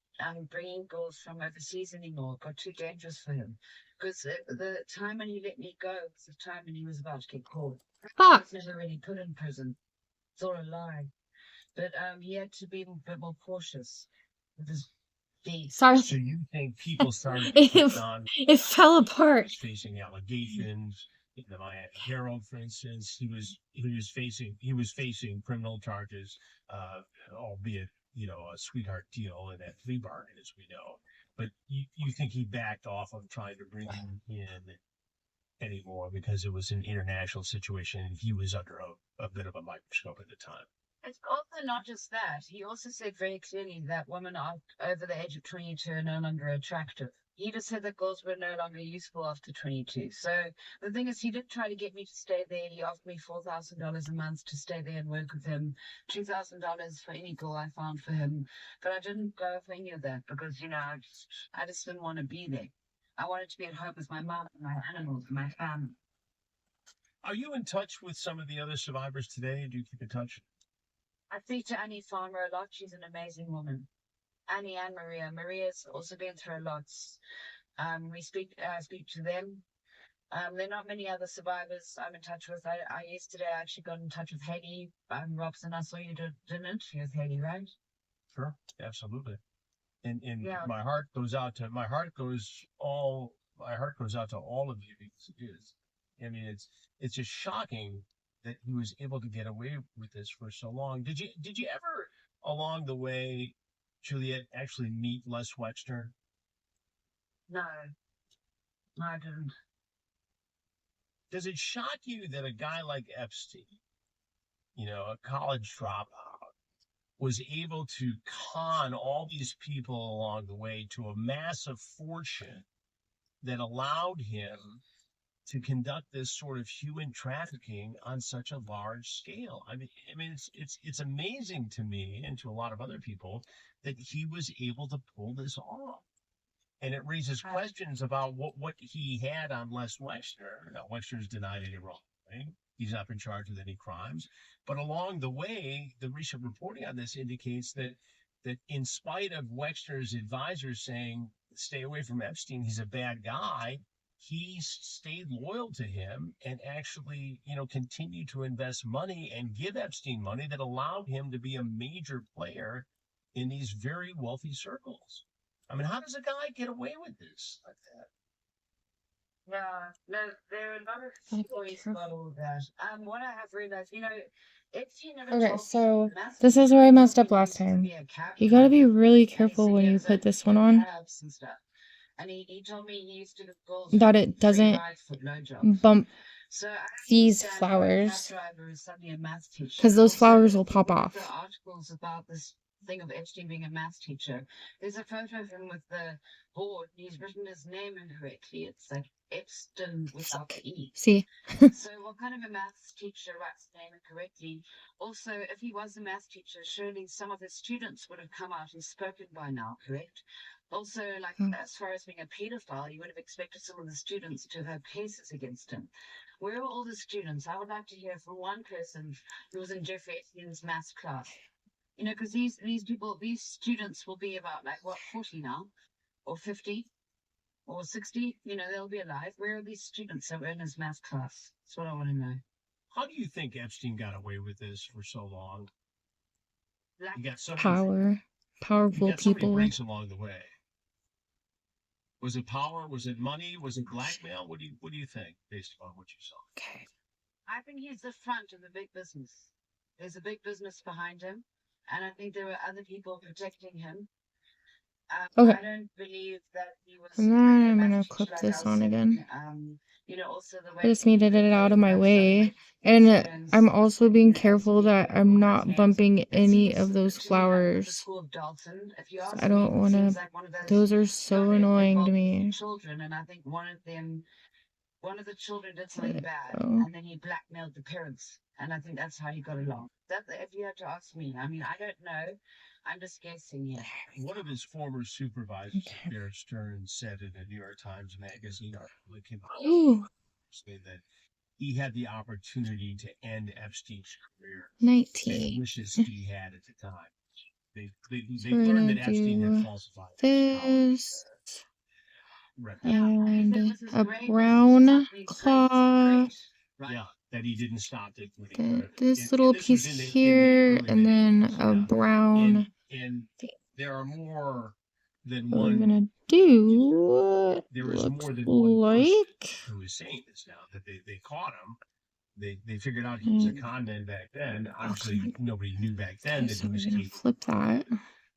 bringing girls from overseas anymore. It got too dangerous for him. Because the time when he let me go was the time when he was about to get caught. He was never really put in prison. It's all a lie. But he had to be a bit more cautious with his deeds. Sorry. So you think people started to put on... It fell apart. Facing allegations. In the Miami Herald, for instance, he was facing criminal charges, albeit a sweetheart deal in that plea bargain, as we know. But you think he backed off of trying to bring him in anymore because it was an international situation and he was under a bit of a microscope at the time? It's also not just that. He also said very clearly that women over the age of 22 are no longer attractive. He just said that girls were no longer useful after 22. So the thing is, he did try to get me to stay there. He offered me $4,000 a month to stay there and work with him, $2,000 for any girl I found for him. But I didn't go for any of that because, I just didn't want to be there. I wanted to be at home with my mom and my animals and my family. Are you in touch with some of the other survivors today? Do you keep in touch? I speak to Annie Farmer a lot. She's an amazing woman. Annie and Maria. Maria's also been through a lot. I speak to them. There are not many other survivors I'm in touch with. Yesterday I actually got in touch with Haley Robson. I saw you did an interview with Haley, right? Sure, absolutely. And yeah. my heart goes out to all of you, because I mean it's just shocking that he was able to get away with this for so long. Did you ever along the way, Juliet, actually meet Les Wexner? No, I didn't. Does it shock you that a guy like Epstein, a college dropout, was able to con all these people along the way to a massive fortune that allowed him to conduct this sort of human trafficking on such a large scale? I mean, it's amazing to me and to a lot of other people that he was able to pull this off. And it raises questions about what he had on Les Wexner. Now, Wexner's denied any wrongdoing. He's not been charged with any crimes. But along the way, the recent reporting on this indicates that in spite of Wexner's advisors saying, stay away from Epstein, he's a bad guy, he stayed loyal to him and actually, continued to invest money and give Epstein money that allowed him to be a major player in these very wealthy circles. I mean, how does a guy get away with this like that? Yeah, no, there are a lot of stories about all of that. What I have realized, Epstein never Okay, told so mass this is where I messed up people last he used to time. be a cab You gotta be driver, really and he careful said when he you has put owned this one on, cabs and stuff. And he told me he used to give girls that it free doesn't rides for blowjobs. bump So I these understand why a cab flowers, driver is suddenly a maths teacher. because And those also, flowers will if you pop read off. the articles about this thing of Epstein being a maths teacher, there's a photo of him with the board, and he's written his name incorrectly. It's like Epstein without the E. See? So what kind of a maths teacher writes the name incorrectly? Also, if he was a maths teacher, surely some of his students would have come out and spoken by now, correct? Also, like, as far as being a pedophile, you would have expected some of the students to have cases against him. Where are all the students? I would like to hear from one person who was in Jeffrey Epstein's maths class. Because these students will be about, like, what, 40 now? Or 50? Or 60? They'll be alive. Where are these students that were in his maths class? That's what I want to know. How do you think Epstein got away with this for so long? You got so Powerful many people. breaks along the way. Was it power? Was it money? Was it blackmail? What do you think, based upon what you saw? Okay. I think he's the front of the big business. There's a big business behind him, and I think there were other people protecting him. Okay. I don't believe that he was. And then I'm gonna clip this on again. Also the way I just needed it out of my way. And I'm also being careful that I'm not bumping any of those flowers. I don't want to. Those are so annoying to me. Children, and I think one of the children did something bad, and then he blackmailed the parents, and I think that's how he got along. If you had to ask me, I mean, I don't know. I'm just guessing here. One of his former supervisors, Bear Stearns, said in a New York Times magazine article that came out that he had the opportunity to end Epstein's career. 19. And wishes he had at the time. They So we're learned gonna that Epstein had do falsified this and and a brown claw. Yeah, that he didn't stop it. This little piece here, and then a brown. And there are more than What one. we're gonna do There is looks more than one like person who is saying this now, that they caught him. They figured out he was a con man back then. Obviously, nobody knew back then that he was gonna capable flip that.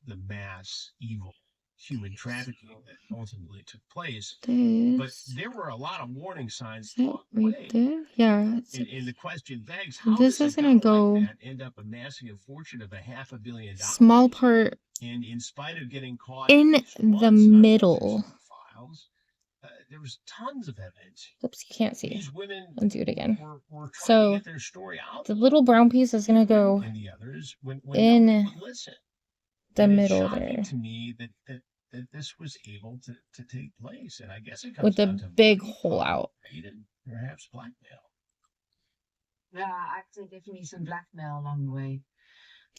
the mass evil human trafficking that ultimately took place. But This. there were a lot of warning signs Is it along the right way. there? Yeah. And the question begs, how This does is a gonna guy go like that end up amassing a fortune of $500 million? small part And in spite of getting caught in the middle. files, there was tons of evidence. Oops, you can't see. These women Let's do it again. were trying to So get their story out. the little brown piece is gonna go And the others, when in nobody would listen. the And middle it's shocking there to me that this was able to take place. And I guess it comes with the down to big money, hole out. and perhaps blackmail. Yeah, I'd say definitely some blackmail along the way.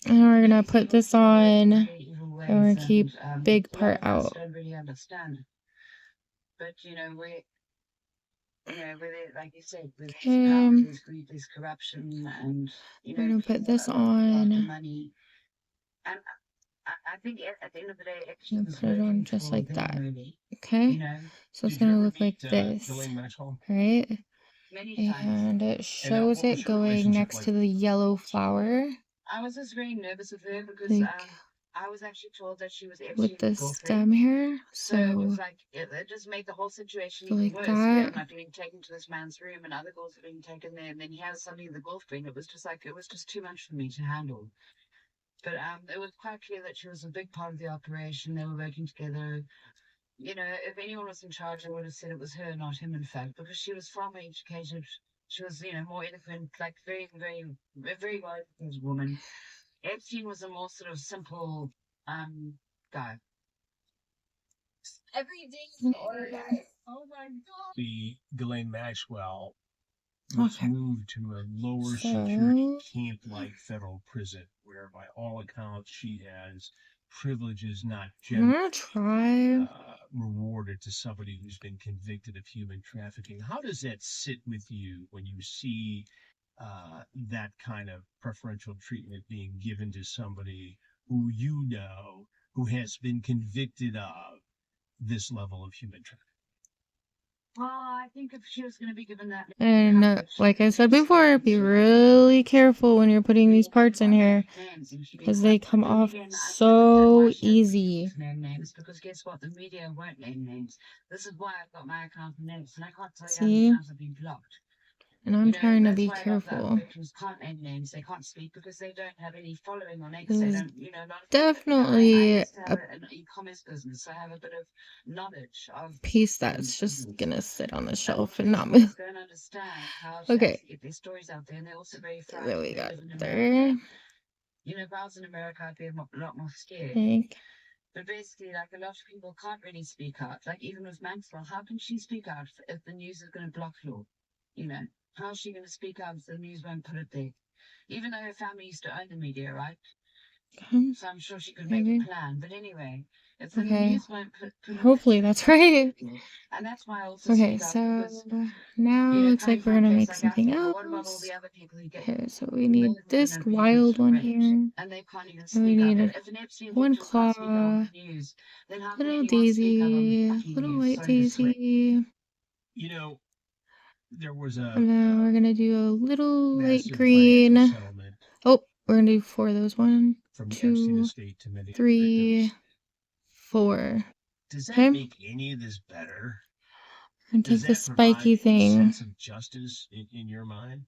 And we're gonna put this on, and Evil we're ways, gonna keep and big a lot part of us out. don't really understand. But where they, like you said, with there's greed, there's corruption, and we're gonna put people this are after on. money. And I think at the end of the day, I'm Epstein gonna was put it on working just for like them, that. really. Okay, so it's Did you gonna ever look like meet this, Ghislaine Maxwell? right? Many times. And it shows what was it your going relationship next like? to the yellow flower I was just very nervous with her because like I was actually told that she was with Epstein's the girlfriend. stem here. So it was So like it just made the whole situation go even like worse. that. I'm not being taken to this man's room, and other girls are being taken there, and then he has suddenly the girlfriend. It was just too much for me to handle. But it was quite clear that she was a big part of the operation. They were working together. If anyone was in charge, I would have said it was her, not him, in fact, because she was far more educated. She was, more eloquent, like very, very, very well educated woman. Epstein was a more sort of simple guy. Every day is an order, guys. Oh my god. The Ghislaine Maxwell was Okay. moved to a lower So security camp-like federal prison, where by all accounts she has privilege is not I'm gonna try. rewarded to somebody who's been convicted of human trafficking. How does that sit with you when you see that kind of preferential treatment being given to somebody who you know who has been convicted of this level of human trafficking? Well, I think if she was going to be given that And like I said before, be really careful when you're putting these parts in here because they come off so easy. name names, because guess what? The media won't name names. This is why I've got my account names, and I can't tell you how many See? times I've been blocked. And I'm trying to be careful. Victims can't name names. They can't speak because they don't have any following on X. They This is don't, a lot of definitely I used to have a an e-commerce business, so I have a bit of knowledge of piece that's just gonna sit on the shelf and not move. don't understand how to Okay, actually get their stories out there, and they're also very there frightened. we They go. live in There. America. If I was in America, I'd be a lot more scared. Think. But basically, like, a lot of people can't really speak out. Like, even with Maxwell, how can she speak out if the news is going to block her? How is she going to speak out if the news won't put it there? Even though her family used to own the media, right? So I'm sure she could make Maybe. a plan. But anyway, if the Okay. news won't put it Hopefully that's right. and that's why I also Okay, speak up, so because now looks coming like we're from a gonna place make like something Africa, what about all else. the other people who get Okay, so we need this and abused wild and one raped, here. and they can't even And we speak up? need If an Epstein one victim can't speak out on claw, the news, then how can little anyone speak out on the daisy, fucking little news? white Sorry to swear. daisy. There was a And then we're gonna do a little light massive green. financial settlement Oh, we're gonna do 4 of those. 1, from the Epstein 2, estate to many 3, victims. 4. Does that Okay. make any of this better? And Does take the that provide spiky a thing. sense of justice in your mind?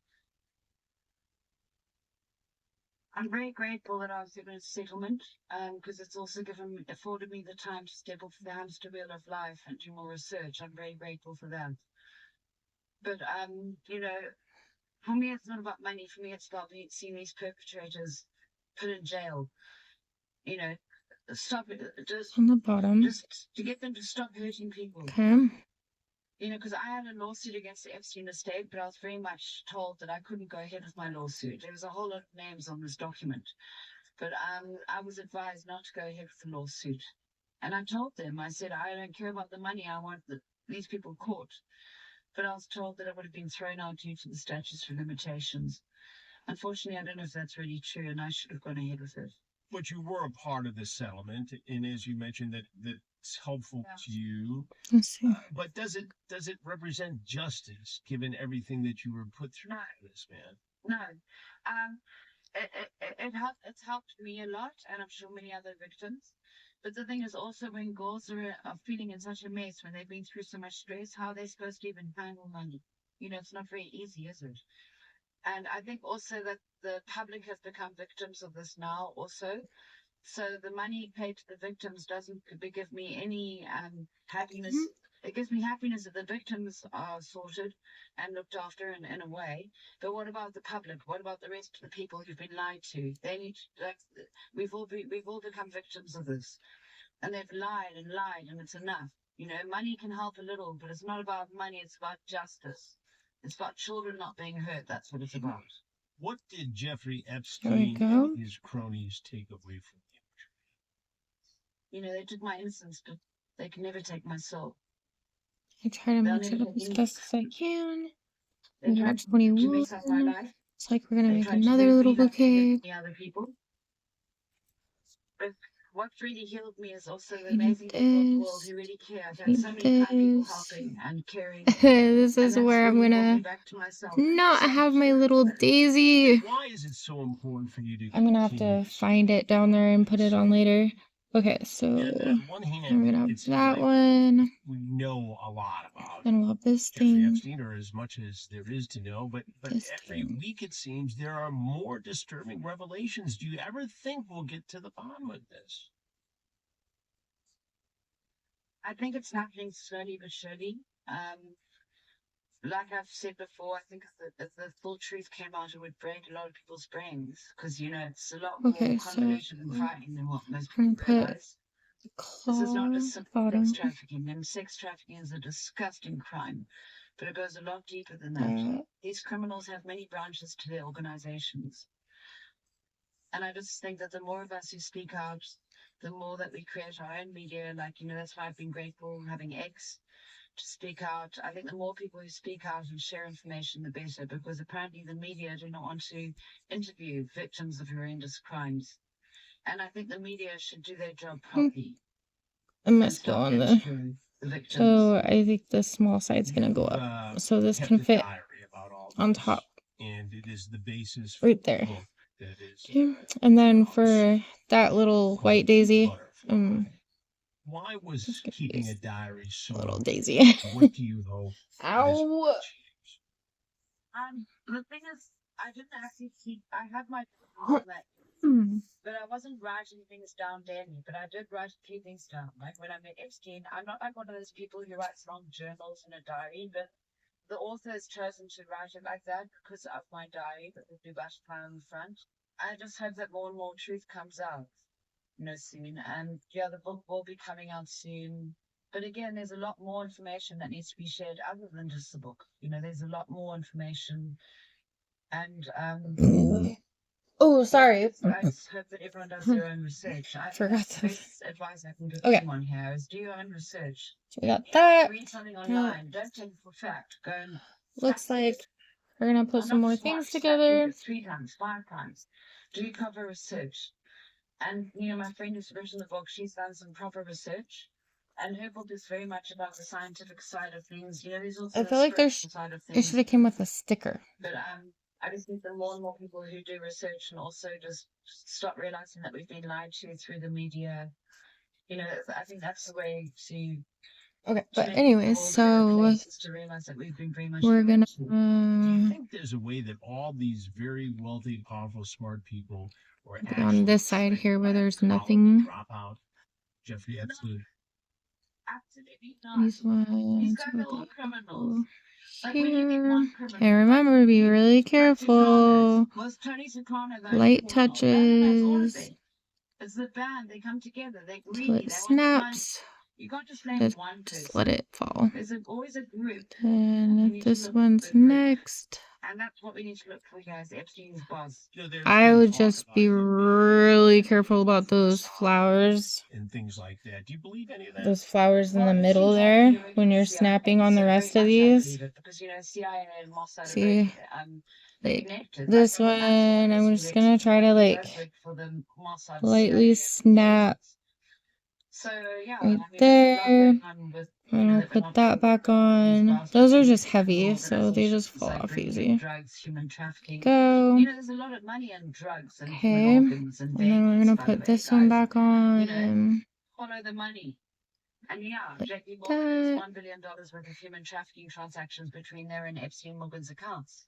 I'm very grateful that I was given a settlement, because it's also afforded me the time to step off the hamster wheel of life and do more research. I'm very grateful for that. But for me, it's not about money. For me, it's about seeing these perpetrators put in jail. Stop it. On the bottom. Just to get them to stop hurting people. Okay. Because I had a lawsuit against the Epstein estate, but I was very much told that I couldn't go ahead with my lawsuit. There was a whole lot of names on this document, but I was advised not to go ahead with the lawsuit. And I told them, I said, I don't care about the money. I want these people caught. But I was told that it would have been thrown out due to the statutes of limitations. Unfortunately, I don't know if that's really true, and I should have gone ahead with it. But you were a part of this settlement, and as you mentioned, that's helpful to you. Let's see. But does it represent justice, given everything that you were put through this, man? No. It's helped me a lot, and I'm sure many other victims. But the thing is also, when girls are feeling in such a mess, when they've been through so much stress, how are they supposed to even handle money? It's not very easy, is it? And I think also that the public has become victims of this now also. So the money paid to the victims doesn't give me any happiness. It gives me happiness that the victims are sorted and looked after in a way. But what about the public? What about the rest of the people who've been lied to? They need we've all become victims of this, and they've lied, and it's enough. Money can help a little, but it's not about money. It's about justice. It's about children not being hurt. That's what it's about. What did Jeffrey There we Epstein go. and his cronies take away from you? They took my innocence, but they can never take my soul. I try to They'll mix it never up take as best as I can. They We tried got to 21. mix up my life. It's like we're gonna They make tried to another hurt little me like they bouquet. hurt the other people. But what really healed me is also the We need amazing people of the world this. who really care. I've We had so need many kind people this. helping and caring. This And is that's where I'm really brought me gonna back to myself. not have my little daisy. Why is it so important for you to I'm gonna have to find it down there and put it on later. Okay, so on one I'm hand, gonna have it seems that like one. we know a lot about Then we'll have this Jeffrey thing. Epstein, or as much as there is to know, but This every thing. week it seems there are more disturbing revelations. Do you ever think we'll get to the bottom of this? I think it's happening slowly but surely. Like I've said before, I think if the full truth came out, it would break a lot of people's brains, because it's a lot more Okay, so convoluted and frightening than what most I'm people gonna put realize. claw This is not just simple bottom. sex trafficking, and sex trafficking is a disgusting crime, but it goes a lot deeper than that. These criminals have many branches to their organizations. And I just think that the more of us who speak out, the more that we create our own media, like, that's why I've been grateful having X to speak out. I think the more people who speak out and share information, the better, because apparently the media do not want to interview victims of horrendous crimes. And I think the media should do their job properly. I must go on the. So I think the small side's gonna go up, so this can fit on top. And it is the basis right there. That is Okay. And then for that little white daisy, why was keeping a diary so little daisy. what do you hope? Ow. The thing is, I didn't actually I had my but I wasn't writing things down daily, but I did write a few things down. Like when I met Epstein, I'm not like one of those people who writes long journals in a diary, but the author has chosen to write it like that because of my diary with the blue butterfly on the front. I just hope that more and more truth comes out, soon. And yeah, the book will be coming out soon. But again, there's a lot more information that needs to be shared other than just the book. There's a lot more information. And oh, sorry. I just hope that everyone does their own research. Forgot the best advice I can give Okay. anyone here is do your own research. So we got that. Read something online. Don't take it for fact. Go and looks like we're gonna put some more things together. 3 times, 5 times. Do proper research. And my friend who's written the book, she's done some proper research. And her book is very much about the scientific side of things. There's also I feel like there's side of it things. should have came with a sticker. But I just think the more and more people who do research and also just stop realizing that we've been lied to through the media, I think that's the way to. Okay, but anyways, so to realize that we've been very much we're gonna. Do you think there's a way that all these very wealthy, powerful, smart people, or on this side here where there's nothing. Dropout, Jeffrey Epstein? Absolutely not. These ones. These guys are all criminals. Here. Okay, remember, be really careful. Light touches. It's the band. They come together. They're Till greedy. it snaps. You can't just blame one person. Just let it fall. There's always a group. And this one's next. And that's what we need to look for, guys. Epstein's boss. I would just be really careful about those flowers. And things like that. Do you believe any of that? Those flowers in the middle there when you're snapping on the rest of these. See, like this one, I'm just gonna try to like lightly snap right there. And I'll put that back on. Those are just heavy, so they just fall off easy. Go. Okay. And then we're gonna put this one back on. Follow the money. And yeah, Jeffrey Morgan has $1 billion worth of human trafficking transactions between their and Epstein Morgan's accounts.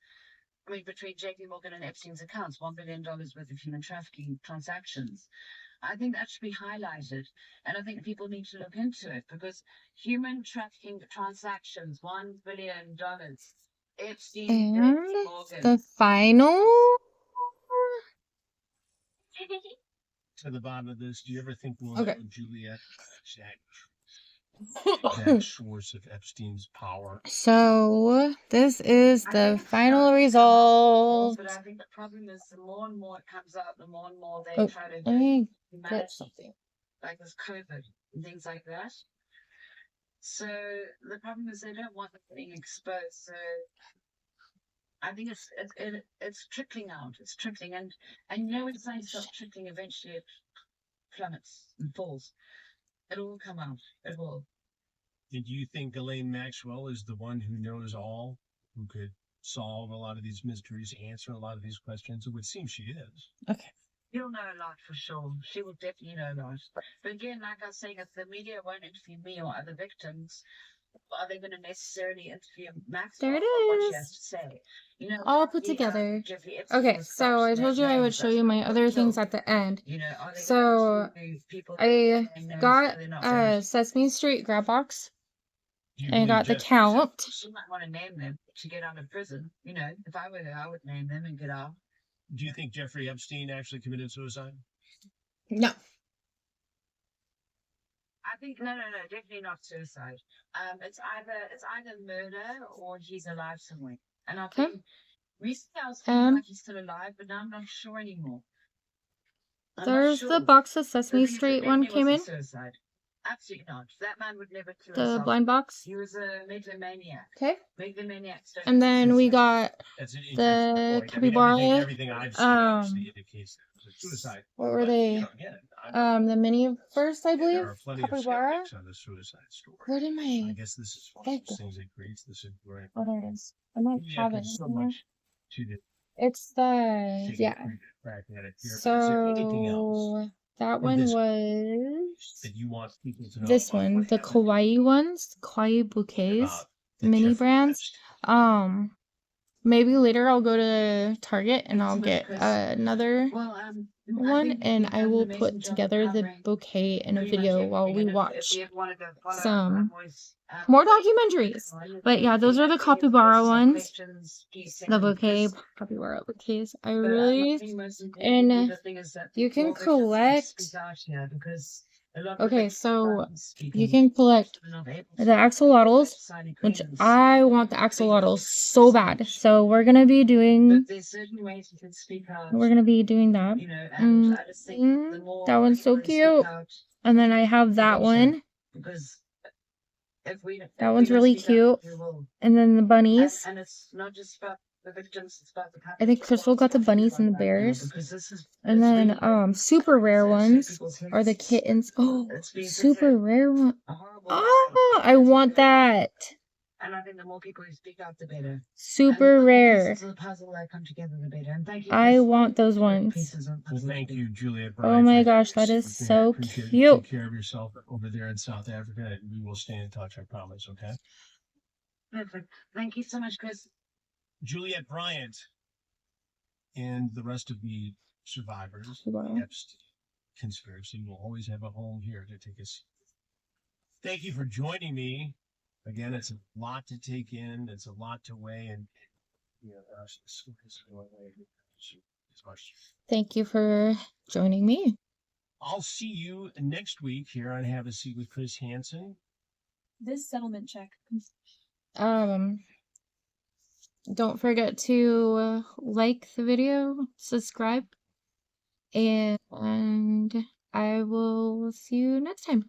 Between JP Morgan and Epstein's accounts, $1 billion worth of human trafficking transactions. I think that should be highlighted. And I think people need to look into it because human trafficking transactions, $1 billion. Epstein, and Morgan. The final. To the bottom of this, do you ever think we'll Okay. know Juliet that source of Epstein's power? So this is the final result. But I think the problem is the more and more it comes out, the more and more they try to let me manage get something. like this COVID and things like that. So the problem is they don't want it being exposed. So I think it's trickling out. It's trickling, and when something stops trickling, eventually it plummets and falls. It'll all come out. It will. Did you think Ghislaine Maxwell is the one who knows all, who could solve a lot of these mysteries, answer a lot of these questions? It would seem she is. Okay. She'll know a lot for sure. She will definitely know a lot. But again, like I was saying, if the media won't interview me or other victims, are they going to necessarily interview Maxwell? There it What she is. has to say? All put together. Okay, so I told you I would show you my other things at the end. So I got a Sesame Street grab box. I got the count. She might want to name them to get out of prison. If I were her, I would name them and get out. Do you think Jeffrey Epstein actually committed suicide? No. I think no, definitely not suicide. It's either murder or he's alive somewhere. And I think recently I was feeling like he's still alive, but now I'm not sure anymore. There's the box of Sesame Street one came in. Suicide. Absolutely not. That man would never kill The himself. blind box. He was a megalomaniac. Okay. Megalomaniacs don't And then we got That's an interesting the point. I mean, capybara. everything I've seen actually indicates that it was a suicide. What were But, they? you know, again, The mini first, I believe. there are plenty of Capybara. skeptics on the suicide story. Where did my I guess this is one of those things that creates this inquiry. Oh, there it is. I might have it. There's so in there. much to do. It's the yeah. So that one was that you want people to know this one, the kawaii ones, kawaii bouquets, mini brands. Maybe later I'll go to Target and I'll get another one, and I will put together the bouquet in a video while we watch some more documentaries. But yeah, those are the capybara ones. The bouquet, capybara bouquets. I really, and you can collect. Okay, so you can collect the axolotls, which I want the axolotls so bad. So we're gonna be doing that. That one's so cute. And then I have that one. That one's really cute. And then the bunnies. And it's not just about the victims, it's about the I think Crystal got the bunnies and the bears. And then super rare ones are the kittens. Oh, super rare one. Oh, I want that. And I think the more people who speak out, the better. Super rare. Pieces of the puzzle that come together, the better. And thank you. I want those ones. Well, thank you, Juliet. Oh my gosh, that is so cute. Take care of yourself over there in South Africa, and we will stay in touch, I promise, okay? Perfect. Thank you so much, Chris. Juliet Bryant and the rest of the survivors of the Epstein conspiracy will always have a home here to take us. Thank you for joining me. Again, it's a lot to take in. It's a lot to weigh. And thank you for joining me. I'll see you next week here on Have a Seat with Chris Hansen. This settlement check. Don't forget to like the video, subscribe, and I will see you next time.